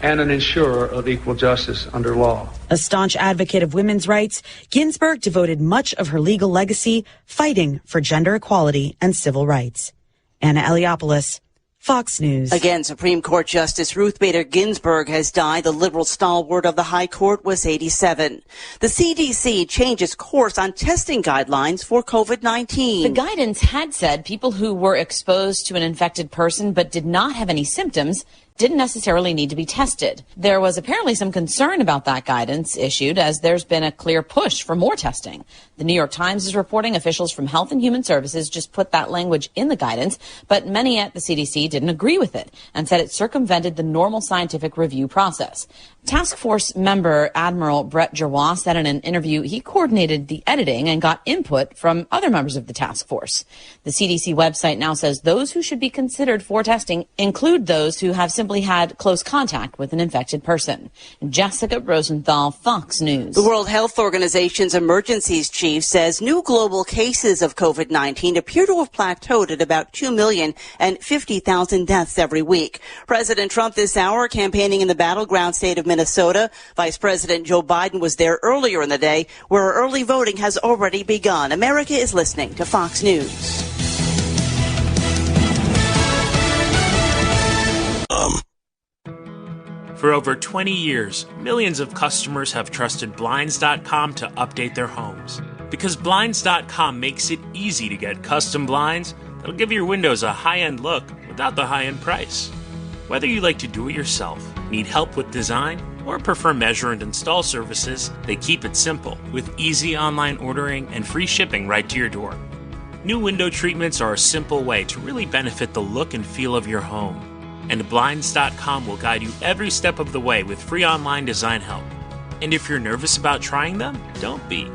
and an ensurer of equal justice under law. A staunch advocate of women's rights, Ginsburg devoted much of her legal legacy fighting for gender equality and civil rights. Anna Eliopoulos, Fox News. Again, Supreme Court Justice Ruth Bader Ginsburg has died. The liberal stalwart of the High Court was 87. The CDC changes course on testing guidelines for COVID-19. The guidance had said people who were exposed to an infected person but did not have any symptoms didn't necessarily need to be tested. There was apparently some concern about that guidance issued, as there's been a clear push for more testing. The New York Times is reporting officials from Health and Human Services just put that language in the guidance, but many at the CDC didn't agree with it and said it circumvented the normal scientific review process. Task Force member Admiral Brett Giroir said in an interview he coordinated the editing and got input from other members of the task force. The CDC website now says those who should be considered for testing include those who have simply had close contact with an infected person. Jessica Rosenthal, Fox News. The World Health Organization's emergencies chief says new global cases of COVID-19 appear to have plateaued at about 2,050,000 deaths every week. President Trump this hour campaigning in the battleground state of Minnesota. Vice President Joe Biden was there earlier in the day, where early voting has already begun. America is listening to Fox News. For over 20 years, millions of customers have trusted Blinds.com to update their homes. Because Blinds.com makes it easy to get custom blinds that'll give your windows a high-end look without the high-end price. Whether you like to do it yourself, need help with design, or prefer measure and install services, they keep it simple with easy online ordering and free shipping right to your door. New window treatments are a simple way to really benefit the look and feel of your home. And Blinds.com will guide you every step of the way with free online design help. And if you're nervous about trying them, don't be.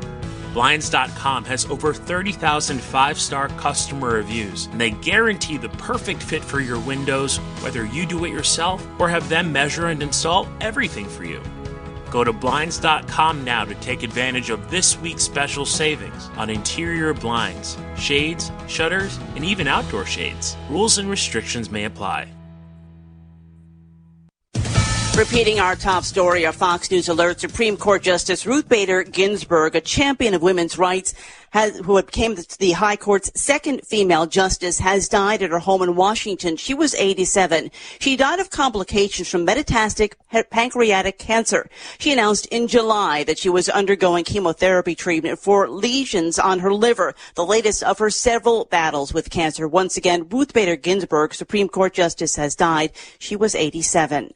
Blinds.com has over 30,000 5-star customer reviews, and they guarantee the perfect fit for your windows, whether you do it yourself or have them measure and install everything for you. Go to Blinds.com now to take advantage of this week's special savings on interior blinds, shades, shutters, and even outdoor shades. Rules and restrictions may apply. Repeating our top story, our Fox News alert, Supreme Court Justice Ruth Bader Ginsburg, a champion of women's rights, who became the High Court's second female justice, has died at her home in Washington. She was 87. She died of complications from metastatic pancreatic cancer. She announced in July that she was undergoing chemotherapy treatment for lesions on her liver, the latest of her several battles with cancer. Once again, Ruth Bader Ginsburg, Supreme Court justice, has died. She was 87.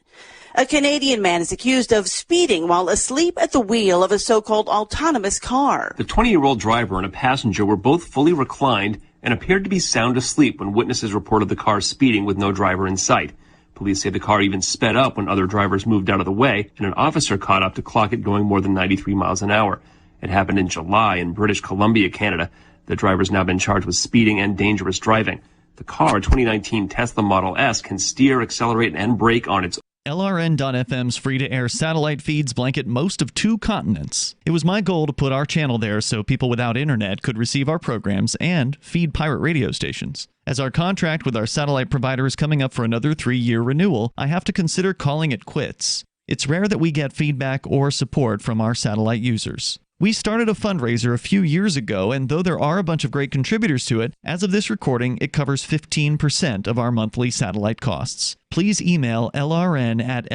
A Canadian man is accused of speeding while asleep at the wheel of a so-called autonomous car. The 20-year-old driver and a passenger were both fully reclined and appeared to be sound asleep when witnesses reported the car speeding with no driver in sight. Police say the car even sped up when other drivers moved out of the way, and an officer caught up to clock it going more than 93 miles an hour. It happened in July in British Columbia, Canada. The driver's now been charged with speeding and dangerous driving. The car, a 2019 Tesla Model S, can steer, accelerate, and brake on its own. LRN.FM's free-to-air satellite feeds blanket most of 2 continents. It was my goal to put our channel there so people without internet could receive our programs and feed pirate radio stations. As our contract with our satellite provider is coming up for another 3-year renewal, I have to consider calling it quits. It's rare that we get feedback or support from our satellite users. We started a fundraiser a few years ago, and though there are a bunch of great contributors to it, as of this recording, it covers 15% of our monthly satellite costs. Please email lrn@lrn.fm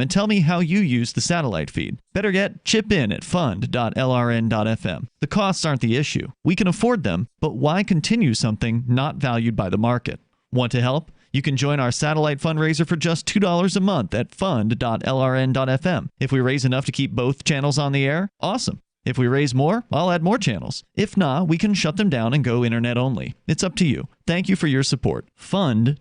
and tell me how you use the satellite feed. Better yet, chip in at fund.lrn.fm. The costs aren't the issue. We can afford them, but why continue something not valued by the market? Want to help? You can join our satellite fundraiser for just $2 a month at fund.lrn.fm. If we raise enough to keep both channels on the air, awesome. If we raise more, I'll add more channels. If not, we can shut them down and go internet only. It's up to you. Thank you for your support. Fund.lrn.fm.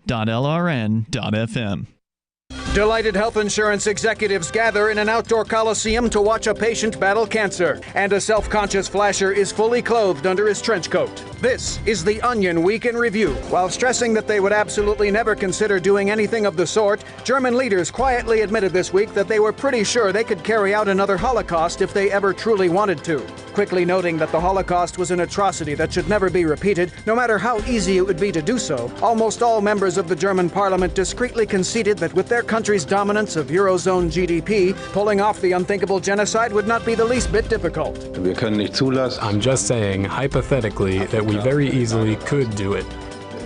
Delighted health insurance executives gather in an outdoor coliseum to watch a patient battle cancer. And a self-conscious flasher is fully clothed under his trench coat. This is the Onion Week in Review. While stressing that they would absolutely never consider doing anything of the sort, German leaders quietly admitted this week that they were pretty sure they could carry out another Holocaust if they ever truly wanted to. Quickly noting that the Holocaust was an atrocity that should never be repeated, no matter how easy it would be to do so, almost all members of the German parliament discreetly conceded that with their country's dominance of Eurozone GDP, pulling off the unthinkable genocide would not be the least bit difficult. I'm just saying, hypothetically, that we very easily could do it.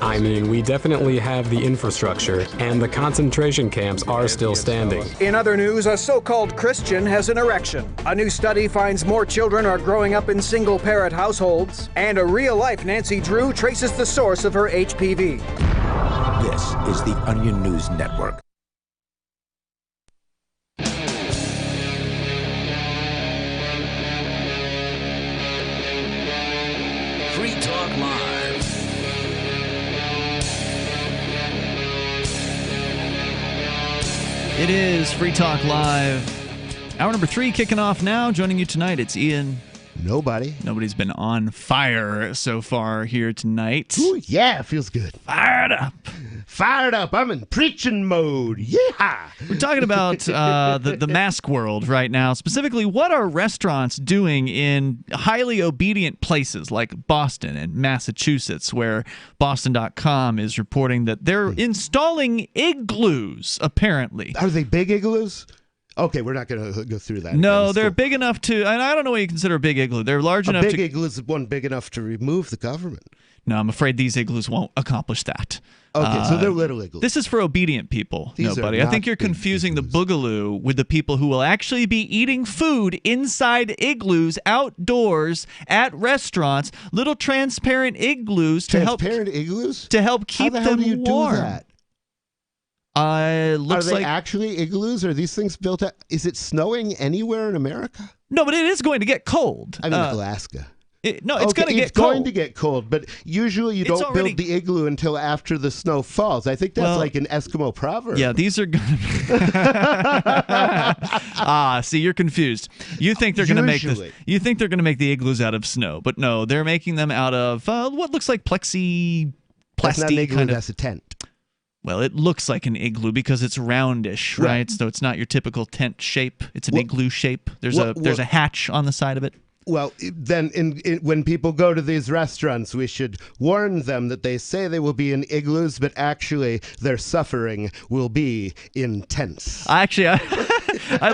I mean, we definitely have the infrastructure, and the concentration camps are still standing. In other news, a so-called Christian has an erection. A new study finds more children are growing up in single-parent households. And a real-life Nancy Drew traces the source of her HPV. This is the Onion News Network. Free Talk Live. It is Free Talk Live. Hour number 3 kicking off now. Joining you tonight, it's Ian. Nobody. Nobody's been on fire so far here tonight. Ooh, yeah, it feels good. Fired up. Fired up. I'm in preaching mode. Yeah. We're talking about the mask world right now. Specifically, what are restaurants doing in highly obedient places like Boston and Massachusetts, where Boston.com is reporting that they're installing igloos, apparently. Are they big igloos? Okay, we're not going to go through that. No, they're big enough to, and I don't know what you consider a big igloo. They're large enough to... A big igloo is one big enough to remove the government. No, I'm afraid these igloos won't accomplish that. Okay, so they're little igloos. This is for obedient people, These nobody. I think you're confusing igloos. the boogaloo with the people who will actually be eating food inside igloos, outdoors, at restaurants, little transparent igloos to help keep them How do you warm. do that? Looks Are they like actually igloos? Are these things built up? Is it snowing anywhere in America? No, but it is going to get cold. I mean, Alaska. It's going to get It's cold. going to get cold, but usually you don't build the igloo until after the snow falls. I think that's like an Eskimo proverb. Yeah, these are going to be... see, you're confused. You think they're going to make this. You think they're going to make the igloos out of snow, but no, they're making them out of what looks like plexi, That's not an igloo, kind of. that's a tent. Well, it looks like an igloo because it's roundish, right? So it's not your typical tent shape. It's an igloo shape. There's a hatch on the side of it. Well, then when people go to these restaurants, we should warn them that they say they will be in igloos, but actually their suffering will be intense. Actually, I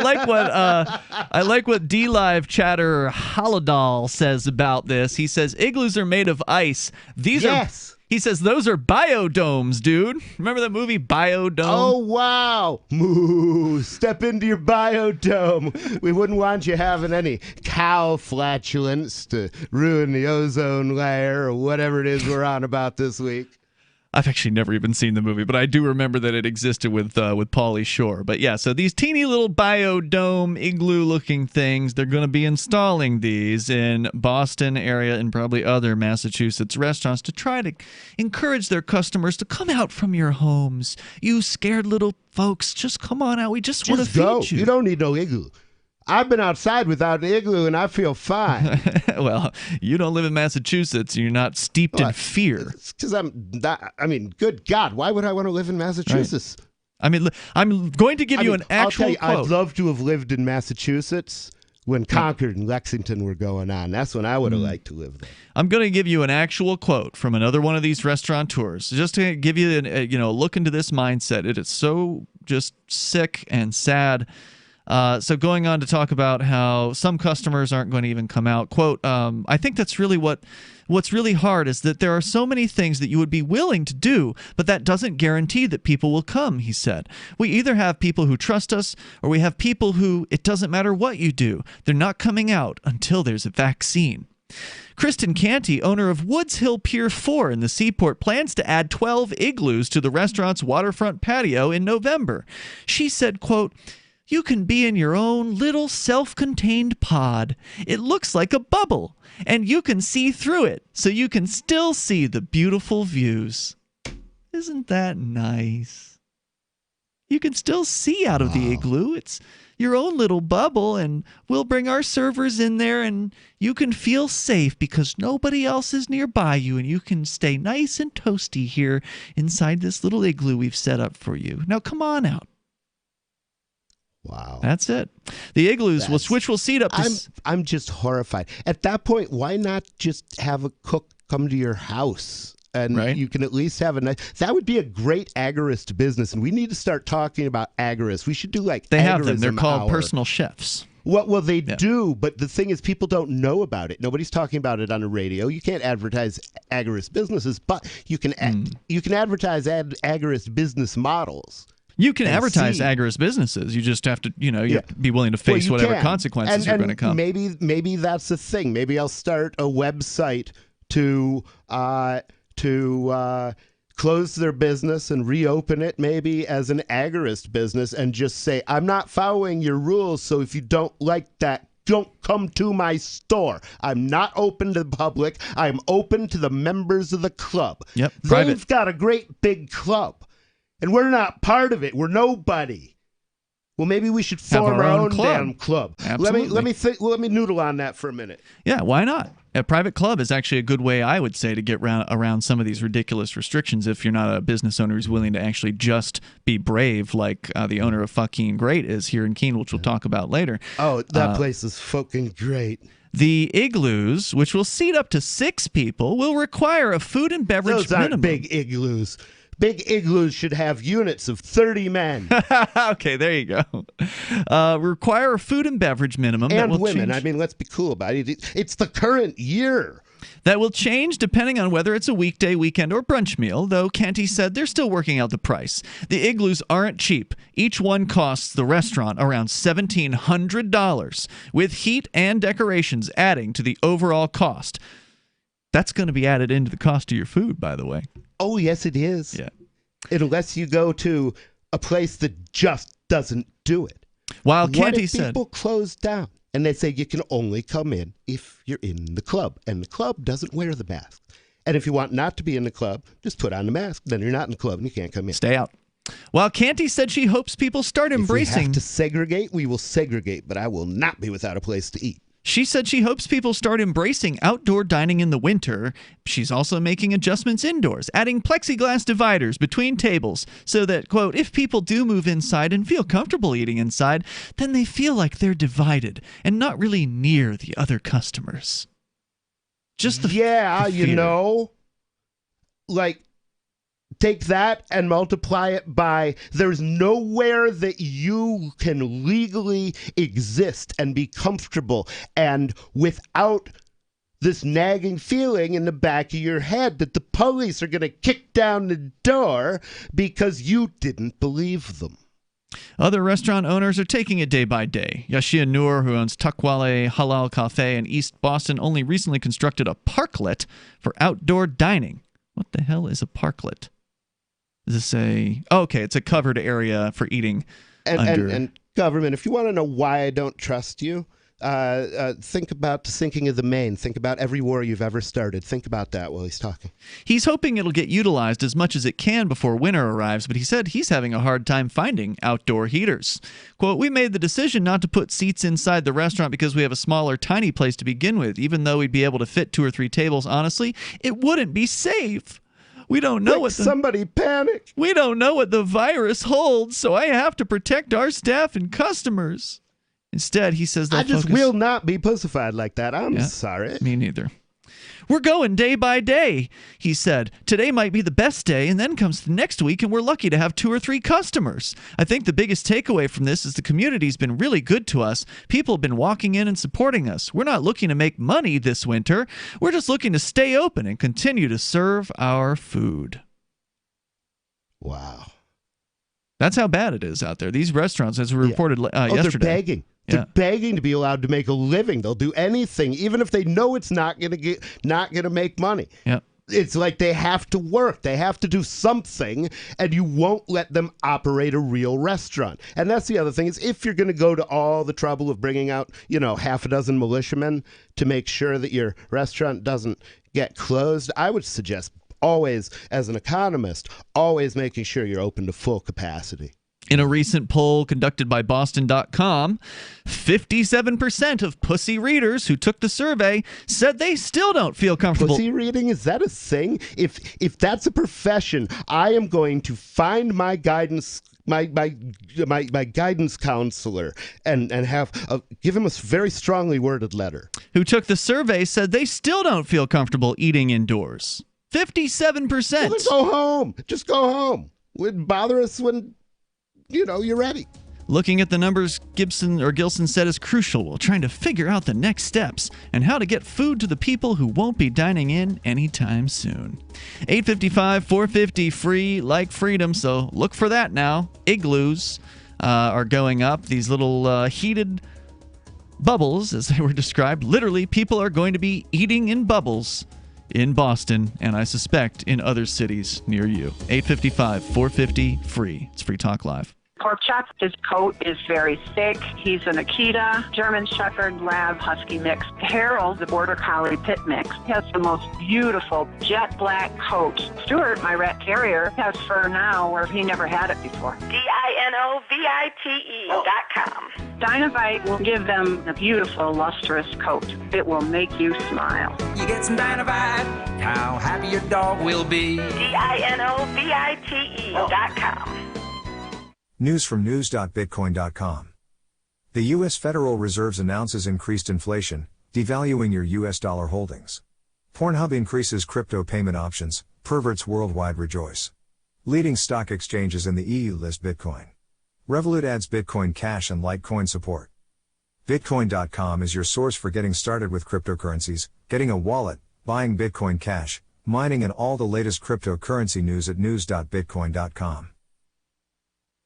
like what D-Live chatter Holodol says about this. He says igloos are made of ice. He says those are biodomes, dude. Remember that movie Biodome? Oh, wow. Moo, step into your biodome. We wouldn't want you having any cow flatulence to ruin the ozone layer or whatever it is we're on about this week. I've actually never even seen the movie, but I do remember that it existed with Pauly Shore. But yeah, so these teeny little biodome igloo-looking things, they're going to be installing these in Boston area and probably other Massachusetts restaurants to try to encourage their customers to come out from your homes. You scared little folks, just come on out. We just want to feed you. You don't need no igloo. I've been outside without an igloo, and I feel fine. Well, you don't live in Massachusetts. You're not steeped in fear. Because good God, why would I want to live in Massachusetts? Right. I mean, I'm going to give you an actual I'll tell you, quote. I'd love to have lived in Massachusetts when Concord and Lexington were going on. That's when I would have liked to live there. I'm going to give you an actual quote from another one of these restaurateurs, just to give you a look into this mindset. It is so just sick and sad. So going on to talk about how some customers aren't going to even come out. Quote, I think that's really what's really hard is that there are so many things that you would be willing to do, but that doesn't guarantee that people will come, he said. We either have people who trust us or we have people who, it doesn't matter what you do, they're not coming out until there's a vaccine. Kristen Canty, owner of Woods Hill Pier 4 in the Seaport, plans to add 12 igloos to the restaurant's waterfront patio in November. She said, quote, you can be in your own little self-contained pod. It looks like a bubble, and you can see through it, so you can still see the beautiful views. Isn't that nice? You can still see out of the igloo. It's your own little bubble, and we'll bring our servers in there, and you can feel safe because nobody else is nearby you, and you can stay nice and toasty here inside this little igloo we've set up for you. Now come on out. Wow. That's it. The igloos, which will seat up to... I'm just horrified. At that point, why not just have a cook come to your house? And you can at least have a nice... That would be a great agorist business, and we need to start talking about agorists. We should do They have them. They're called personal chefs. Well, they do, but the thing is people don't know about it. Nobody's talking about it on the radio. You can't advertise agorist businesses, but you can advertise agorist business models. You can advertise agorist businesses. You just have to, you have to be willing to face whatever consequences are going to come. Maybe that's the thing. Maybe I'll start a website to close their business and reopen it maybe as an agorist business and just say, I'm not following your rules, so if you don't like that, don't come to my store. I'm not open to the public. I'm open to the members of the club. Yep, They've got a great big club. And we're not part of it. We're nobody. Well, maybe we should form our own damn club. Absolutely. Let me noodle on that for a minute. Yeah, why not? A private club is actually a good way, I would say, to get around some of these ridiculous restrictions if you're not a business owner who's willing to actually just be brave like the owner of Fucking Great is here in Keene, which we'll talk about later. Oh, that place is fucking great. The igloos, which will seat up to 6 people, will require a food and beverage minimum. Those aren't big igloos. Big igloos should have units of 30 men. Okay, there you go. Require a food and beverage minimum. And that will women. Change. I mean, let's be cool about it. It's the current year. That will change depending on whether it's a weekday, weekend, or brunch meal, though Canty said they're still working out the price. The igloos aren't cheap. Each one costs the restaurant around $1,700, with heat and decorations adding to the overall cost. That's going to be added into the cost of your food, by the way. Oh, yes, it is. Yeah. Unless you go to a place that just doesn't do it. While Canty said... people close down and they say you can only come in if you're in the club, and the club doesn't wear the mask. And if you want not to be in the club, just put on the mask. Then you're not in the club and you can't come in. Stay out. While Canty said she hopes people start embracing... If we have to segregate, we will segregate, but I will not be without a place to eat. She said she hopes people start embracing outdoor dining in the winter. She's also making adjustments indoors, adding plexiglass dividers between tables so that, quote, if people do move inside and feel comfortable eating inside, then they feel like they're divided and not really near the other customers. Just the fear. Like, take that and multiply it by there's nowhere that you can legally exist and be comfortable and without this nagging feeling in the back of your head that the police are going to kick down the door because you didn't believe them. Other restaurant owners are taking it day by day. Yashia Noor, who owns Tukwale Halal Cafe in East Boston, only recently constructed a parklet for outdoor dining. What the hell is a parklet? Is this it's a covered area for eating. And government, if you want to know why I don't trust you, Think about the sinking of the Maine. Think about every war you've ever started. Think about that while he's talking. He's hoping it'll get utilized as much as it can before winter arrives, but he said he's having a hard time finding outdoor heaters. Quote, "We made the decision not to put seats inside the restaurant because we have a smaller, tiny place to begin with. Even though we'd be able to fit 2 or 3 tables, honestly, it wouldn't be safe. We don't know somebody panic. We don't know what the virus holds, so I have to protect our staff and customers." Instead, he says I just will not be pussified like that. I'm sorry. Me neither. "We're going day by day," he said. "Today might be the best day, and then comes the next week, and we're lucky to have 2 or 3 customers. I think the biggest takeaway from this is the community's been really good to us. People have been walking in and supporting us. We're not looking to make money this winter. We're just looking to stay open and continue to serve our food." Wow. That's how bad it is out there. These restaurants, as we reported yesterday. They're begging. They're begging to be allowed to make a living. They'll do anything, even if they know it's not going to make money. Yeah. It's like they have to work. They have to do something, and you won't let them operate a real restaurant. And that's the other thing, is if you're going to go to all the trouble of bringing out, half a dozen militiamen to make sure that your restaurant doesn't get closed, I would suggest always, as an economist, always making sure you're open to full capacity. In a recent poll conducted by Boston.com, 57% of pussy readers who took the survey said they still don't feel comfortable. Pussy reading, is that a thing? If that's a profession, I am going to find my guidance my guidance counselor and give him a very strongly worded letter. Who took the survey said they still don't feel comfortable eating indoors. 57%. Well, then go home. Just go home. Wouldn't bother us when you're ready. Looking at the numbers, Gilson said is crucial while trying to figure out the next steps and how to get food to the people who won't be dining in anytime soon. 855 450 free like freedom, so look for that now. Igloos are going up. These little heated bubbles, as they were described. Literally, people are going to be eating in bubbles in Boston, and I suspect in other cities near you. 855 450 free. It's Free Talk Live. Pork chop, his coat is very thick. He's an Akita, German Shepherd, Lab, Husky mix. Harold, the Border Collie Pit mix, has the most beautiful jet black coat. Stuart, my rat terrier, has fur now where he never had it before. DINOVITE.com. Dinovite will give them a beautiful, lustrous coat. It will make you smile. You get some Dinovite, how happy your dog will be. DINOVITE.com. News from news.bitcoin.com. The U.S. Federal Reserve announces increased inflation, devaluing your U.S. dollar holdings. Pornhub increases crypto payment options, perverts worldwide rejoice. Leading stock exchanges in the EU list Bitcoin. Revolut adds Bitcoin Cash and Litecoin support. Bitcoin.com is your source for getting started with cryptocurrencies, getting a wallet, buying Bitcoin Cash, mining, and all the latest cryptocurrency news at news.bitcoin.com.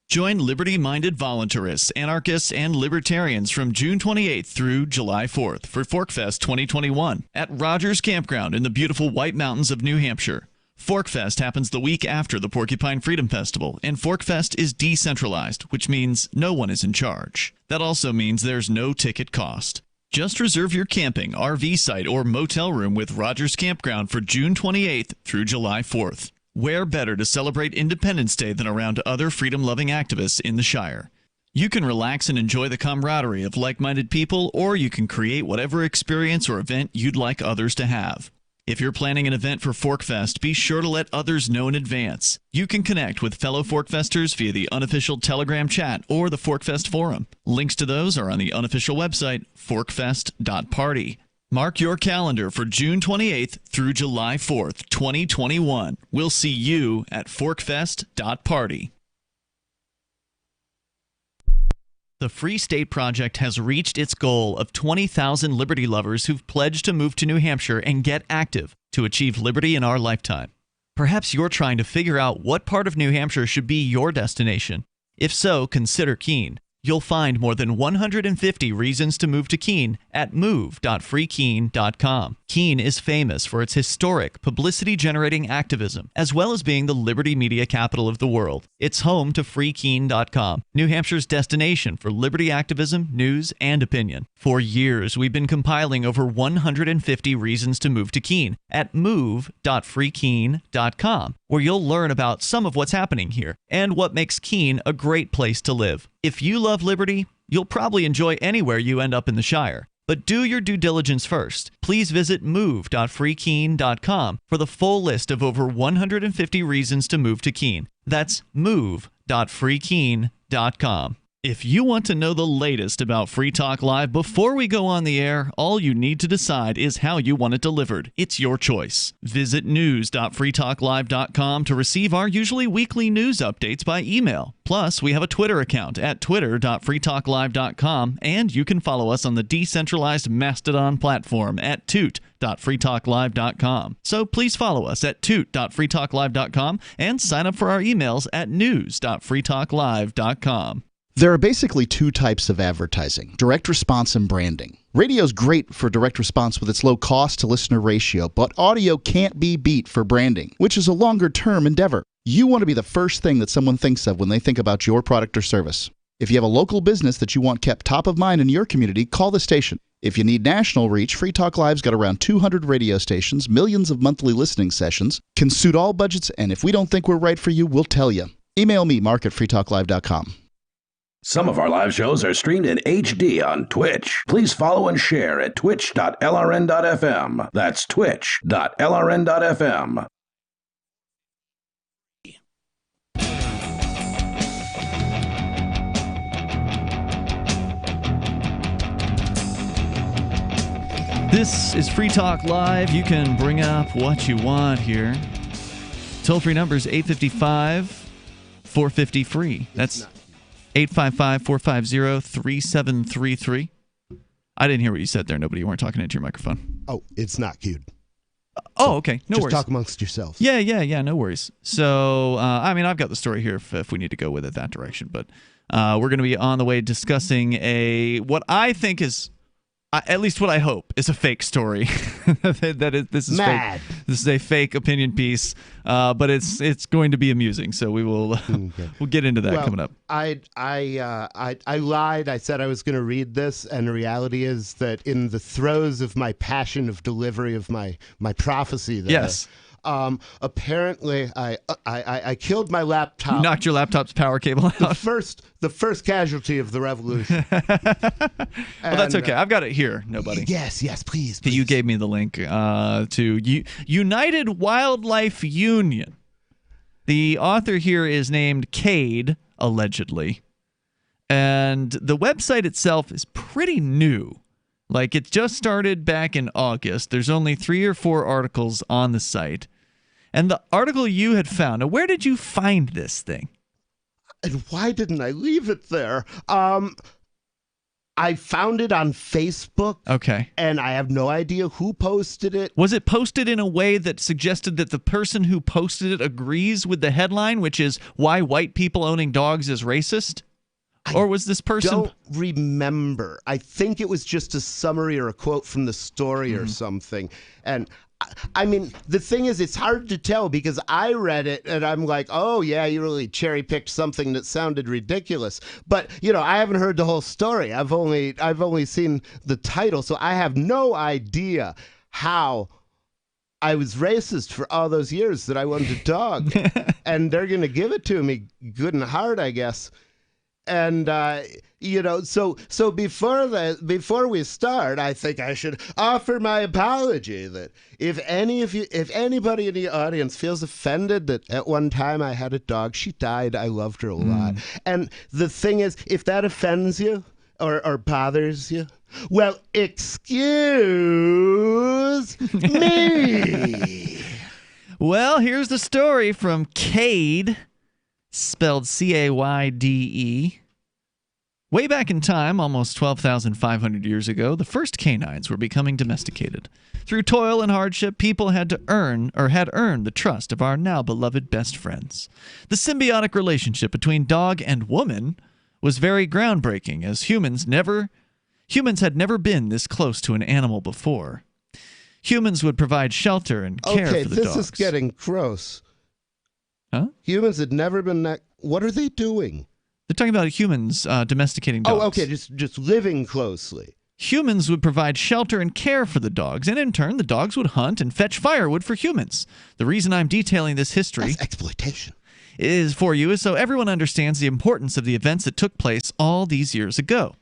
Join liberty-minded voluntarists, anarchists, and libertarians from June 28th through July 4th for ForkFest 2021 at Rogers Campground in the beautiful White Mountains of New Hampshire. ForkFest happens the week after the Porcupine Freedom Festival, and ForkFest is decentralized, which means no one is in charge. That also means there's no ticket cost. Just reserve your camping, RV site, or motel room with Rogers Campground for June 28th through July 4th. Where better to celebrate Independence Day than around other freedom-loving activists in the Shire? You can relax and enjoy the camaraderie of like-minded people, or you can create whatever experience or event you'd like others to have. If you're planning an event for ForkFest, be sure to let others know in advance. You can connect with fellow ForkFesters via the unofficial Telegram chat or the ForkFest forum. Links to those are on the unofficial website, forkfest.party. Mark your calendar for June 28th through July 4th, 2021. We'll see you at forkfest.party. The Free State Project has reached its goal of 20,000 liberty lovers who've pledged to move to New Hampshire and get active to achieve liberty in our lifetime. Perhaps you're trying to figure out what part of New Hampshire should be your destination. If so, consider Keene. You'll find more than 150 reasons to move to Keene at move.freekeene.com. Keene is famous for its historic, publicity-generating activism, as well as being the liberty media capital of the world. It's home to freekeen.com, New Hampshire's destination for liberty activism, news, and opinion. For years, we've been compiling over 150 reasons to move to Keene at move.freekeen.com, where you'll learn about some of what's happening here and what makes Keene a great place to live. If you love liberty, you'll probably enjoy anywhere you end up in the Shire. But do your due diligence first. Please visit move.freekeen.com for the full list of over 150 reasons to move to Keene. That's move.freekeen.com. If you want to know the latest about Free Talk Live before we go on the air, all you need to decide is how you want it delivered. It's your choice. Visit news.freetalklive.com to receive our usually weekly news updates by email. Plus, we have a Twitter account at twitter.freetalklive.com, and you can follow us on the decentralized Mastodon platform at toot.freetalklive.com. So please follow us at toot.freetalklive.com and sign up for our emails at news.freetalklive.com. There are basically two types of advertising, direct response and branding. Radio's great for direct response with its low cost to listener ratio, but audio can't be beat for branding, which is a longer-term endeavor. You want to be the first thing that someone thinks of when they think about your product or service. If you have a local business that you want kept top of mind in your community, call the station. If you need national reach, Free Talk Live's got around 200 radio stations, millions of monthly listening sessions, can suit all budgets, and if we don't think we're right for you, we'll tell you. Email me, mark@freetalklive.com. Some of our live shows are streamed in HD on Twitch. Please follow and share at twitch.lrn.fm. That's twitch.lrn.fm. This is Free Talk Live. You can bring up what you want here. Toll-free number is 855-450-FREE. That's 855-450-3733. I didn't hear what you said there. Nobody, you weren't talking into your microphone. Oh, it's not cued. Oh, okay. No just worries. Just talk amongst yourselves. Yeah. No worries. So, I mean, I've got the story here if we need to go with it that direction. But we're going to be on the way discussing what I think is, at least what I hope, is a fake story. This is mad. Fake. This is a fake opinion piece, but it's going to be amusing. So we will we'll get into that coming up. I lied. I said I was going to read this, and the reality is that in the throes of my passion of delivery of my prophecy, there, yes. Apparently, I killed my laptop. You knocked your laptop's power cable out. The first casualty of the revolution. Well, that's okay. I've got it here. Nobody. Yes, please. You gave me the link to United Wildlife Union. The author here is named Cade, allegedly, and the website itself is pretty new. Like, it just started back in August. There's only 3 or 4 articles on the site. And the article you had found, now where did you find this thing? And why didn't I leave it there? I found it on Facebook. Okay. And I have no idea who posted it. Was it posted in a way that suggested that the person who posted it agrees with the headline, which is why white people owning dogs is racist? Or was this person... I don't remember. I think it was just a summary or a quote from the story or something. And I mean, the thing is, it's hard to tell because I read it and I'm like, oh, yeah, you really cherry-picked something that sounded ridiculous. But, I haven't heard the whole story. I've only seen the title, so I have no idea how I was racist for all those years that I wanted a dog. And they're going to give it to me good and hard, I guess. And so before we start, I think I should offer my apology that if anybody in the audience feels offended that at one time I had a dog, she died, I loved her a lot. And the thing is, if that offends you or bothers you, well, excuse me. Well, here's the story from Cade, spelled C-A-Y-D-E. Way back in time, almost 12,500 years ago, the first canines were becoming domesticated. Through toil and hardship, people had earned the trust of our now beloved best friends. The symbiotic relationship between dog and woman was very groundbreaking, as humans had never been this close to an animal before. Humans would provide shelter and care for the dogs. Okay, this is getting gross. Huh? Humans had never been. What are they doing? They're talking about humans domesticating dogs. Oh, okay, just living closely. Humans would provide shelter and care for the dogs, and in turn, the dogs would hunt and fetch firewood for humans. The reason I'm detailing this history That's exploitation. is so everyone understands the importance of the events that took place all these years ago.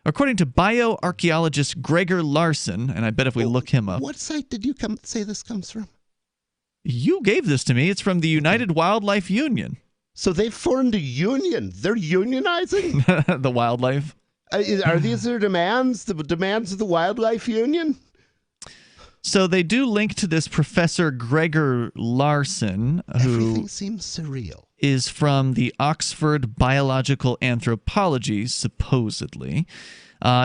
According to bioarchaeologist Gregor Larson, and I bet if we look him up. What site did you say this comes from? You gave this to me. It's from the United Wildlife Union. So they've formed a union. They're unionizing? The wildlife. Are these their demands? The demands of the Wildlife Union? So they do link to this Professor Gregor Larson, who Everything seems surreal. is from the Oxford Biological Anthropology, supposedly.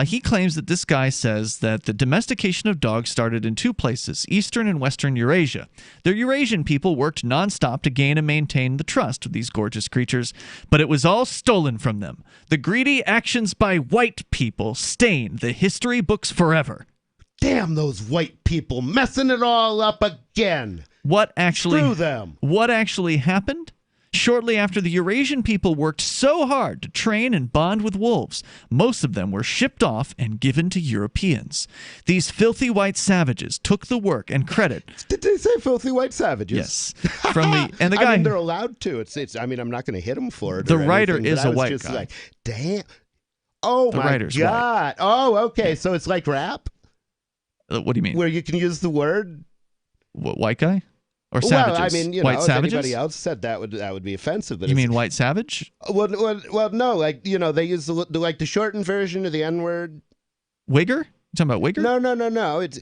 He claims that this guy says that the domestication of dogs started in two places, Eastern and Western Eurasia. The Eurasian people worked nonstop to gain and maintain the trust of these gorgeous creatures, but it was all stolen from them. The greedy actions by white people stain the history books forever. Damn those white people messing it all up again. Screw them. What actually happened? Shortly after the Eurasian people worked so hard to train and bond with wolves, most of them were shipped off and given to Europeans. These filthy white savages took the work and credit. Did they say filthy white savages? Yes. And the guy, I mean, they're allowed to. It's. I mean, I'm not going to hit them for it. The writer is a white guy. Like, damn. Oh the my God. White. Oh, okay. So it's like rap. What do you mean? Where you can use the word white guy? Or savages? Well, I mean, white if savages? Anybody else said that would be offensive. But you mean white savage? Well, no, like they use the shortened version of the N-word. Wigger? You talking about wigger? No. It's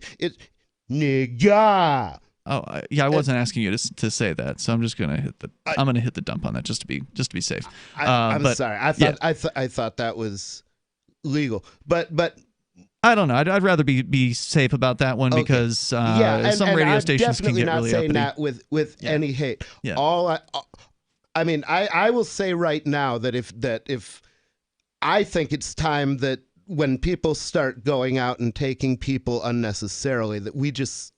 nigga. Oh, yeah. I wasn't asking you to say that, so I'm just gonna hit the dump on that just to be safe. I'm sorry. I thought that was legal, but. I don't know. I'd rather be safe about that one because some radio stations can get really uppity. I'm definitely not saying that with any hate. Yeah. I mean, I will say right now that if I think it's time that when people start going out and taking people unnecessarily, that we just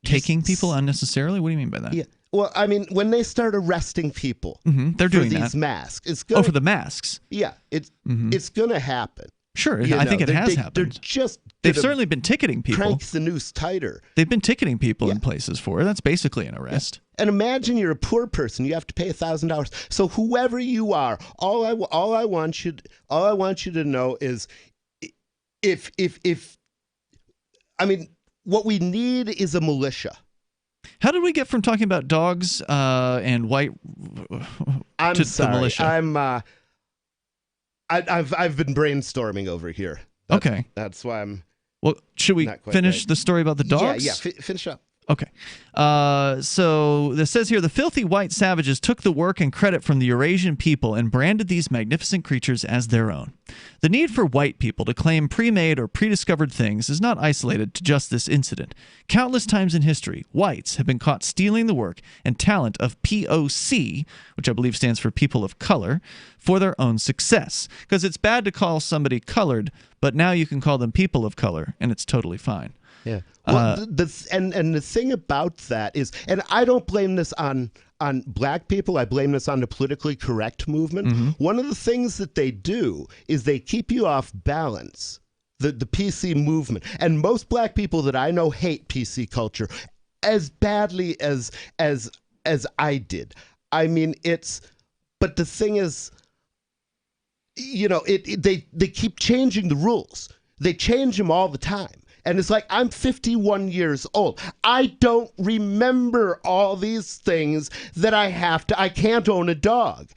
taking people unnecessarily. What do you mean by that? Yeah. Well, I mean, when they start arresting people, they're doing for these that. Masks. It's gonna, for the masks. Yeah, it's going to happen. Sure, I think it has happened. They've certainly been ticketing people. Crank the noose tighter. They've been ticketing people in places for it. That's basically an arrest. Yeah. And imagine you're a poor person. You have to pay $1,000. So whoever you are, all I want you to know is, if I mean, what we need is a militia. How did we get from talking about dogs and white to the militia? I've been brainstorming over here. That's why I'm. Well, should we finish the story about the dogs? Yeah. Finish up. Okay. So it says here, the filthy white savages took the work and credit from the Eurasian people and branded these magnificent creatures as their own. The need for white people to claim pre-made or prediscovered things is not isolated to just this incident. Countless times in history, whites have been caught stealing the work and talent of POC, which I believe stands for people of color, for their own success. Because it's bad to call somebody colored, but now you can call them people of color, and it's totally fine. Yeah. Well, the thing about that is, and I don't blame this on black people. I blame this on the politically correct movement. Mm-hmm. One of the things that they do is they keep you off balance. The PC movement, and most black people that I know hate PC culture as badly as I did. I mean, but the thing is, they keep changing the rules. They change them all the time. And it's like, I'm 51 years old. I don't remember all these things that I can't own a dog,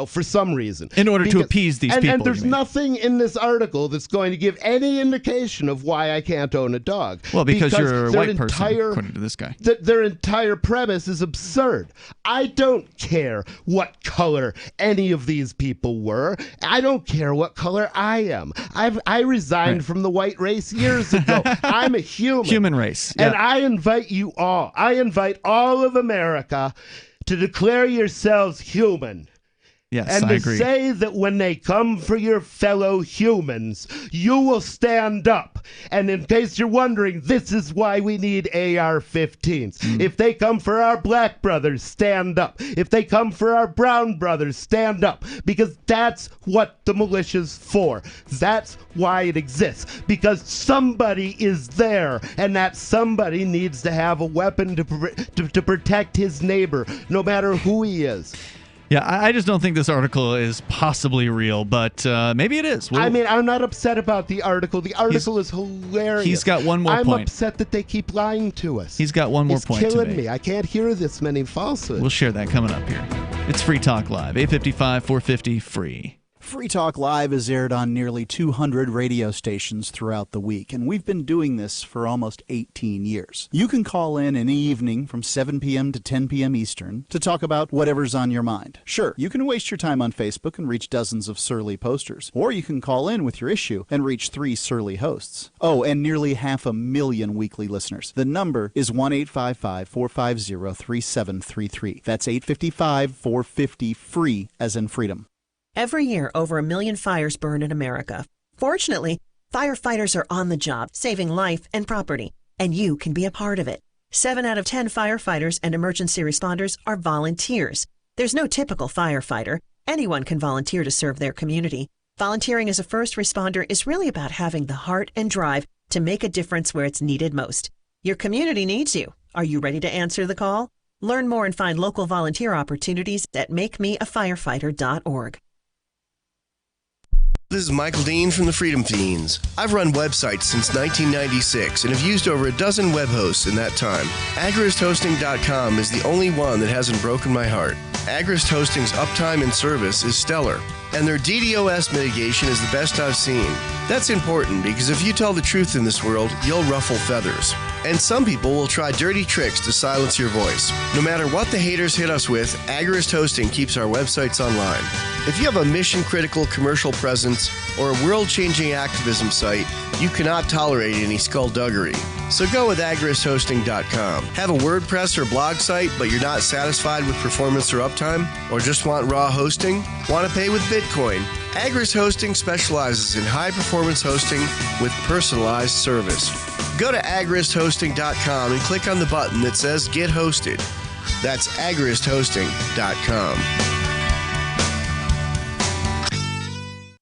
for some reason. In order to appease these people. And there's nothing in this article that's going to give any indication of why I can't own a dog. Well, because you're a white person, according to this guy. Their entire premise is absurd. I don't care what color any of these people were. I don't care what color I am. I resigned from the white race years ago. I'm a human. Human race. And I invite you all, I invite all of America to declare yourselves human. Yes, and I to agree. say that when they come for your fellow humans, you will stand up. And in case you're wondering, this is why we need AR-15s. If they come for our black brothers, stand up. If they come for our brown brothers, stand up. Because that's what the militia's for. That's why it exists. Because somebody is there, and that somebody needs to have a weapon to protect his neighbor, no matter who he is. Yeah, I just don't think this article is possibly real, but maybe it is. I mean, I'm not upset about the article. The article is hilarious. He's got one more point. I'm upset that they keep lying to us. He's got one more point to It's killing make. me. I can't hear this many falsehoods. We'll share that coming up here. It's Free Talk Live, 855 450 free. Free Talk Live is aired on nearly 200 radio stations throughout the week, and we've been doing this for almost 18 years. You can call in any evening from 7 p.m. to 10 p.m. Eastern to talk about whatever's on your mind. Sure, you can waste your time on Facebook and reach dozens of surly posters, or you can call in with your issue and reach 3 surly hosts. Oh, and nearly 500,000 weekly listeners. The number is 1-855-450-3733. That's 855-450-FREE, as in freedom. Every year, over 1 million fires burn in America. Fortunately, firefighters are on the job, saving life and property, and you can be a part of it. 7 out of 10 firefighters and emergency responders are volunteers. There's no typical firefighter. Anyone can volunteer to serve their community. Volunteering as a first responder is really about having the heart and drive to make a difference where it's needed most. Your community needs you. Are you ready to answer the call? Learn more and find local volunteer opportunities at makemeafirefighter.org. This is Michael Dean from the Freedom Fiends. I've run websites since 1996 and have used over a dozen web hosts in that time. AgristHosting.com is the only one that hasn't broken my heart. Agrist Hosting's uptime and service is stellar, and their DDoS mitigation is the best I've seen. That's important because if you tell the truth in this world, you'll ruffle feathers. And some people will try dirty tricks to silence your voice. No matter what the haters hit us with, Agrist Hosting keeps our websites online. If you have a mission-critical commercial presence or a world-changing activism site, you cannot tolerate any skullduggery. So go with AgristHosting.com. Have a WordPress or blog site, but you're not satisfied with performance or uptime? Or just want raw hosting? Want to pay with Bitcoin? Agrist Hosting specializes in high-performance hosting with personalized service. Go to AgristHosting.com and click on the button that says Get Hosted. That's AgristHosting.com.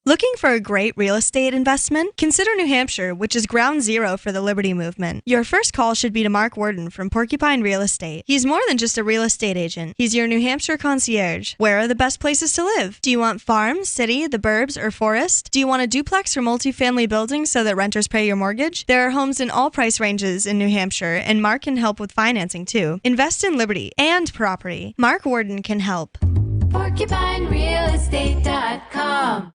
Looking for a great real estate investment? Consider New Hampshire, which is ground zero for the Liberty Movement. Your first call should be to Mark Worden from Porcupine Real Estate. He's more than just a real estate agent. He's your New Hampshire concierge. Where are the best places to live? Do you want farm, city, the burbs, or forest? Do you want a duplex or multifamily building so that renters pay your mortgage? There are homes in all price ranges in New Hampshire, and Mark can help with financing too. Invest in Liberty and property. Mark Worden can help. PorcupineRealEstate.com.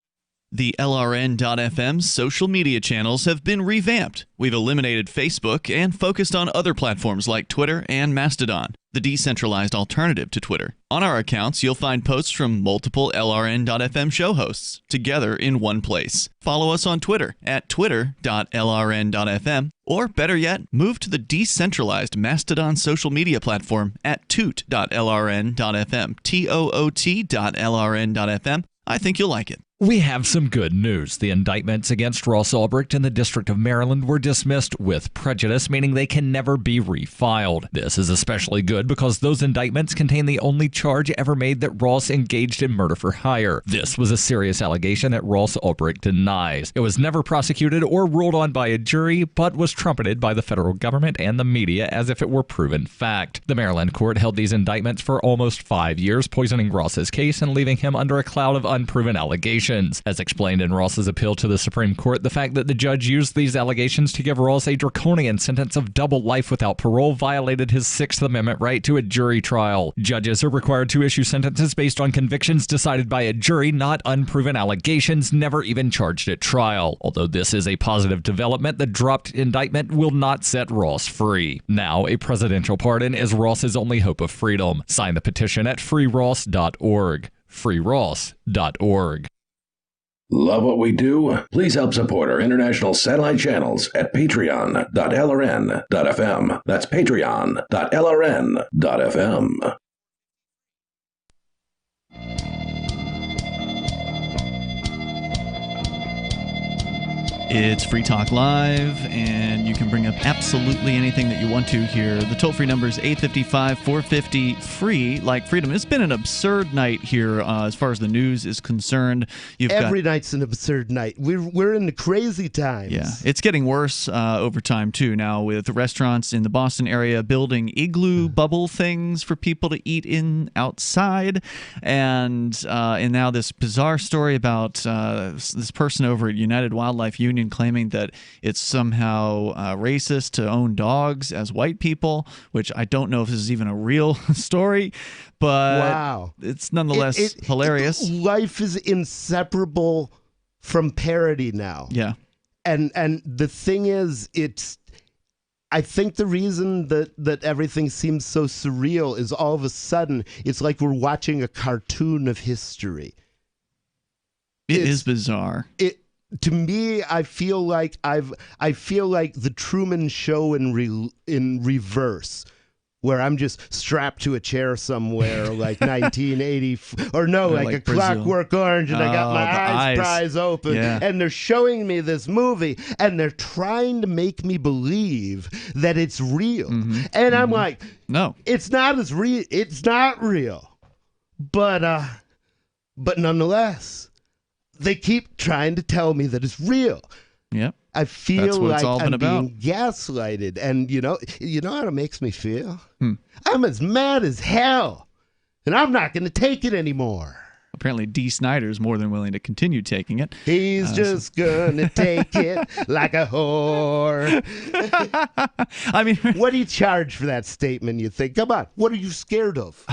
The LRN.FM social media channels have been revamped. We've eliminated Facebook and focused on other platforms like Twitter and Mastodon, the decentralized alternative to Twitter. On our accounts, you'll find posts from multiple LRN.FM show hosts together in one place. Follow us on Twitter at twitter.lrn.fm, or better yet, move to the decentralized Mastodon social media platform at toot.lrn.fm, toot.lrn.fm. I think you'll like it. We have some good news. The indictments against Ross Ulbricht in the District of Maryland were dismissed with prejudice, meaning they can never be refiled. This is especially good because those indictments contain the only charge ever made that Ross engaged in murder for hire. This was a serious allegation that Ross Ulbricht denies. It was never prosecuted or ruled on by a jury, but was trumpeted by the federal government and the media as if it were proven fact. The Maryland court held these indictments for almost 5 years, poisoning Ross's case and leaving him under a cloud of unproven allegations. As explained in Ross's appeal to the Supreme Court, the fact that the judge used these allegations to give Ross a draconian sentence of double life without parole violated his Sixth Amendment right to a jury trial. Judges are required to issue sentences based on convictions decided by a jury, not unproven allegations never even charged at trial. Although this is a positive development, the dropped indictment will not set Ross free. Now, a presidential pardon is Ross's only hope of freedom. Sign the petition at freeross.org. freeross.org. Love what we do? Please help support our international satellite channels at patreon.lrn.fm. That's patreon.lrn.fm. It's Free Talk Live, and you can bring up absolutely anything that you want to here. The toll-free number is 855-450-FREE, like freedom. It's been an absurd night here as far as the news is concerned. Every night's an absurd night. We're in the crazy times. Yeah, it's getting worse over time, too, now with restaurants in the Boston area building Igloo-Bubble things for people to eat in outside. And now this bizarre story about this person over at United Wildlife Union claiming that it's somehow racist to own dogs as white people, which I don't know if this is even a real story, but wow, it's nonetheless hilarious. Life is inseparable from parody now. Yeah. And the thing is, I think the reason that everything seems so surreal is all of a sudden it's like we're watching a cartoon of history. It is bizarre. To me, I feel like the Truman Show in reverse, where I'm just strapped to a chair somewhere, like 1980, or no, like a Brazil. Clockwork Orange, and I got my eyes prize open, and they're showing me this movie, and they're trying to make me believe that it's real, and I'm like, no, it's not as real. It's not real, but nonetheless. They keep trying to tell me that it's real. Yep. I feel That's what like it's all I'm been about. being gaslighted. And you know how it makes me feel? I'm as mad as hell. And I'm not going to take it anymore. Apparently, D. Snyder's more than willing to continue taking it. He's just going to take it like a whore. I mean, what do you charge for that statement, you think? Come on. What are you scared of?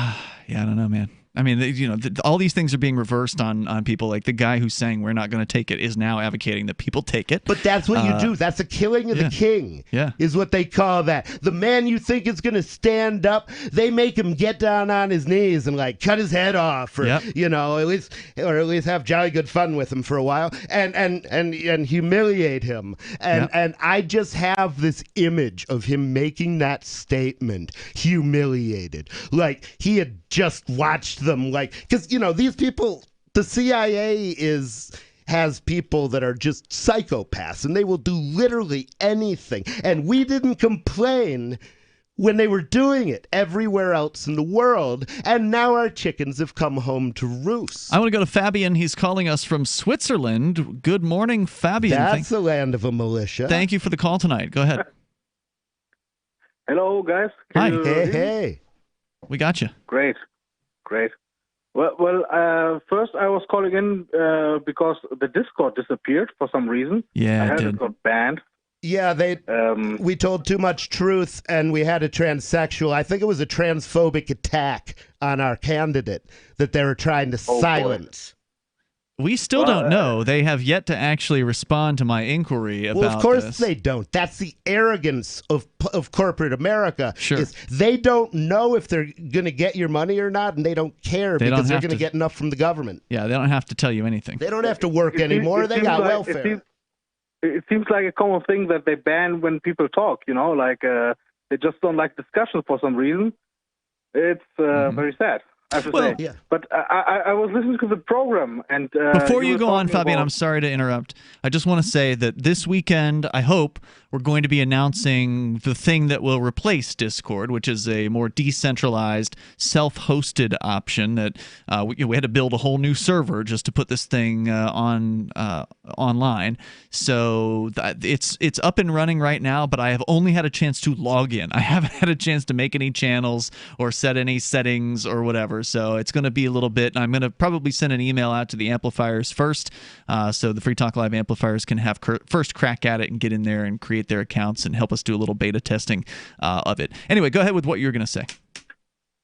Yeah, I don't know, man. I mean, all these things are being reversed on people. Like the guy who's saying we're not going to take it is now advocating that people take it. But that's what you do. That's a killing of the king. Yeah. Is what they call that. The man you think is going to stand up, they make him get down on his knees and like cut his head off, or at least have jolly good fun with him for a while, and humiliate him. And I just have this image of him making that statement, humiliated, like he had just watched them, like, because these people, the CIA has people that are just psychopaths, and they will do literally anything, and we didn't complain when they were doing it everywhere else in the world, and now our chickens have come home to roost. I want to go to Fabian. He's calling us from Switzerland. Good morning, Fabian. That's the land of a militia. Thank you for the call tonight. Go ahead. Hello, guys. Hi. Hey. We got you. Great. Well, first I was calling in because the Discord disappeared for some reason. Yeah, I heard it got banned. Yeah, we told too much truth, and we had a transsexual. I think it was a transphobic attack on our candidate that they were trying to silence. We still don't know. They have yet to actually respond to my inquiry about this. Well, of course they don't. That's the arrogance of corporate America. Sure. They don't know if they're going to get your money or not, and they don't care because they're going to get enough from the government. Yeah, they don't have to tell you anything. They don't have to work anymore. They got welfare. It seems like a common thing that they ban when people talk, they just don't like discussion for some reason. It's very sad, I have to say. Yeah. But I was listening to the program, and before you go on, Fabian, I'm sorry to interrupt. I just want to say that this weekend, I hope, we're going to be announcing the thing that will replace Discord, which is a more decentralized, self-hosted option that we had to build a whole new server just to put this thing online. So it's up and running right now, but I have only had a chance to log in. I haven't had a chance to make any channels or set any settings or whatever. So it's going to be a little bit. I'm going to probably send an email out to the amplifiers first, so the Free Talk Live amplifiers can have first crack at it and get in there and create their accounts and help us do a little beta testing of it. Anyway, go ahead with what you were going to say.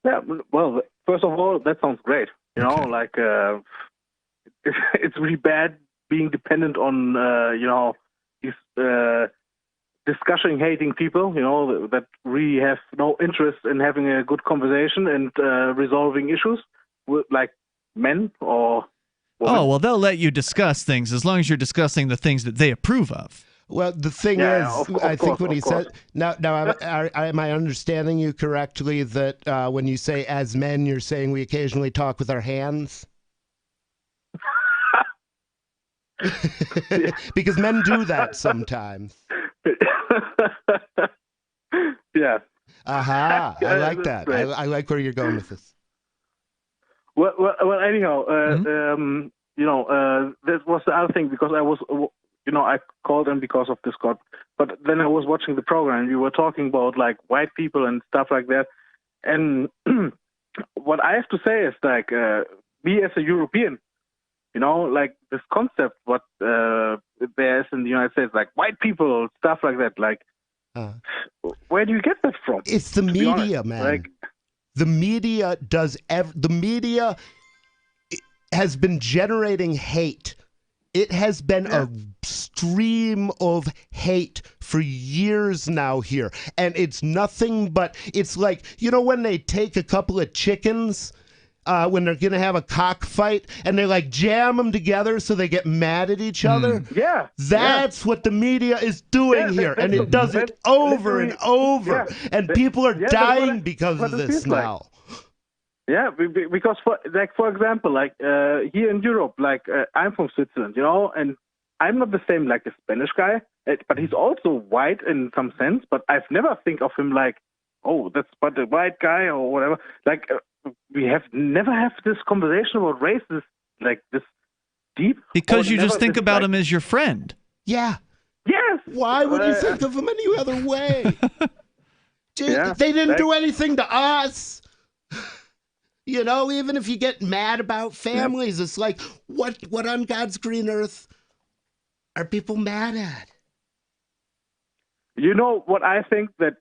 Yeah, well, first of all, that sounds great. It's really bad being dependent on, these discussion-hating people, that really have no interest in having a good conversation and resolving issues, like men or women. Oh, well, they'll let you discuss things as long as you're discussing the things that they approve of. Well, the thing is, I think when he said, now, am I understanding you correctly that when you say as men, you're saying we occasionally talk with our hands? Because men do that sometimes. Yeah. Aha, I like that. I like where you're going with this. Well, anyhow, that was the other thing, because I was, I called in because of Discord, but then I was watching the program, and you were talking about, like, white people and stuff like that, and what I have to say is, like, me as a European, like, this concept, what there is in the United States, like, white people, stuff like that, like, where do you get that from? It's the media, man. Like, the media the media has been generating hate. It has been a stream of hate for years now here. And it's nothing but, it's like, when they take a couple of chickens, when they're going to have a cockfight, and they like jam them together so they get mad at each other. Yeah. That's what the media is doing here. And it does it over and over. And people are dying because of this now. Yeah, because for example, like here in Europe, like I'm from Switzerland, and I'm not the same like the Spanish guy, but he's also white in some sense. But I've never think of him like, oh, that's but the white guy or whatever. Like we have never have this conversation about race, like this deep. Because you just think about him as your friend. Yeah. Yes. Why would you think of him any other way? They didn't do anything to us. Even if you get mad about families, it's like, what on God's green earth are people mad at? What I think that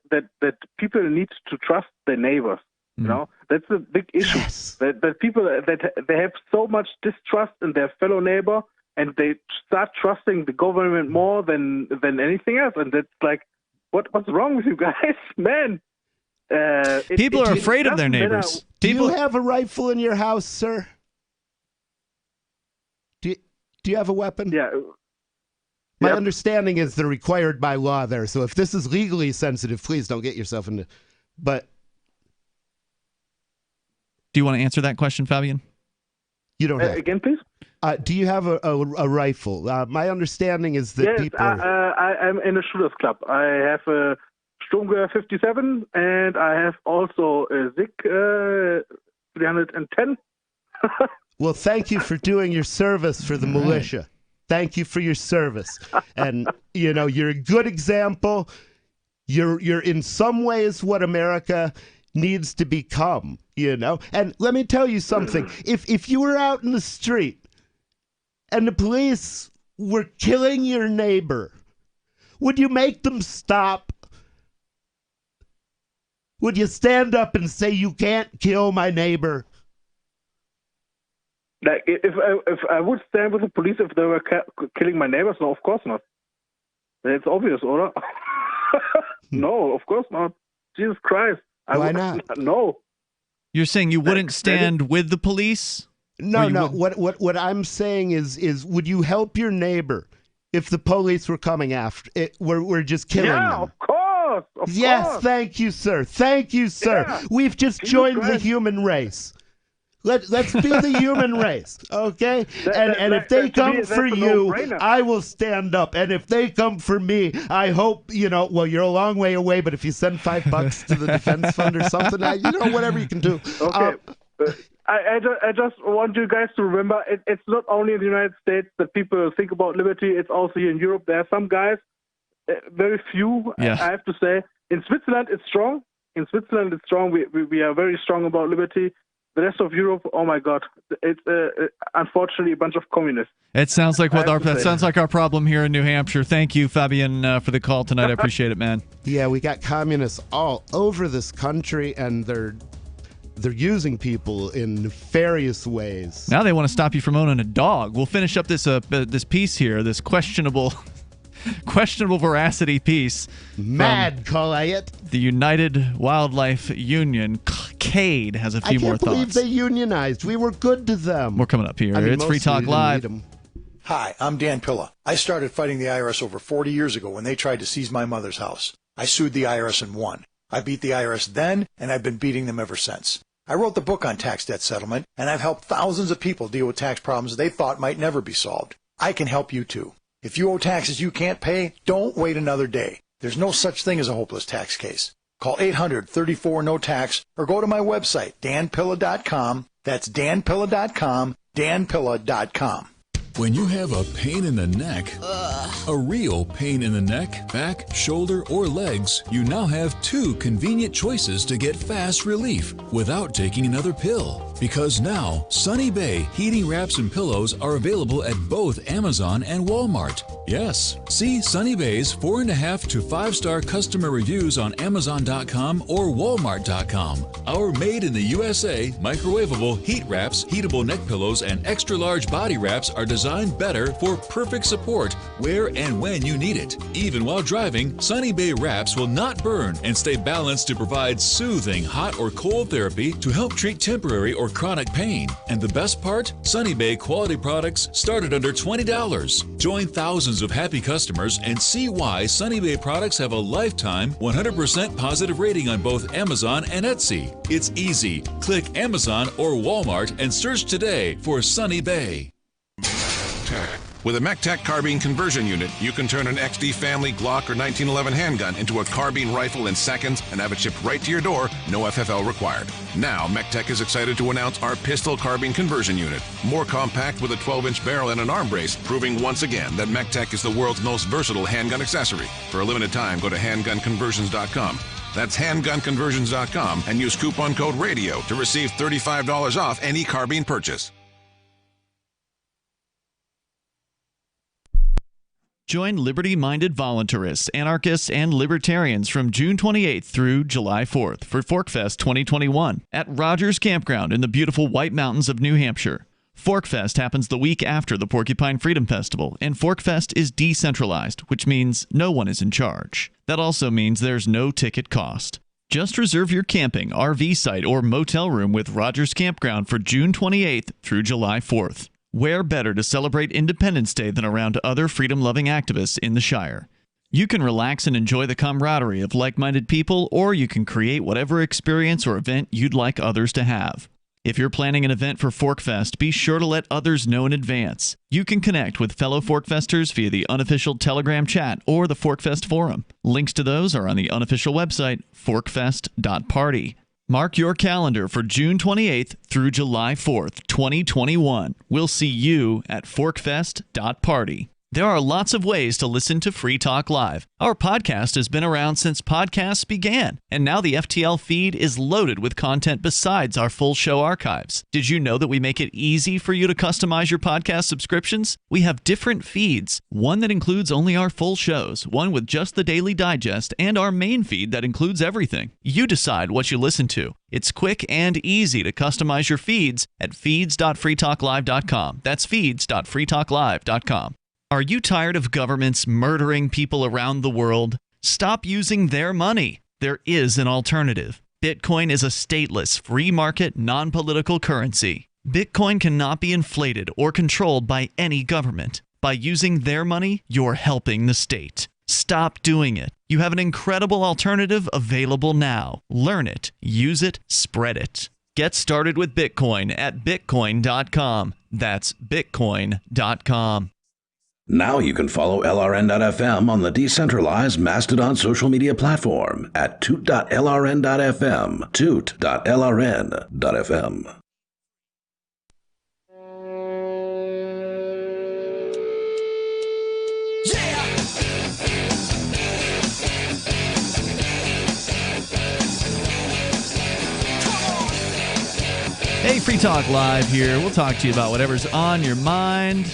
people need to trust their neighbors. That's a big issue. Yes. That people that they have so much distrust in their fellow neighbor, and they start trusting the government more than anything else. And that's like, what's wrong with you guys, man? People are afraid of their neighbors. Do you have a rifle in your house, sir? Do you have a weapon? Yeah. My understanding is they're required by law there. So if this is legally sensitive, please don't get yourself into. But do you want to answer that question, Fabian? You don't have again, please. Do you have a rifle? My understanding is that people. I'm in a shooters club. I have a Sturmgewehr 57, and I have also a Sig 310. Well, thank you for doing your service for the militia. Thank you for your service. And, you're a good example. You're in some ways what America needs to become, And let me tell you something. If you were out in the street and the police were killing your neighbor, would you make them stop? Would you stand up and say, you can't kill my neighbor? Like, if I would stand with the police if they were killing my neighbors, no, of course not. It's obvious, or? No, of course not. Jesus Christ. Why not? No. You're saying you wouldn't stand with the police? No. What I'm saying is, would you help your neighbor if the police were coming after it? We're just killing them. Yeah, of course. Yes, thank you, sir. Thank you, sir. Yeah. We've just joined the human race. Let's be the human race, okay? And if they come for you, I will stand up. And if they come for me, I hope, well, you're a long way away, but if you send $5 to the defense fund or something, whatever you can do. Okay. I just want you guys to remember, it's not only in the United States that people think about liberty, it's also here in Europe. There are some guys, very few, I have to say. In Switzerland, it's strong. We are very strong about liberty. The rest of Europe, oh my God, it's unfortunately a bunch of communists. It sounds like our problem here in New Hampshire. Thank you, Fabian, for the call tonight. I appreciate it, man. Yeah, we got communists all over this country, and they're using people in nefarious ways. Now they want to stop you from owning a dog. We'll finish up this piece here, this questionable veracity piece. Mad, call I it. The United Wildlife Union. Cade has a few more thoughts. I can't believe they unionized. We were good to them. We're coming up here. It's Free Talk Live. Hi, I'm Dan Pilla. I started fighting the IRS over 40 years ago when they tried to seize my mother's house. I sued the IRS and won. I beat the IRS then, and I've been beating them ever since. I wrote the book on tax debt settlement, and I've helped thousands of people deal with tax problems they thought might never be solved. I can help you too. If you owe taxes you can't pay, don't wait another day. There's no such thing as a hopeless tax case. Call 800-34-NO-TAX or go to my website, danpilla.com. That's danpilla.com, danpilla.com. When you have a pain in the neck, a real pain in the neck, back, shoulder, or legs, you now have 2 convenient choices to get fast relief without taking another pill. Because now, Sunny Bay heating wraps and pillows are available at both Amazon and Walmart. Yes, see Sunny Bay's 4.5 to 5-star customer reviews on Amazon.com or Walmart.com. Our made in the USA microwavable heat wraps, heatable neck pillows, and extra large body wraps are designed better for perfect support where and when you need it. Even while driving, Sunny Bay wraps will not burn and stay balanced to provide soothing hot or cold therapy to help treat temporary or chronic pain. And the best part? Sunny Bay quality products start at under $20. Join thousands of happy customers and see why Sunny Bay products have a lifetime 100% positive rating on both Amazon and Etsy. It's easy. Click Amazon or Walmart and search today for Sunny Bay. With a MECTEC carbine conversion unit, you can turn an XD family Glock or 1911 handgun into a carbine rifle in seconds and have it shipped right to your door, no FFL required. Now, MECTEC is excited to announce our pistol carbine conversion unit. More compact with a 12-inch barrel and an arm brace, proving once again that MECTEC is the world's most versatile handgun accessory. For a limited time, go to handgunconversions.com. That's handgunconversions.com and use coupon code RADIO to receive $35 off any carbine purchase. Join liberty-minded voluntarists, anarchists, and libertarians from June 28th through July 4th for ForkFest 2021 at Rogers Campground in the beautiful White Mountains of New Hampshire. ForkFest happens the week after the Porcupine Freedom Festival, and ForkFest is decentralized, which means no one is in charge. That also means there's no ticket cost. Just reserve your camping, RV site, or motel room with Rogers Campground for June 28th through July 4th. Where better to celebrate Independence Day than around other freedom-loving activists in the Shire? You can relax and enjoy the camaraderie of like-minded people, or you can create whatever experience or event you'd like others to have. If you're planning an event for ForkFest, be sure to let others know in advance. You can connect with fellow ForkFesters via the unofficial Telegram chat or the ForkFest forum. Links to those are on the unofficial website, forkfest.party. Mark your calendar for June 28th through July 4th, 2021. We'll see you at forkfest.party. There are lots of ways to listen to Free Talk Live. Our podcast has been around since podcasts began, and now the FTL feed is loaded with content besides our full show archives. Did you know that we make it easy for you to customize your podcast subscriptions? We have different feeds, one that includes only our full shows, one with just the Daily Digest, and our main feed that includes everything. You decide what you listen to. It's quick and easy to customize your feeds at feeds.freetalklive.com. That's feeds.freetalklive.com. Are you tired of governments murdering people around the world? Stop using their money. There is an alternative. Bitcoin is a stateless, free market, non-political currency. Bitcoin cannot be inflated or controlled by any government. By using their money, you're helping the state. Stop doing it. You have an incredible alternative available now. Learn it, use it, spread it. Get started with Bitcoin at bitcoin.com. That's bitcoin.com. Now you can follow LRN.FM on the decentralized Mastodon social media platform at toot.lrn.fm, toot.lrn.fm. Hey, Free Talk Live here. We'll talk to you about whatever's on your mind.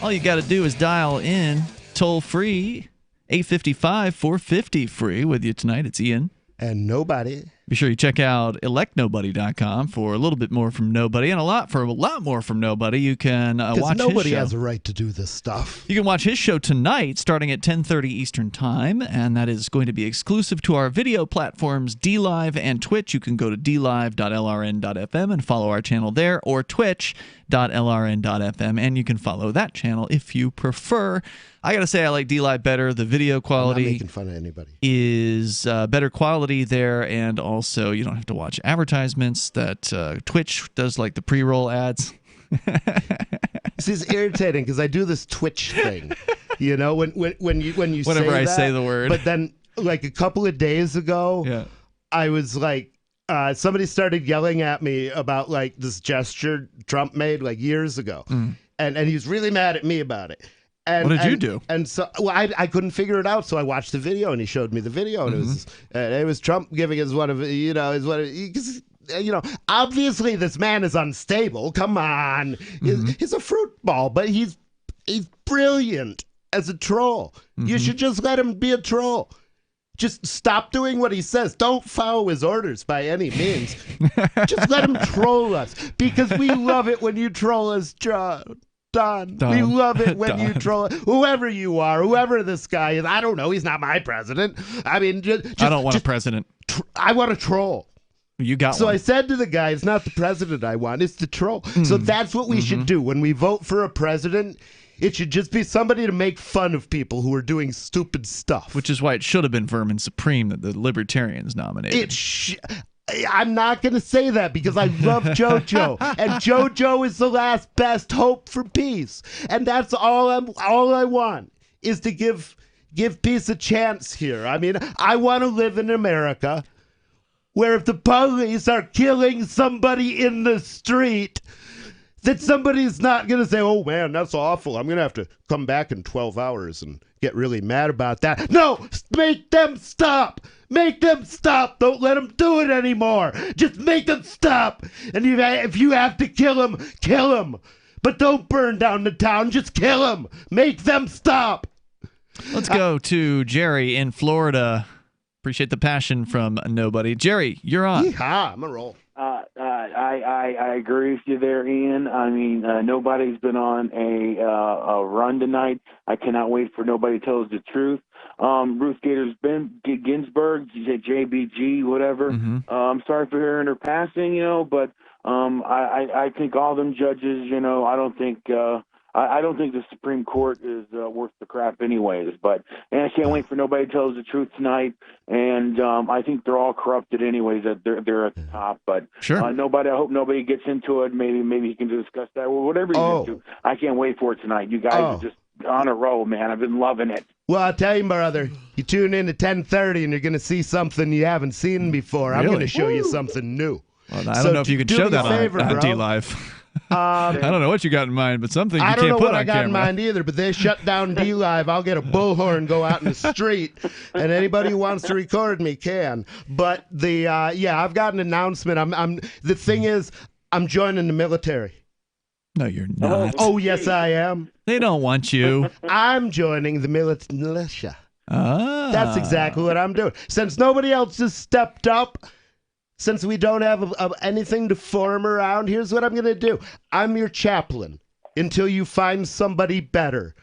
All you got to do is dial in toll-free, 855-450-FREE. With you tonight, it's Ian. And Nobody. Be sure you check out electnobody.com for a little bit more from Nobody, and a lot more from Nobody. You can watch his show. Nobody has a right to do this stuff. You can watch his show tonight starting at 10:30 Eastern Time, and that is going to be exclusive to our video platforms, DLive and Twitch. You can go to dlive.lrn.fm and follow our channel there, or twitch.lrn.fm, and you can follow that channel if you prefer. I got to say, I like DLive better. The video quality I'm not making fun of anybody. Is better quality there, and also you don't have to watch advertisements that Twitch does, like the pre-roll ads. It's irritating because I do this Twitch thing, you know, when you Whenever say I that, say the word. But then, like a couple of days ago, I was like, somebody started yelling at me about like this gesture Trump made like years ago, and he was really mad at me about it. And, what did you do? And so, well, I couldn't figure it out, so I watched the video, and he showed me the video, and it was Trump giving his one of obviously this man is unstable. Come on, he's a fruit ball, but he's brilliant as a troll. You should just let him be a troll. Just stop doing what he says. Don't follow his orders by any means. Just let him troll us, because we love it when you troll us, John. Don. We love it when you troll whoever you are, whoever this guy is. I don't know. He's not my president. I mean, I don't want a president. I want a troll. You got so one. I said to the guy, it's not the president I want, it's the troll. So that's what we should do. When we vote for a president, it should just be somebody to make fun of people who are doing stupid stuff. Which is why it should have been Vermin Supreme that the Libertarians nominated. I'm not going to say that because I love JoJo, and JoJo is the last best hope for peace. And that's all I want is to give peace a chance here. I mean, I want to live in America where if the police are killing somebody in the street, that somebody's not going to say, oh, man, that's awful. I'm going to have to come back in 12 hours and get really mad about that. No, make them stop. Make them stop. Don't let them do it anymore. Just make them stop. And if you have to kill them, kill them. But don't burn down the town. Just kill them. Make them stop. Let's go to Jerry in Florida. Appreciate the passion from nobody. Jerry, you're on. Yeehaw, I'm a roll. I agree with you there, Ian. I mean, nobody's been on a run tonight. I cannot wait for Nobody Tells the Truth. Ruth Gator Ginsburg, JBG, whatever. I'm sorry for hearing her passing, but I think all them judges, I don't think the Supreme Court is worth the crap anyways. And I can't wait for Nobody Tells the Truth tonight. And I think they're all corrupted anyways. They're at the top. But sure. I hope nobody gets into it. Maybe he can discuss that or whatever you into. I can't wait for it tonight. You guys are just on a roll, man. I've been loving it. Well, I'll tell you, brother, you tune in at 10:30 and you're going to see something you haven't seen before. Really? I'm going to show you something new. Well, I don't know if you could show that on D-Live. I don't know what you got in mind, but something you can't put on camera. I don't know what I got in mind either, but they shut down D-Live. I'll get a bullhorn, go out in the street, and anybody who wants to record me can. But I've got an announcement. The thing is, I'm joining the military. No, you're not. Oh, yes, I am. They don't want you. I'm joining the militia. That's exactly what I'm doing. Since nobody else has stepped up, since we don't have anything to form around, here's what I'm going to do. I'm your chaplain until you find somebody better.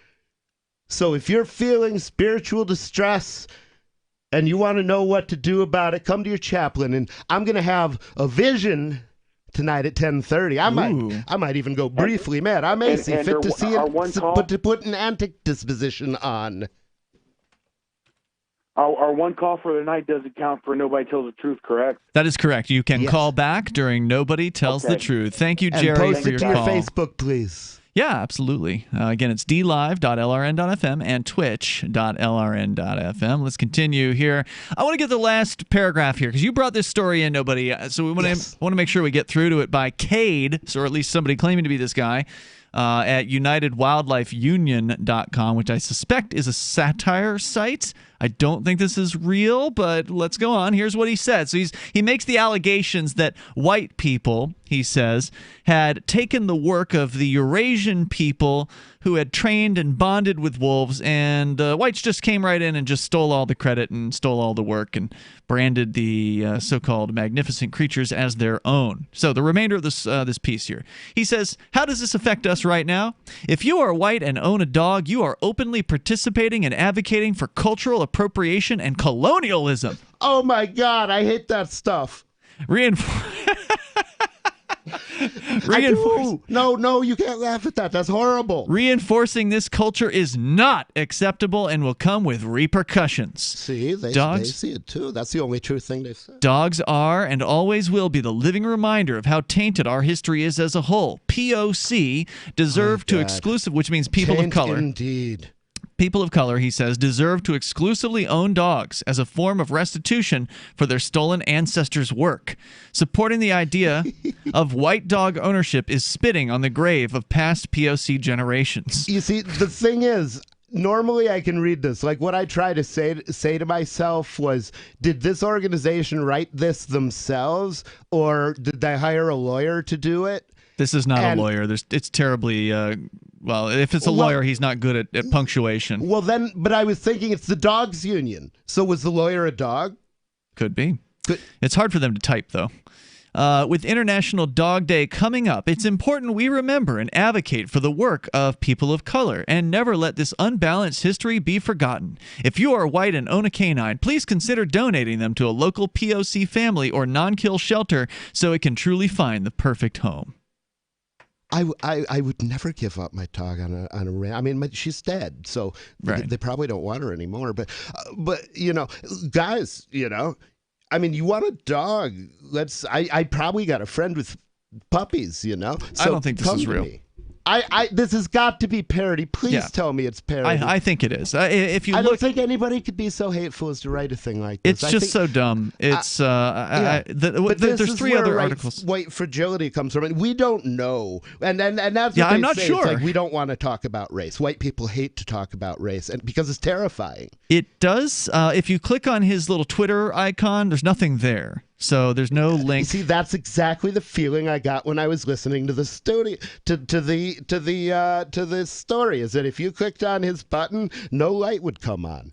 So if you're feeling spiritual distress and you want to know what to do about it, come to your chaplain. And I'm going to have a vision tonight at 10:30. I might even go briefly mad. I may see fit to see it, to put an antic disposition on. Our one call for the night doesn't count for Nobody Tells the Truth, correct? That is correct. You can call back during Nobody Tells the Truth. Thank you, Jerry, and post for your it to call. your Facebook, please. Yeah, absolutely. Again, it's dlive.lrn.fm and twitch.lrn.fm. Let's continue here. I want to get the last paragraph here because you brought this story in, Nobody. So we want to make sure we get through to it by Cade, or at least somebody claiming to be this guy, at UnitedWildlifeUnion.com, which I suspect is a satire site. I don't think this is real, but let's go on. Here's what he said. So he makes the allegations that white people, he says, had taken the work of the Eurasian people who had trained and bonded with wolves, and whites just came right in and just stole all the credit and stole all the work and branded the so-called magnificent creatures as their own. So the remainder of this piece here. He says, how does this affect us right now? If you are white and own a dog, you are openly participating and advocating for cultural appropriation and colonialism. Oh my God, I hate that stuff. No, you can't laugh at that. That's horrible. Reinforcing this culture is not acceptable and will come with repercussions. See, they see it too. That's the only true thing they've said. Dogs are and always will be the living reminder of how tainted our history is as a whole. POC deserve to exclusive, which means people of color. Indeed. People of color, he says, deserve to exclusively own dogs as a form of restitution for their stolen ancestors' work. Supporting the idea of white dog ownership is spitting on the grave of past POC generations. You see, the thing is, normally I can read this. Like, what I try to say to myself was, did this organization write this themselves, or did they hire a lawyer to do it? This is not a lawyer. It's terribly... well, if it's a lawyer, he's not good at punctuation. Well, then, but I was thinking it's the dogs union. So was the lawyer a dog? Could be. It's hard for them to type, though. With International Dog Day coming up, it's important we remember and advocate for the work of people of color and never let this unbalanced history be forgotten. If you are white and own a canine, please consider donating them to a local POC family or non-kill shelter so it can truly find the perfect home. I would never give up my dog on a ranch. I mean, she's dead, so they probably don't want her anymore. But you know, guys, you know, I mean, you want a dog? I probably got a friend with puppies. You know, so I don't think this is real. This has got to be parody. Please tell me it's parody. I think it is. If you don't think anybody could be so hateful as to write a thing like this. It's just so dumb. It's there's three other articles. White fragility comes from, and we don't know. And that's what I'm not say. sure. It's like, we don't want to talk about race. White people hate to talk about race, and because it's terrifying. It does. If you click on his little Twitter icon, there's nothing there. So there's no link. You see, that's exactly the feeling I got when I was listening to the story. To the story is that if you clicked on his button, no light would come on.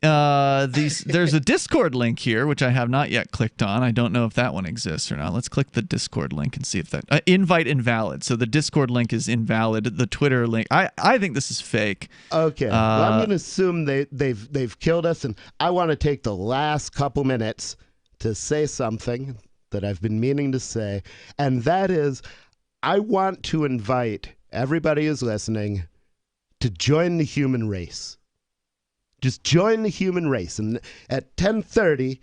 There's a Discord link here, which I have not yet clicked on. I don't know if that one exists or not. Let's click the Discord link and see if that invite invalid. So the Discord link is invalid. The Twitter link, I think this is fake. Okay, well, I'm going to assume they've killed us, and I want to take the last couple minutes to say something that I've been meaning to say, and that is, I want to invite everybody who's listening to join the human race. Just join the human race. And at 10:30,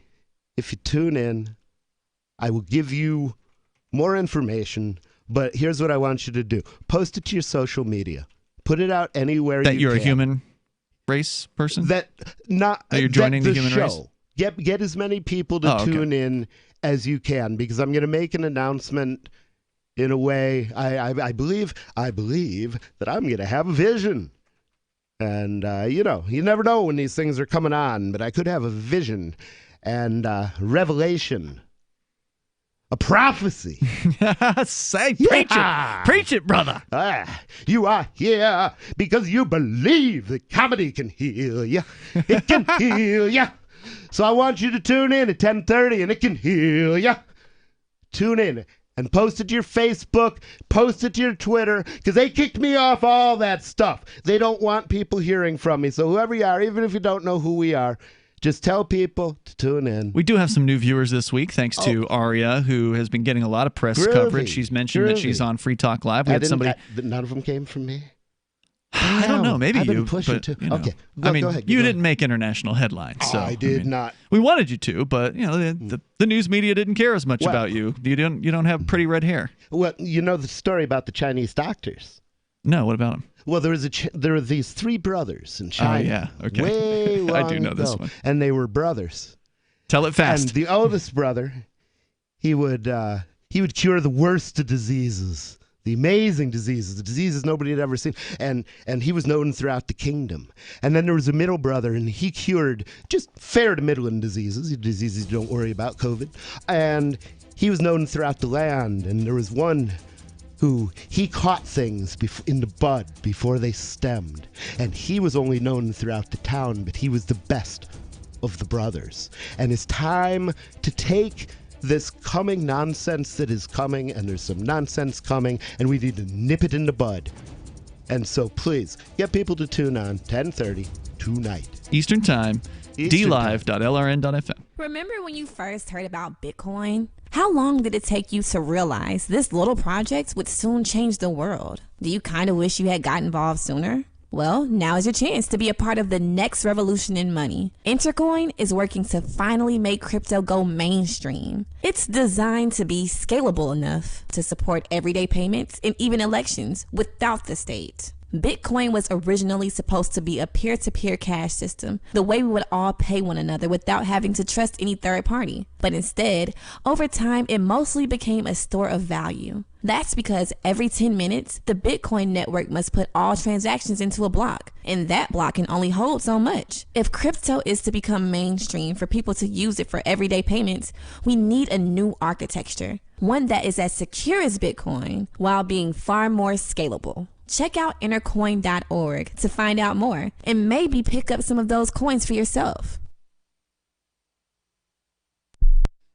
if you tune in, I will give you more information. But here's what I want you to do. Post it to your social media. Put it out anywhere you can. That you're a human race person? That you're joining the human race? Get as many people to tune in as you can, because I'm going to make an announcement in a way. I believe that I'm going to have a vision. And, you know, you never know when these things are coming on, but I could have a vision and revelation, a prophecy. Preach it, brother. You are here because you believe that comedy can heal you. It can heal you. So I want you to tune in at 10:30, and it can heal you. Tune in and post it to your Facebook, post it to your Twitter, because they kicked me off all that stuff. They don't want people hearing from me. So whoever you are, even if you don't know who we are, just tell people to tune in. We do have some new viewers this week, thanks to Aria, who has been getting a lot of press coverage. She's mentioned that she's on Free Talk Live. We had somebody. None of them came from me. I don't know. Maybe I've been you. pushing But, too. you know, Okay. I mean, go ahead. you didn't make international headlines. So, I did not. We wanted you to, but you know, the news media didn't care as much about you. You don't have pretty red hair. Well, you know the story about the Chinese doctors. No, what about them? Well, there were these three brothers in China. Oh yeah, okay. Way long I do know this one. And they were brothers. Tell it fast. And the oldest brother, he would cure the worst of diseases. The amazing diseases, the diseases nobody had ever seen. And he was known throughout the kingdom. And then there was a middle brother, and he cured just fair to middling diseases you don't worry about, COVID. And he was known throughout the land. And there was one who he caught things in the bud before they stemmed. And he was only known throughout the town, but he was the best of the brothers. And it's time to take this coming nonsense that is coming, and there's some nonsense coming, and we need to nip it in the bud. And so please, get people to tune on 10:30 tonight. Eastern Time, dlive.lrn.fm. Remember when you first heard about Bitcoin? How long did it take you to realize this little project would soon change the world? Do you kind of wish you had got involved sooner? Well, now is your chance to be a part of the next revolution in money. Intercoin is working to finally make crypto go mainstream. It's designed to be scalable enough to support everyday payments and even elections without the state. Bitcoin was originally supposed to be a peer-to-peer cash system, the way we would all pay one another without having to trust any third party. But instead, over time, it mostly became a store of value. That's because every 10 minutes, the Bitcoin network must put all transactions into a block, and that block can only hold so much. If crypto is to become mainstream for people to use it for everyday payments, we need a new architecture, one that is as secure as Bitcoin while being far more scalable. Check out intercoin.org to find out more and maybe pick up some of those coins for yourself.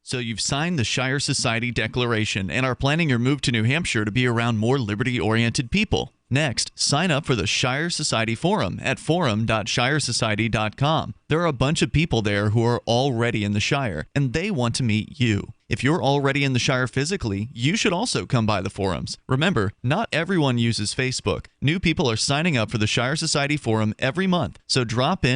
So you've signed the Shire Society Declaration and are planning your move to New Hampshire to be around more liberty-oriented people. Next, sign up for the Shire Society Forum at forum.shiresociety.com. There are a bunch of people there who are already in the Shire, and they want to meet you. If you're already in the Shire physically, you should also come by the forums. Remember, not everyone uses Facebook. New people are signing up for the Shire Society Forum every month, so drop in